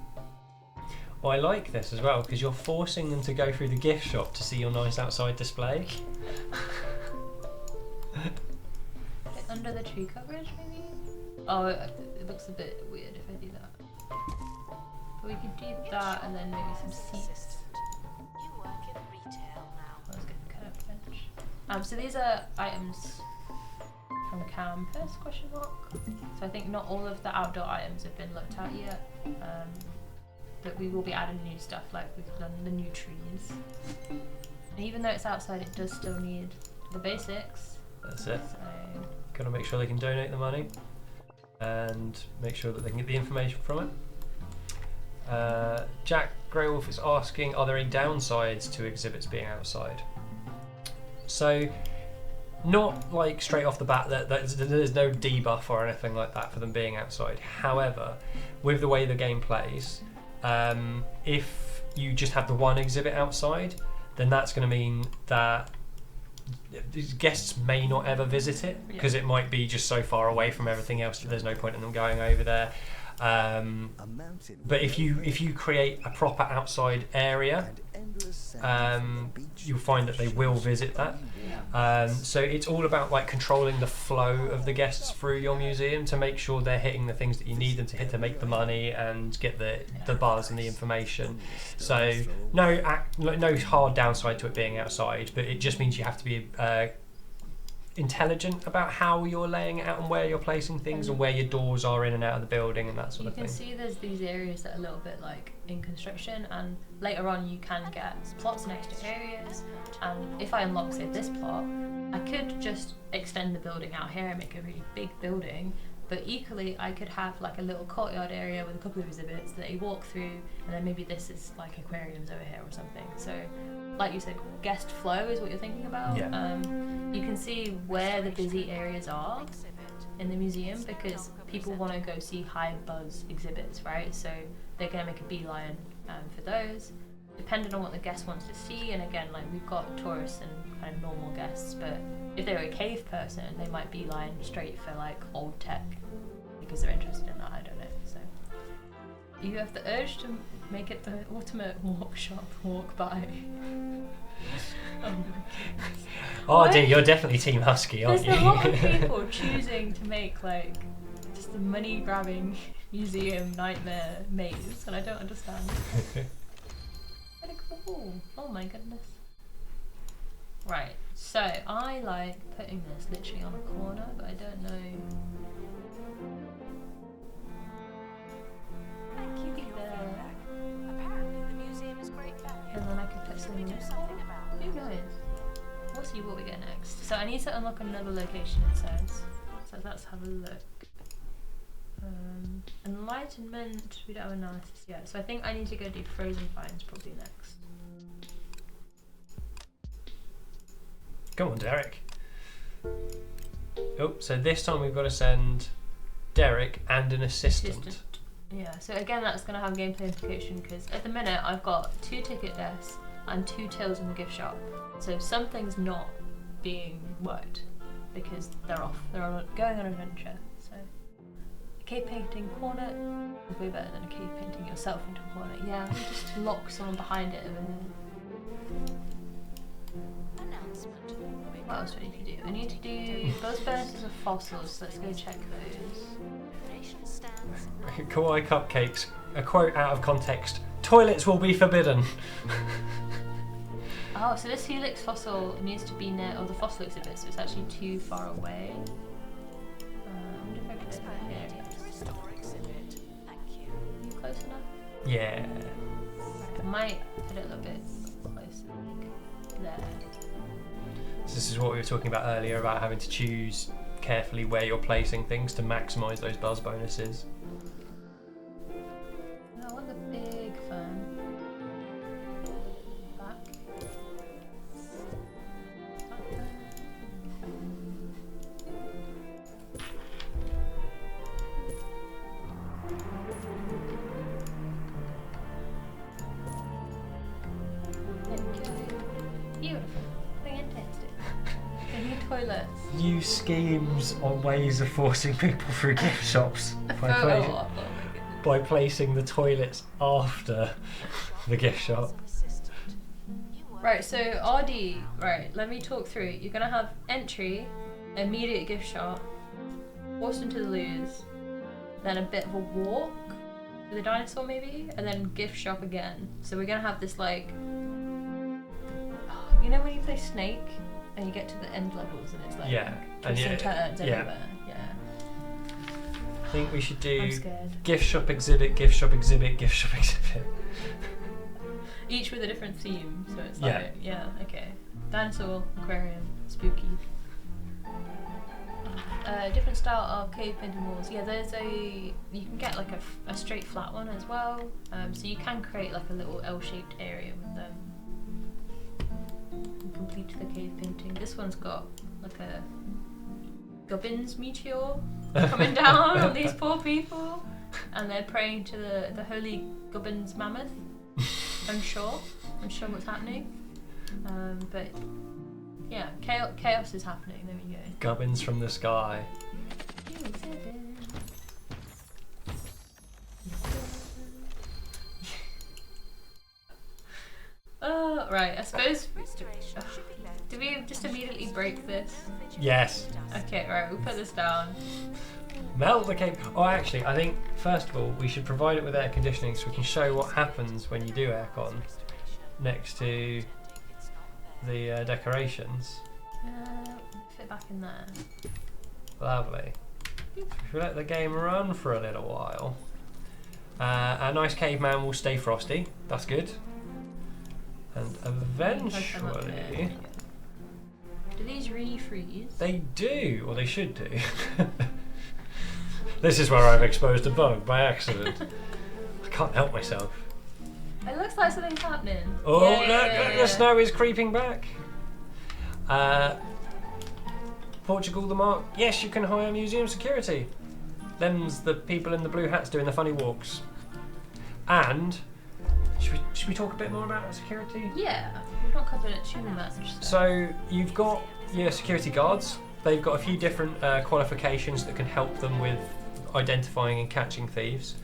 Well, I like this as well because you're forcing them to go through the gift shop to see your nice outside display. Under the tree coverage, maybe? Oh, it looks a bit weird if I do that. But we could do that and then maybe some seats. You work in retail now. Let's get the curved bench. So these are items from campus, question mark. So I think not all of the outdoor items have been looked at yet. But we will be adding new stuff, like we've done the new trees. And even though it's outside, it does still need the basics. That's it. So Got to make sure they can donate the money and make sure that they can get the information from it. Jack Greywolf is asking, are there any downsides to exhibits being outside? So, not like straight off the bat that there's no debuff or anything like that for them being outside. However, with the way the game plays, if you just have the one exhibit outside, then that's going to mean that these guests may not ever visit it because it might be just so far away from everything else that there's no point in them going over there. But if you create a proper outside area, you'll find that they will visit that. So it's all about like controlling the flow of the guests through your museum to make sure they're hitting the things that you need them to hit to make the money and get the buzz and the information. So no hard downside to it being outside, but it just means you have to be intelligent about how you're laying it out and where you're placing things and where your doors are in and out of the building and that sort of thing. You can see there's these areas that are a little bit like in construction, and later on you can get plots next to areas, and if I unlock say this plot, I could just extend the building out here and make a really big building, but equally I could have like a little courtyard area with a couple of exhibits that you walk through, and then maybe this is like aquariums over here or something. So like you said, guest flow is what you're thinking about. You can see where the busy areas are in the museum because people want to go see high buzz exhibits, right? So they're going to make a beeline for those, depending on what the guest wants to see. And again, like we've got tourists and kind of normal guests, but if they're a cave person, they might beeline straight for like old tech because they're interested in that. I don't know. So you have the urge to make it the ultimate walk by. Oh dear, you're definitely Team Husky, aren't There's you? a lot of people choosing to make like just a money grabbing museum nightmare maze, and I don't understand. Very cool. Oh my goodness. Right, so I like putting this literally on a corner, but I don't know. Thank you for your feedback. Apparently the museum is great value. And then I can put Should we some. do something about it? Who knows? We'll see what we get next. So I need to unlock another location, it says. So let's have a look. Enlightenment, we don't have analysis yet. So I think I need to go do frozen finds probably next. Come on, Derek. Oh, so this time we've got to send Derek and an assistant. Yeah, so again that's going to have gameplay implication because at the minute I've got 2 ticket desks and 2 tills in the gift shop. So something's not being worked because they're off. They're going on an adventure. So a cave painting corner is way better than a cave painting yourself into a corner. Yeah, you just lock someone behind it over there. Announcement. What else do I need to do? I need to do those furnaces of fossils, so let's go check those. Donation stands. Kawaii Cupcakes, a quote out of context. Toilets will be forbidden. Oh, so this helix fossil needs to be near the fossil exhibit, so it's actually too far away. I wonder if I could get it here. Prehistoric exhibit. Thank you. Are you close enough? Yeah. I might put it a little bit closer, like there. So this is what we were talking about earlier about having to choose carefully where you're placing things to maximise those buzz bonuses. No, I want the big fern. Back. There we go. Beautiful. Fantastic. The new toilets. New schemes on ways of forcing people through gift shops by placing the toilets after the gift shop. Right, so RD, right, let me talk through it. You're gonna have entry, immediate gift shop, forced into the loos, then a bit of a walk to the dinosaur maybe, and then gift shop again. So we're gonna have this like, you know when you play Snake and you get to the end levels and it's like twists and turns everywhere. Yeah. I think we should do I'm scared. gift shop exhibit, gift shop exhibit, gift shop exhibit. Each with a different theme, so it's like, okay. Dinosaur, aquarium, spooky. Different style of cave painting walls. Yeah, you can get like a straight flat one as well. So you can create like a little L-shaped area with them. And complete the cave painting. This one's got like a Gubbins meteor coming down on these poor people, and they're praying to the holy Gubbins mammoth. Unsure what's happening, but yeah, chaos is happening. There we go. Gubbins from the sky. Oh, right. I suppose. Do we just immediately break this? Yes. Okay, right. We'll put this down. Melt the cave. Oh, actually, I think first of all we should provide it with air conditioning so we can show what happens when you do aircon next to the decorations. Fit back in there. Lovely. If we let the game run for a little while, our nice caveman will stay frosty. That's good. And eventually, do these refreeze? they do, or they should do. This is where I've exposed a bug by accident. I can't help myself. It looks like something's happening. Oh, look, the snow is creeping back. Portugal the Mark. Yes, you can hire museum security. Them's the people in the blue hats doing the funny walks. And should we talk a bit more about security? Yeah, we've not covered it too much. So you've got your security guards. They've got a few different qualifications that can help them with identifying and catching thieves.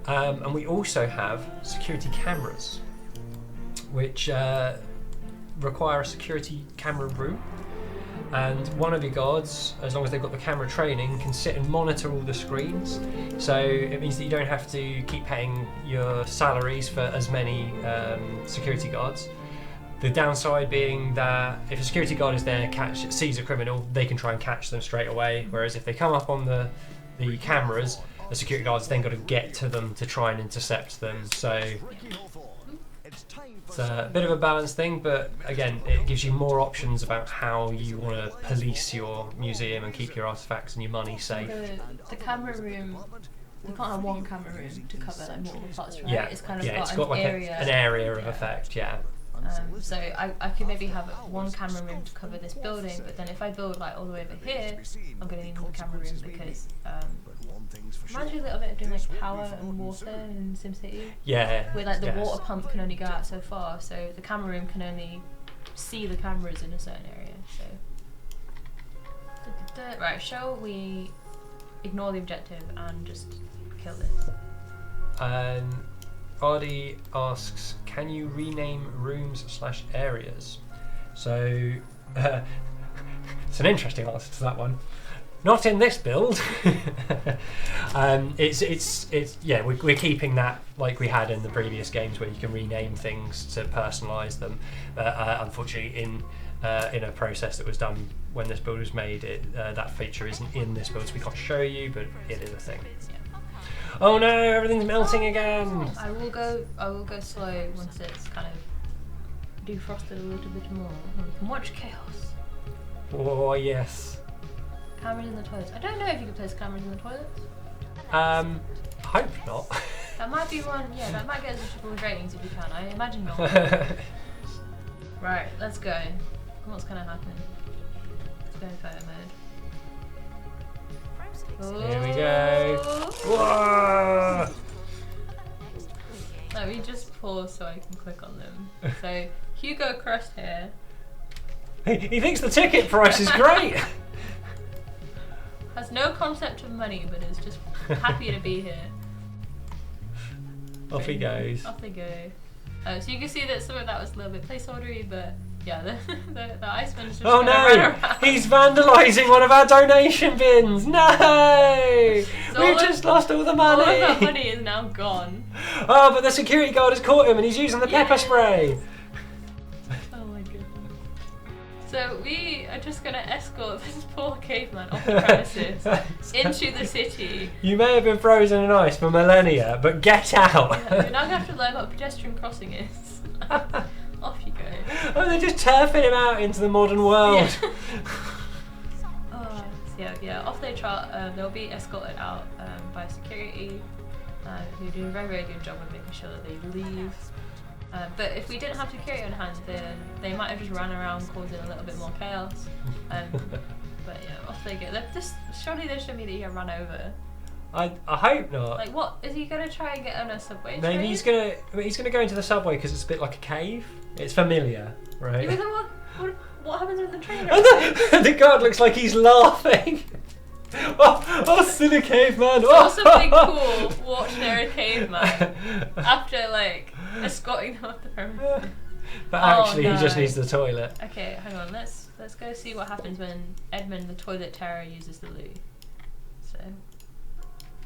And we also have security cameras, which require a security camera room. And one of your guards, as long as they've got the camera training, can sit and monitor all the screens. So it means that you don't have to keep paying your salaries for as many security guards. The downside being that if a security guard is there, sees a criminal, they can try and catch them straight away. Whereas if they come up on the cameras, the security guard's then got to get to them to try and intercept them. So it's a bit of a balance thing, but again, it gives you more options about how you want to police your museum and keep your artifacts and your money safe. The camera room, you can't have one camera room to cover like multiple plots, right? Yeah, It's kind of it's got got an like area. an area of effect, yeah. So I could maybe have one camera room to cover this building, but then if I build like all the way over here, I'm going to need more camera rooms because reminds me a little bit of doing like power and water in SimCity. Yeah. Where like the yes. water pump can only go out so far, so the camera room can only see the cameras in a certain area. So right, shall we ignore the objective and just kill this? Ardy asks, can you rename rooms/areas? So it's an interesting answer to that one. Not in this build. It's yeah, we're keeping that like we had in the previous games where you can rename things to personalise them. Unfortunately, in a process that was done when this build was made, that feature isn't in this build, so we can't show you, but it is a thing. Oh no, everything's melting again. I will go slow once it's kind of defrosted a little bit more. And we can watch chaos. Oh yes. Cameras in the toilets. I don't know if you can place cameras in the toilets. Hope not. That might be one. Yeah, that might get us a triple ratings if you can. I imagine not. Right, let's go. What's gonna happen? Let's go in photo mode. Here we go. Whoa! Let me just pause so I can click on them. So Hugo Crust here. He thinks the ticket price is great. Has no concept of money, but is just happy to be here. Off he goes. Off they go. So you can see that some of that was a little bit placeholdery, but yeah, the Iceman's just Oh no! He's vandalising one of our donation bins! No! So We've just lost all the all money! of the money is now gone. Oh, but the security guard has caught him and he's using the pepper spray! Oh my goodness. So we are just going to escort this poor caveman off the premises into the city. You may have been frozen in ice for millennia, but get out! Yeah, you're now going to have to learn what a pedestrian crossing is. Off you go. Oh, they're just turfing him out into the modern world. Yeah. So yeah, off they trot. They'll be escorted out by security, who do a very, very good job of making sure that they leave. But if we didn't have security on hand, then they might have just ran around causing a little bit more chaos. But yeah, off they go. Surely they shouldn't be that you get run over. I hope not. Like, what is he gonna try and get on a subway? Maybe train? he's gonna go into the subway because it's a bit like a cave. It's familiar, right? Yeah, but then what happens when the train? And the guard looks like he's laughing. Oh, silly caveman! Saw something cool watching a caveman after like escorting them off the premises. But actually, no. he just needs the toilet. Okay, hang on. Let's go see what happens when Edmund, the toilet terror, uses the loo. So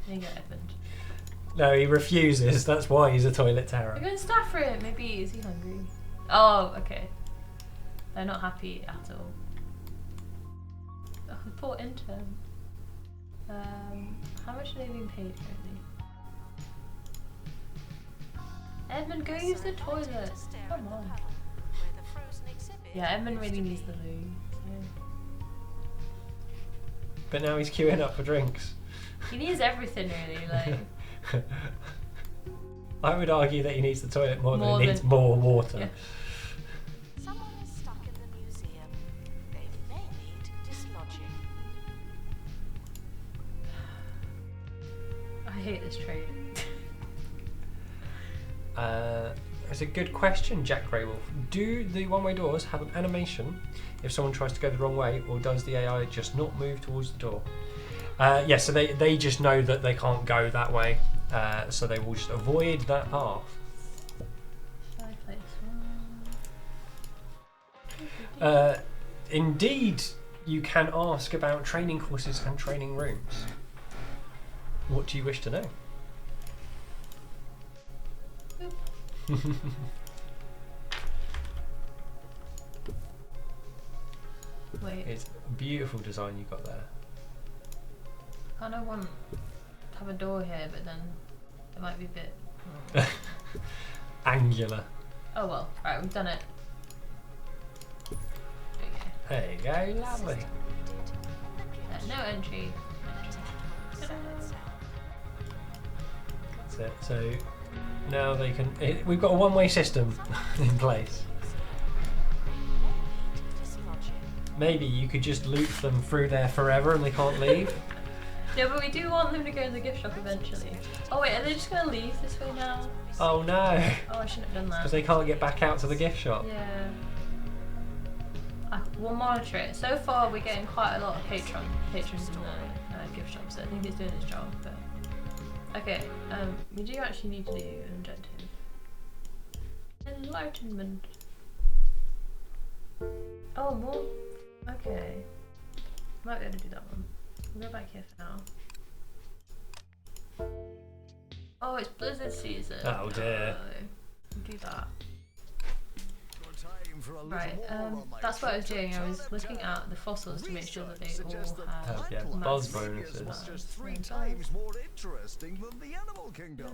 there you go, Edmund. No, he refuses. That's why he's a toilet We're terror. going to staff for it. Maybe is he hungry? Oh, okay. They're not happy at all. Oh, the poor intern. How much are they being paid currently? Edmund, go use the toilet. Come on. Yeah, Edmund really needs the loo. So. But now he's queuing up for drinks. He needs everything really, like. I would argue that he needs the toilet more More than he needs than- more water. Yeah. Someone is stuck in the museum. They may need dislodging. I hate this train. It's a good question, Jack Greywolf. Do the one-way doors have an animation if someone tries to go the wrong way, or does the AI just not move towards the door? Yeah, so they just know that they can't go that way, so they will just avoid that path. Shall I place one? Indeed, you can ask about training courses and training rooms. What do you wish to know? Wait, It's a beautiful design you've got there. I kind of want to have a door here, but then it might be a bit. Angular. Oh well, right, we've done it. There you go, lovely. No entry. That's it. So now they can. We've got a one-way system in place. Maybe you could just loop them through there forever and they can't leave. No, but we do want them to go in the gift shop eventually. Oh wait, are they just going to leave this way now? Oh no! Oh, I shouldn't have done Because that. they can't get back out to the gift shop. Yeah. We'll monitor it. So far, we're getting quite a lot of patrons in the gift shop, so I think it's doing its job. But okay, we do actually need to do an objective. Enlightenment. Oh, more. Okay. Might be able to do that one. We'll go back here for now. Oh, it's blizzard season. Oh dear. We'll do that. for a little Right, more on my that's what I was doing. I was photos looking selector. at the fossils to make sure that they Suggest all that have yeah, plant buzz life bonuses. is just three Buzz. times more interesting than the animal kingdom.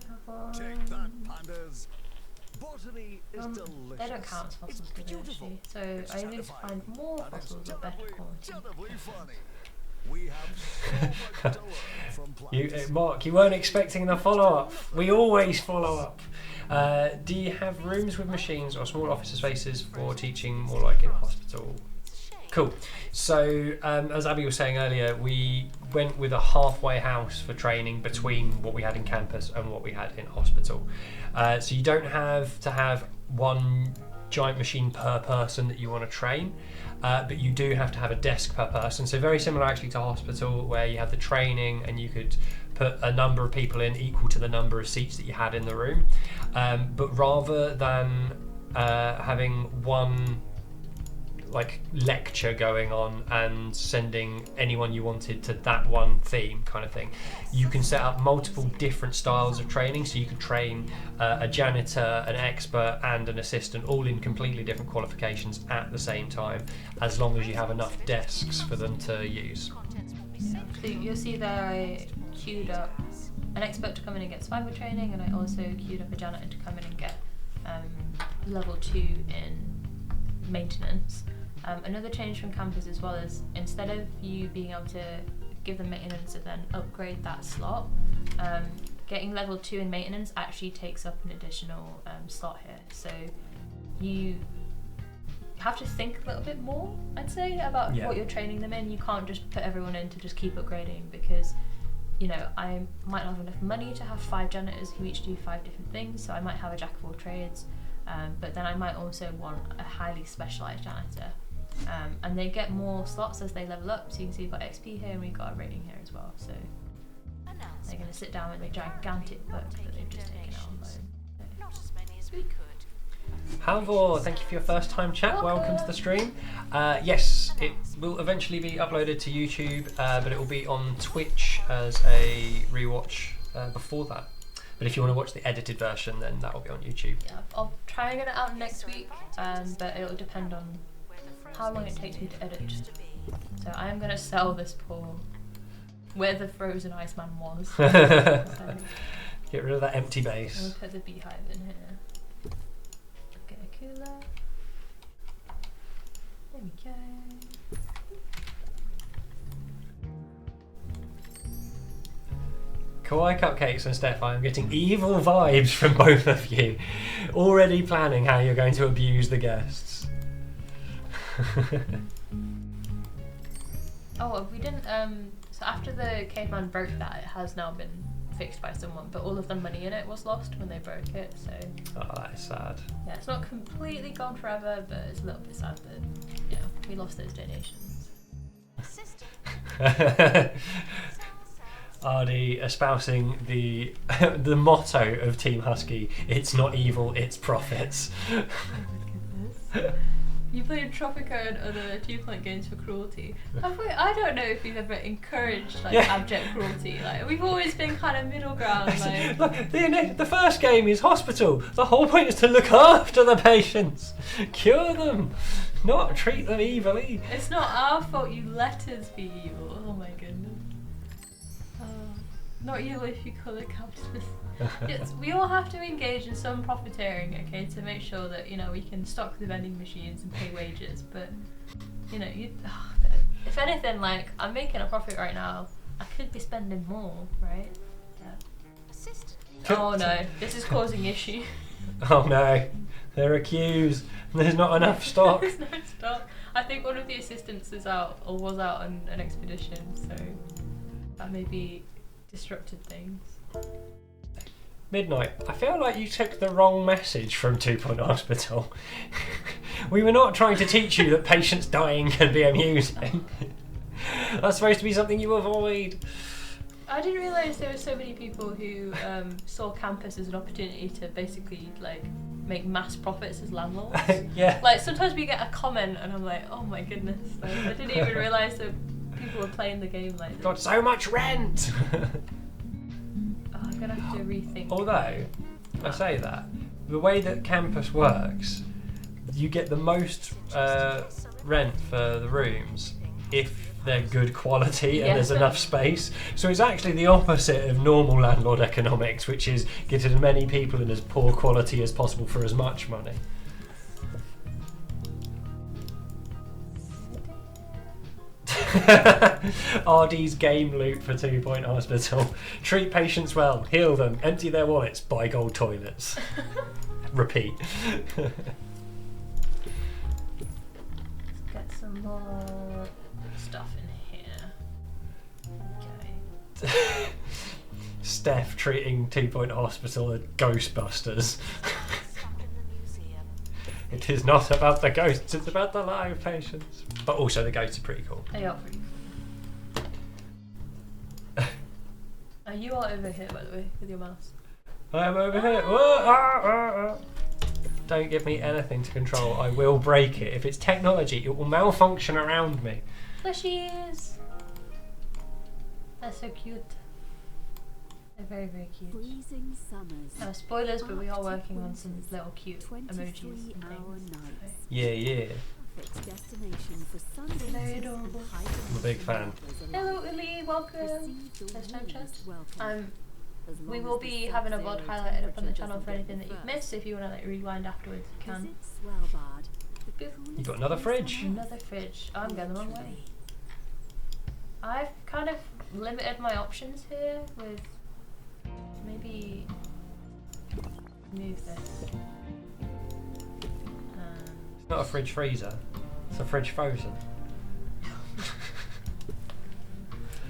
Take that, pandas. Botany is delicious. They don't count as fossils, It's do they, beautiful. actually? So It's I need to terrifying. find more And it's fossils of better quality. terribly funny. We have so much to learn from plants. Mark, you weren't expecting the follow-up. We always follow up. Do you have rooms with machines or small office spaces for teaching, more like in a hospital? Cool. So, as Abby was saying earlier, we went with a halfway house for training between what we had in campus and what we had in hospital. So you don't have to have one giant machine per person that you want to train, but you do have to have a desk per person. So very similar actually to hospital, where you have the training and you could put a number of people in equal to the number of seats that you had in the room. But rather than having one like lecture going on and sending anyone you wanted to that one theme kind of thing, you can set up multiple different styles of training. So you could train a janitor, an expert and an assistant all in completely different qualifications at the same time, as long as you have enough desks for them to use. So you'll see there I queued up an expert to come in and get survival training, and I also queued up a janitor to come in and get level 2 in maintenance. Another change from campus as well is, instead of you being able to give them maintenance and then upgrade that slot, getting level 2 in maintenance actually takes up an additional slot here. So you have to think a little bit more, I'd say, about what you're training them in. You can't just put everyone in to just keep upgrading, because you know, I might not have enough money to have 5 janitors who each do 5 different things, so I might have a jack of all trades, but then I might also want a highly specialised janitor. And they get more slots as they level up, so you can see we've got XP here and we've got a rating here as well. So they're going to sit down with a gigantic book that they've just taken out on loan. Not as many as we could. Halvor, thank you for your first time chat. Welcome to the stream. Yes, it will eventually be uploaded to YouTube, but it will be on Twitch as a rewatch before that. But if you want to watch the edited version, then that will be on YouTube. Yeah, I'll try and get it out next week, but it'll depend on how long it takes me to edit. So I am going to sell this poor where the frozen Iceman was. Get rid of that empty base. I'll put the beehive in here. Get a cooler. There we go. Kawaii Cupcakes and Steph, I'm getting evil vibes from both of you. Already planning how you're going to abuse the guests. Oh, we didn't, so after the caveman broke that, it has now been fixed by someone, but all of the money in it was lost when they broke it, so... Oh, that is sad. Yeah, it's not completely gone forever, but it's a little bit sad that, you know, we lost those donations. Ardy espousing the the motto of Team Husky: it's not evil, it's profits. Oh my goodness. You played Tropico and other 2-point games for cruelty. I don't know if we've ever encouraged like abject cruelty. Like we've always been kind of middle ground. Like Look, the first game is hospital. The whole point is to look after the patients, cure them, not treat them evilly. it's not our fault you let us be evil. Oh my goodness. Not evil if you call it capitalist. Yes, we all have to engage in some profiteering, okay, to make sure that, you know, we can stock the vending machines and pay wages. But, you know, if anything, like, I'm making a profit right now. I could be spending more, right? Yeah. Oh no, this is causing issue. Oh no, there are queues. There's not enough stock. There's no stock. I think one of the assistants is out or was out on an expedition, so that maybe disrupted things. Midnight, I feel like you took the wrong message from 2 Point Hospital. We were not trying to teach you that patients dying can be amusing. That's supposed to be something you avoid. I didn't realise there were so many people who saw campus as an opportunity to basically like make mass profits as landlords. Yeah. Like sometimes we get a comment and I'm like, oh my goodness, like, I didn't even realise that people were playing the game like this. Got so much rent. I'm gonna have to rethink. Although, I say that, the way that campus works, you get the most rent for the rooms if they're good quality and there's enough space. So it's actually the opposite of normal landlord economics, which is get as many people in as poor quality as possible for as much money. RD's game loop for 2 Point Hospital. Treat patients well, heal them, empty their wallets, buy gold toilets. Repeat. Let's get some more stuff in here. Okay. Steph treating 2 Point Hospital as Ghostbusters. It is not about the ghosts, it's about the live patients. But also the ghosts are pretty cool. They are pretty cool. You are over here, by the way, with your mouse. I am over here. Whoa, Don't give me anything to control. I will break it. If it's technology, it will malfunction around me. Plushies! They're so cute. They're very, very cute. Freezing summers. Spoilers, but we are working on some little cute emojis and things. Yeah. Perfect destination for Sundays. Very adorable. I'm a big fan. Hello, Uli, welcome. There's no chat. We will be having a VOD highlighted up on the channel for anything that you've missed. So if you want to like rewind afterwards, you can. You got another fridge. Another fridge. Oh, I'm going the wrong way. I've kind of limited my options here with maybe move this. It's not a fridge freezer. It's a fridge frozen.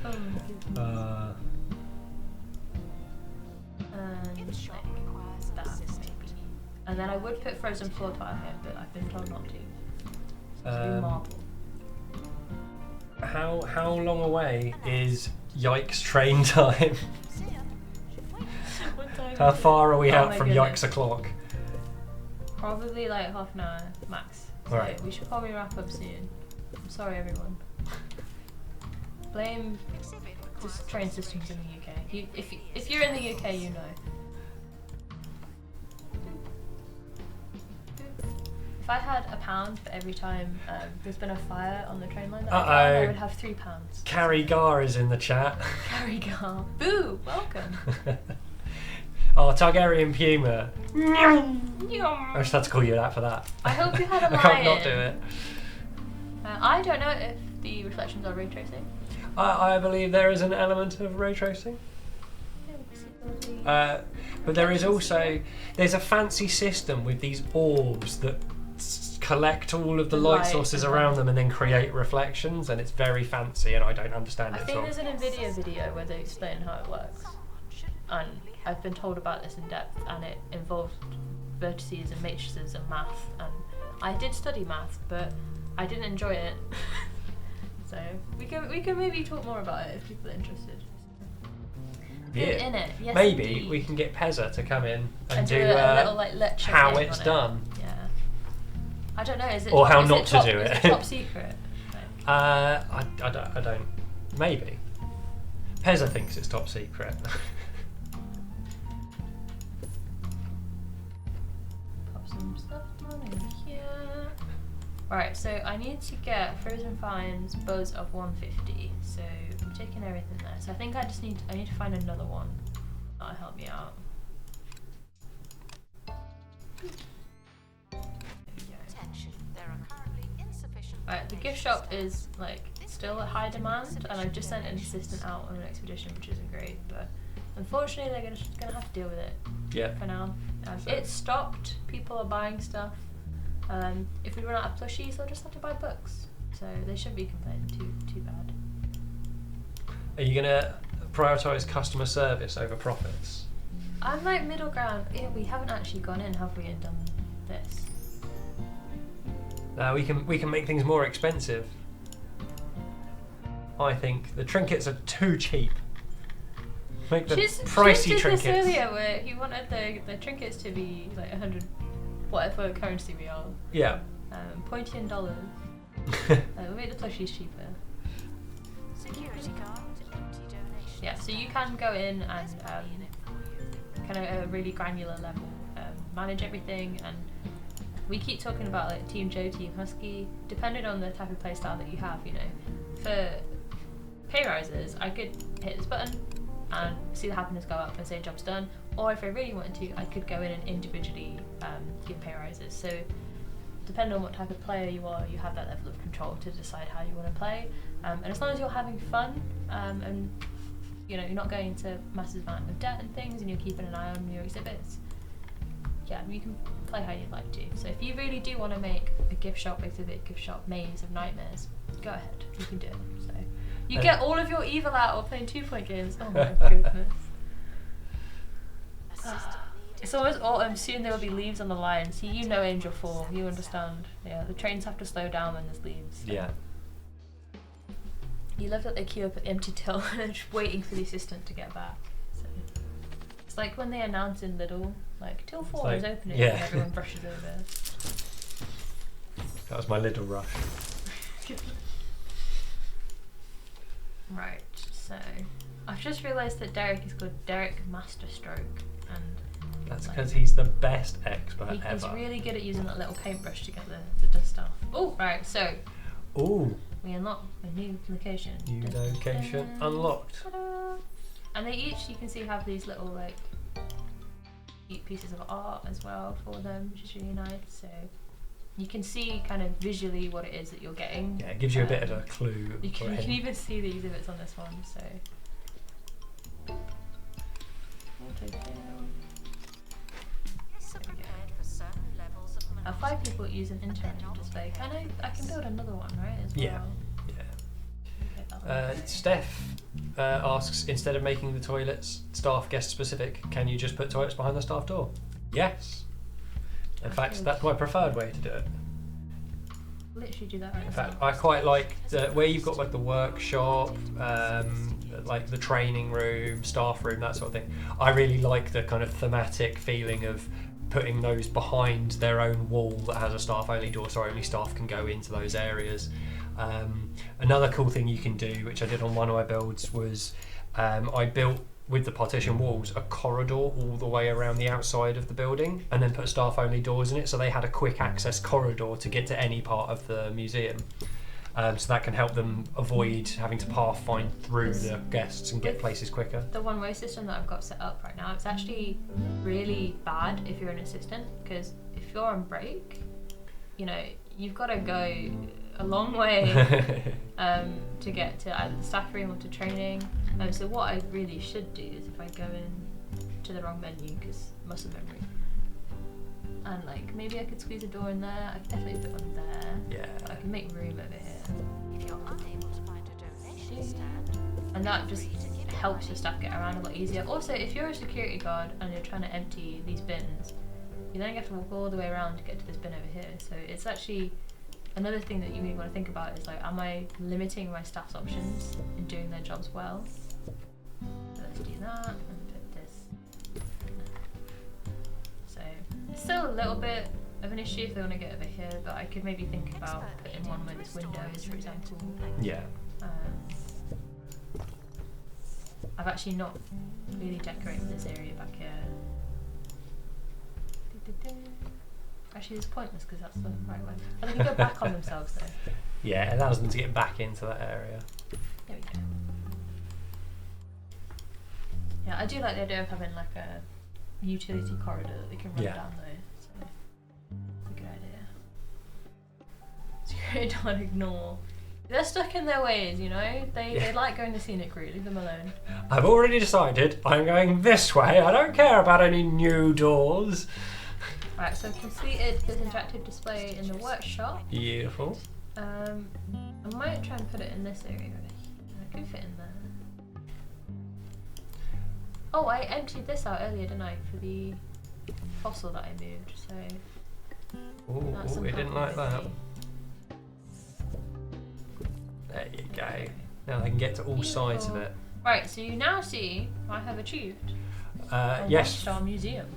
Oh my goodness. And like that maybe. And then I would put frozen floor tile here, but I've been told not to. So it's be marble. How long away is Yikes train time? How far are we out from Yikes o'clock? Probably like half an hour max. So right. We should probably wrap up soon. I'm sorry everyone. Blame just train systems in the UK. If you're in the UK, you know. If I had £1 for every time there's been a fire on the train line that I would have £3. Carrie Gar is in the chat. Carrie Gar. Boo! Welcome. Oh, Targaryen Puma. I just had to call you that for that. I hope you had a I can't not do it. I don't know if the reflections are ray tracing. I believe there is an element of ray tracing. But there is also, there's a fancy system with these orbs that collect all of the light sources around them and then create reflections, and it's very fancy and I don't understand it at all. I think there's an NVIDIA video where they explain how it works. And I've been told about this in depth, and it involved vertices and matrices and math, and I did study math, but I didn't enjoy it. So we can maybe talk more about it if people are interested. Yeah. In it. Yes, maybe indeed. we can get Pezza to come in and do a little like lecture how it's done. Yeah. I don't know. Is it or top, how is not it top, to do is it. it top secret? Like, I don't. Maybe. Pezza thinks it's top secret. Pop some stuff down in here. Right, so I need to get Frozen Finds buzz of 150. So I'm taking everything there. So I think I need to find another one that'll help me out. Right, the gift shop is like still at high demand, and I've just sent an assistant out on an expedition, which isn't great, but unfortunately they're gonna have to deal with it. For now. It stopped. People are buying stuff. If we run out of plushies, they'll just have to buy books. So they shouldn't be complaining too bad. Are you gonna prioritise customer service over profits? I'm like middle ground. Yeah, we haven't actually gone in, have we, and done this? We can make things more expensive. I think the trinkets are too cheap. Make the pricey did trinkets. This earlier where he wanted the trinkets to be like 100, whatever currency we are. Yeah. Pointy in dollars. We'll make the plushies cheaper. Security card, empty donation. Yeah, so you can go in and kind of at a really granular level manage everything, and we keep talking about like Team Joe, Team Husky, depending on the type of play style that you have, you know. For pay rises, I could hit this button and see the happiness go up and say job's done, or if I really wanted to, I could go in and individually give pay rises. So depending on what type of player you are, you have that level of control to decide how you want to play, and as long as you're having fun and you know, you're not going into massive amount of debt and things, and you're keeping an eye on your exhibits, yeah, you can play how you'd like to. So if you really do want to make a gift shop exhibit, gift shop maze of nightmares, go ahead, you can do it. So you get all of your evil out of playing 2-point games. Oh my goodness. It's almost autumn, soon there will be leaves on the line. See, you know Angel 4, you understand. Yeah, the trains have to slow down when there's leaves. Yeah. You love that they queue up at the empty till and just waiting for the assistant to get back. So it's like when they announce in Lidl, like, till 4 is opening, and everyone brushes over. That was my little rush. Right, so I've just realised that Derek is called Derek Masterstroke, and that's because he's the best expert ever. He's really good at using that little paintbrush to get the dust off. Oh, right, so we unlock a new location. New location unlocked. Ta-da. And they each, you can see, have these little like cute pieces of art as well for them, which is really nice. So you can see kind of visually what it is that you're getting. Yeah, it gives you a bit of a clue. You can even see the exhibits on this one. So Now 5 people use an interactive display. I can build another one, right? As well. Yeah. Steph asks, instead of making the toilets staff guest specific, can you just put toilets behind the staff door? Yes. In fact, that's my preferred way to do it. Literally do that right. In fact, I quite like where you've got like the workshop, like the training room, staff room, that sort of thing. I really like the kind of thematic feeling of putting those behind their own wall that has a staff only door, so only staff can go into those areas. Another cool thing you can do, which I did on one of my builds, was I built with the partition walls a corridor all the way around the outside of the building, and then put staff only doors in it, so they had a quick access corridor to get to any part of the museum. So that can help them avoid having to pathfind through the guests and get places quicker. The one-way system that I've got set up right now, it's actually really bad if you're an assistant, because if you're on break, you know, you've got to go a long way to get to either the staff room or to training. So what I really should do is, if I go in to the wrong menu, because muscle memory, and like maybe I could squeeze a door in there. I could definitely put one there. Yeah. But I can make room over here. If you're unable to find a donation stand, And that just helps your staff get around a lot easier. Also, if you're a security guard and you're trying to empty these bins, you then have to walk all the way around to get to this bin over here. So it's actually another thing that you may want to think about is like, am I limiting my staff's options in doing their jobs well? So let's do that and put this. So it's still a little bit of an issue if they want to get over here, but I could maybe think about putting one where this window is, for example. Yeah. I've actually not really decorated this area back here. Actually, it's pointless because that's the right way. Oh, they can go back on themselves though. Yeah, it allows them to get back into that area. There we go. Yeah, I do like the idea of having like a utility corridor that they can run down though. So, it's a good idea. So don't ignore. They're stuck in their ways, you know? They like going the scenic route, leave them alone. I've already decided I'm going this way. I don't care about any new doors. Right, so I've completed this interactive display in the workshop. Beautiful. I might try and put it in this area. I could fit in there. Oh, I emptied this out earlier, didn't I, for the fossil that I moved, so... Ooh, we didn't like that. There you go. Now they can get to all sides of it. Right, so you now see I have achieved a yes. 1-star museum.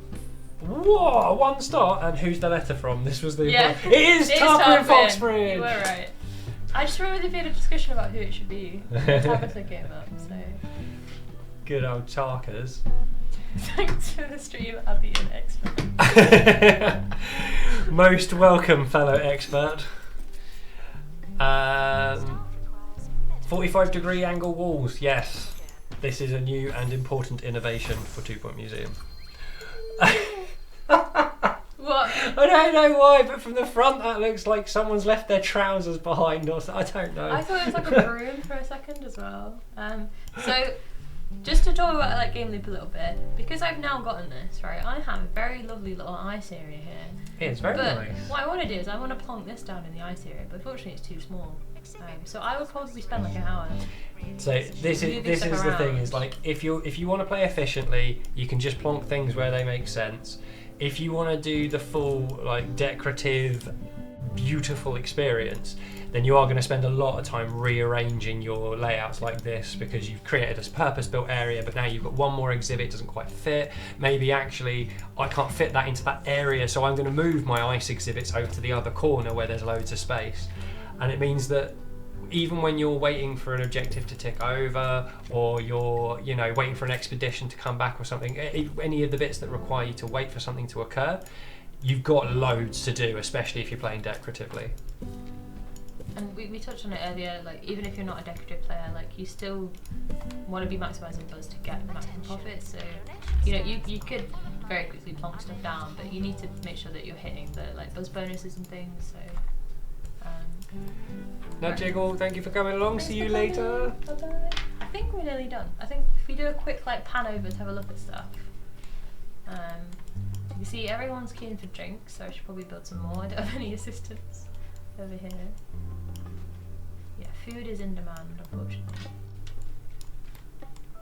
Whoa, 1 star. And who's the letter from? This was the... Yeah. It is Tarquin Foxbridge! You were right. I just remember there being a discussion about who it should be. Tabitha came up, so... Good old Tarkers. Thanks for the stream, Abby and expert. Most welcome, fellow expert. 45-degree angle walls, yes. This is a new and important innovation for 2 Point Museum. What? I don't know why, but from the front that looks like someone's left their trousers behind or something. I don't know. I thought it was like a broom for a second as well. So, just to talk about like Game Loop a little bit, because I've now gotten this, right, I have a very lovely little ice area here. It's very but nice. What I want to do is I want to plonk this down in the ice area, but unfortunately it's too small. So I would probably spend like an hour. So this is the thing, is like if you want to play efficiently, you can just plonk things where they make sense. If you want to do the full like decorative, beautiful experience, then you are going to spend a lot of time rearranging your layouts like this, because you've created this purpose-built area, but now you've got one more exhibit, doesn't quite fit. Maybe actually I can't fit that into that area, so I'm going to move my ice exhibits over to the other corner where there's loads of space. And it means that even when you're waiting for an objective to tick over, or you're waiting for an expedition to come back or something, any of the bits that require you to wait for something to occur, you've got loads to do, especially if you're playing decoratively. And we touched on it earlier, like even if you're not a decorative player, like you still want to be maximising buzz to get the maximum profit. So you could very quickly plonk stuff down, but you need to make sure that you're hitting the like buzz bonuses and things. So Now Jiggle, thank you for coming along. See you later. Bye-bye. I think we're nearly done. I think if we do a quick like pan over to have a look at stuff. You can see everyone's keen for drinks, so I should probably build some more. I don't have any assistants over here. Yeah, food is in demand, unfortunately.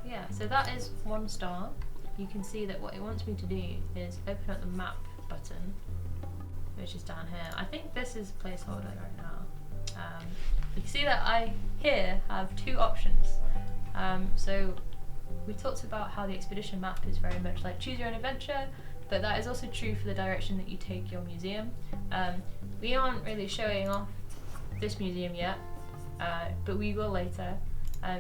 Yeah, so that is 1 star. You can see that what it wants me to do is open up the map button, which is down here. I think this is placeholder right now. You can see that I here have 2 options. So we talked about how the expedition map is very much like choose your own adventure, but that is also true for the direction that you take your museum. We aren't really showing off this museum yet, but we will later.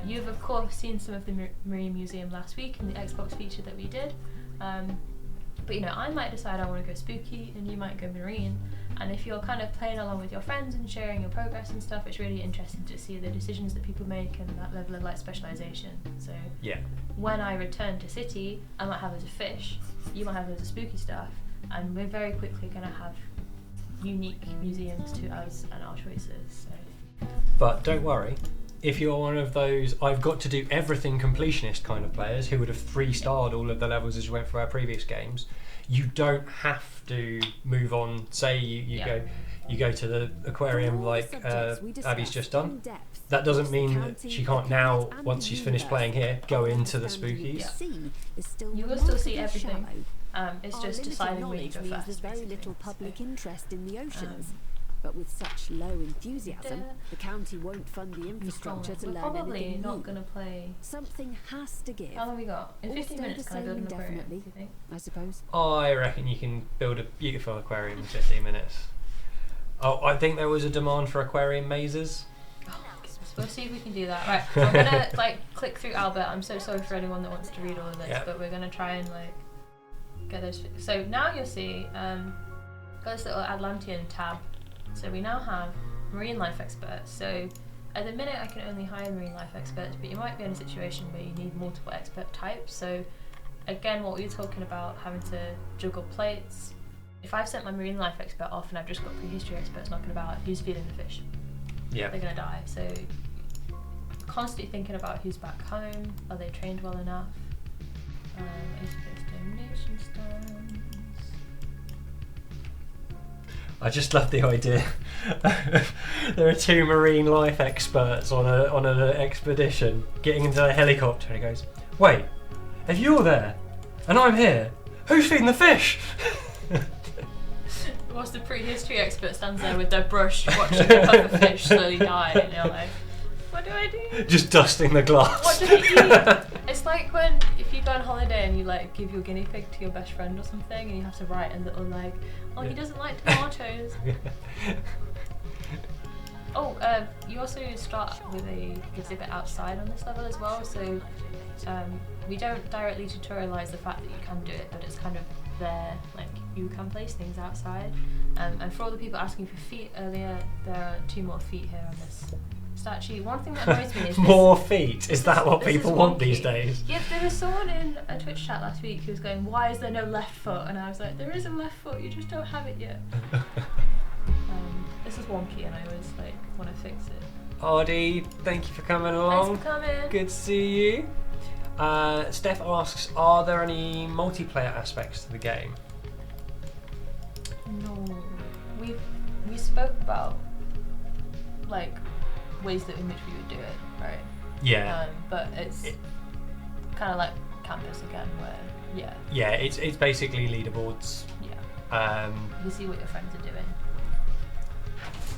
You've of course seen some of the Marine Museum last week in the Xbox feature that we did. But I might decide I want to go spooky and you might go marine, and if you're kind of playing along with your friends and sharing your progress and stuff, it's really interesting to see the decisions that people make and that level of like specialisation. So yeah, when I return to city, I might have loads of fish, you might have loads of spooky stuff, and we're very quickly going to have unique museums to us and our choices. So. But don't worry, if you're one of those I've got to do everything completionist kind of players who would have 3-starred all of the levels as you went through our previous games, you don't have to move on. Say you go to the aquarium like Abby's just done. That doesn't mean that she can't now, once she's finished playing here, go into the spookies. Yeah. You will still see everything. It's just deciding where you go first. There's very little public interest in the oceans. But with such low enthusiasm, the county won't fund the infrastructure to learn probably anything not new. going to play. Something has to give. How long have we got? In 15 minutes, can I build an aquarium? Do you think? I suppose. I reckon you can build a beautiful aquarium in 15 minutes. Oh, I think there was a demand for aquarium mazes. We'll see if we can do that. Right, so I'm gonna click through Albert. I'm so sorry for anyone that wants to read all of this, but we're gonna try and get those. So now you'll see got this little Atlantean tab. So we now have marine life experts. So at the minute I can only hire marine life experts, but you might be in a situation where you need multiple expert types. So again, what we were talking about, having to juggle plates. If I've sent my marine life expert off and I've just got prehistory experts knocking about, who's feeding the fish? Yeah. They're gonna die. So constantly thinking about who's back home, are they trained well enough? Donation stones. I just love the idea. There are 2 marine life experts on an expedition getting into a helicopter, and he goes, "Wait, if you're there and I'm here, who's feeding the fish?" Whilst the prehistory expert stands there with their brush watching a puff of fish slowly die, and you're like, what do I do? Just dusting the glass. What do they eat? It's like if you go on holiday and you give your guinea pig to your best friend or something, and you have to write a little he doesn't like tomatoes. You also start with a exhibit outside on this level as well, so we don't directly tutorialise the fact that you can do it, but it's kind of there, like you can place things outside. And for all the people asking for feet earlier, there are 2 more feet here on this statue. One thing that annoys me is more feet. Is that what this people is want wonky. these days? Yeah, there was someone in a Twitch chat last week who was going, "Why is there no left foot?" And I was like, "There is a left foot, you just don't have it yet." This is wonky, and I always like want to fix it. Ardy, thank you for coming along. Thanks for coming. Good to see you. Steph asks, are there any multiplayer aspects to the game? No, we spoke about like ways that in which we would do it, right? Yeah. But it's kind of like campus again, where Yeah, it's basically leaderboards. yeah, you see what your friends are doing.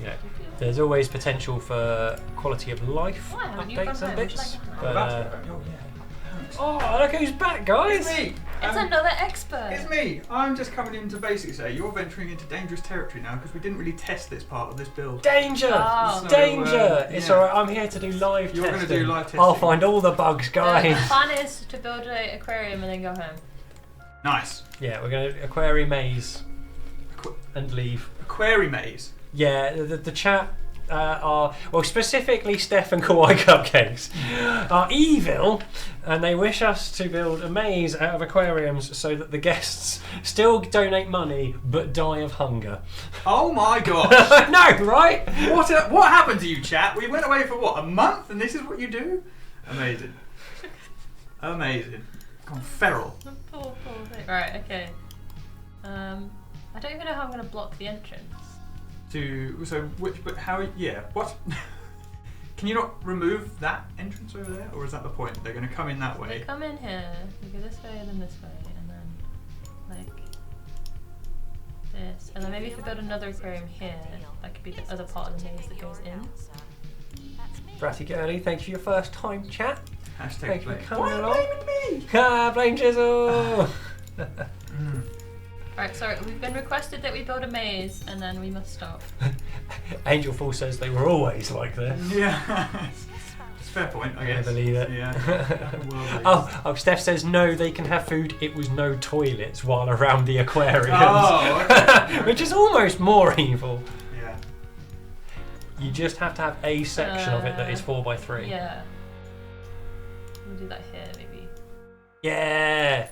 You know, there's always potential for quality of life Why haven't you updates gone and home? bits. Would you like But, oh, look who's back, guys! It's me! It's another expert. It's me! I'm just coming into basics here. You're venturing into dangerous territory now because we didn't really test this part of this build. Danger! Oh. So, Danger! It's yeah. alright, I'm here to do live You're testing. gonna do live I'll testing. find all the bugs, The guys. plan is to build an aquarium and then go home. Nice. Yeah, we're going to aquarium maze and leave. Query maze. Yeah, the chat are, well, specifically Steph and Kawaii Cupcakes, are evil, and they wish us to build a maze out of aquariums so that the guests still donate money but die of hunger. Oh my gosh! No, right? What happened to you, chat? We went away for what, a month, and this is what you do? Amazing. Amazing. Gone feral. Poor thing. Right, okay. I don't even know how I'm going to block the entrance. But how? Yeah. What? Can you not remove that entrance over there, or is that the point? They're going to come in that way. They come in here, they go this way and then this way, and then like this. And then maybe if we build another aquarium here, that could be the other part of the maze that goes in. Bratty Girly, thanks for your first time chat. Hashtag Thank you blame. for coming Why along. are you blaming me? Ah, blame Jizzle! Right, sorry, we've been requested that we build a maze and then we must stop. Angel Fool says they were always like this. Yeah. It's a fair point, I guess. believe it. Yeah. Oh, Steph says no, they can have food. It was no toilets while around the aquariums. Oh, okay. Which is almost more evil. Yeah. You just have to have a section of it that is 4x3. Yeah. We'll do that here, maybe. Yeah.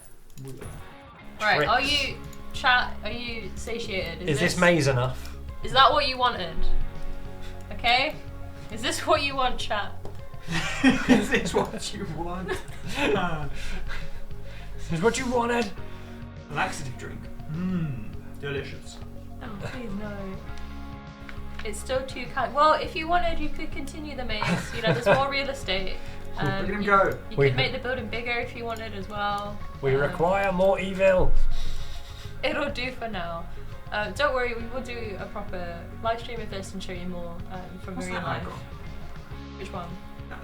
Right, are Tricks. you, chat, are you satiated? Is this maze enough? Is that what you wanted? Okay? Is this what you want, chat? Is this what you want? This is what you wanted. Laxative drink. Mmm. Delicious. Oh, please no. It's still too kind. Well, if you wanted, you could continue the maze. You know, there's more real estate. Look at him You go. We- could make the building bigger if you wanted as well. We require more evil. It'll do for now. Don't worry, we will do a proper live stream of this and show you more from What's real that life. icon? Which one?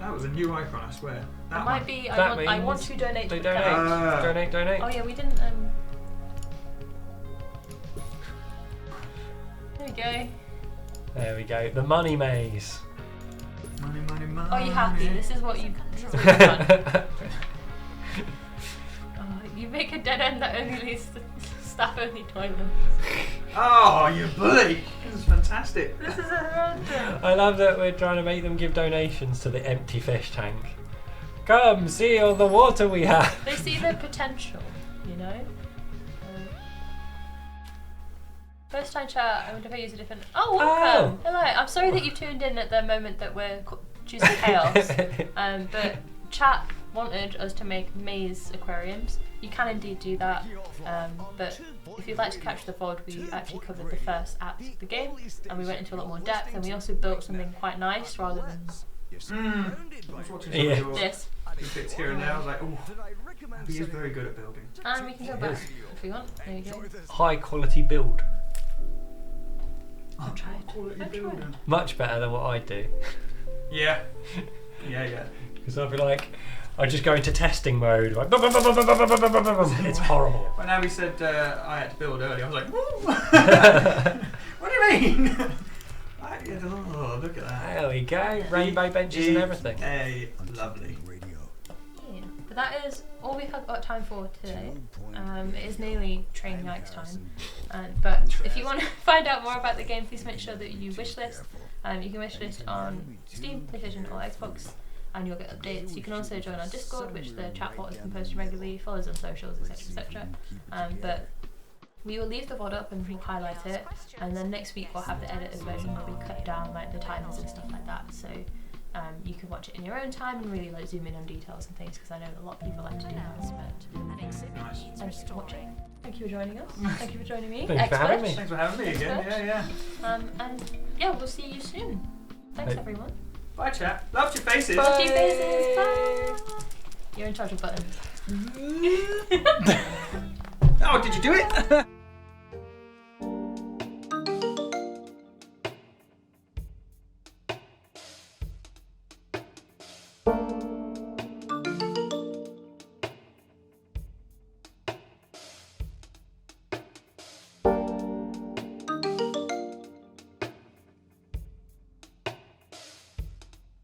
That was a new icon, I swear. It That might one. be. That I want means to donate. They to the donate. charity. Donate. Oh yeah, we didn't. There we go. There we go. The money maze. Money, money, money. Are you happy? This is what you've done. Oh, you make a dead end that only leads to staff-only toilets. Oh, you bully! This is fantastic. This is a random. I love that we're trying to make them give donations to the empty fish tank. Come see all the water we have. They see the potential, you know. First time chat. I wonder if I use a different. Oh, welcome. Hello. I'm sorry that you tuned in at the moment that we're choosing chaos. But chat wanted us to make maze aquariums. You can indeed do that. But if you'd like to capture the VOD, we actually covered the first act of the game, and we went into a lot more depth, and we also built something quite nice rather than I was watching some Yeah. of your this. bits here and there. I was like, oh, he is very good at building. And we can go back if we want. There you go. High quality build. I'll try it. Quality I'll try builder. Much better than what I do. Yeah. Yeah. Because I'll be like, I just go into testing mode. Like, it's horrible. But now we said I had to build early. I was like, woo! What do you mean? Oh, look at that. There we go. Rainbow benches and everything. Lovely. Yeah. But that is all we have got time for today. It is nearly Train Yikes time. But if you want to find out more about the game, please make sure that you wishlist. You can wishlist on Steam, PlayStation or Xbox and you'll get updates. You can also join our Discord, which the chatbot has been posting regularly, follow us on socials, etc. But we will leave the VOD up and we'll highlight it, and then next week we'll have the edited version where we cut down like the timers and stuff like that, so you can watch it in your own time and really like zoom in on details and things, because I know a lot of people like to do that. But thanks for watching. Thank you for joining us. Thank you for joining me. Thanks for having me. Thanks for having me again. Yeah. And yeah, we'll see you soon. Thanks everyone. Bye, chat. Love your faces. Love your faces. Bye. You're in charge of buttons. Oh, did you do it?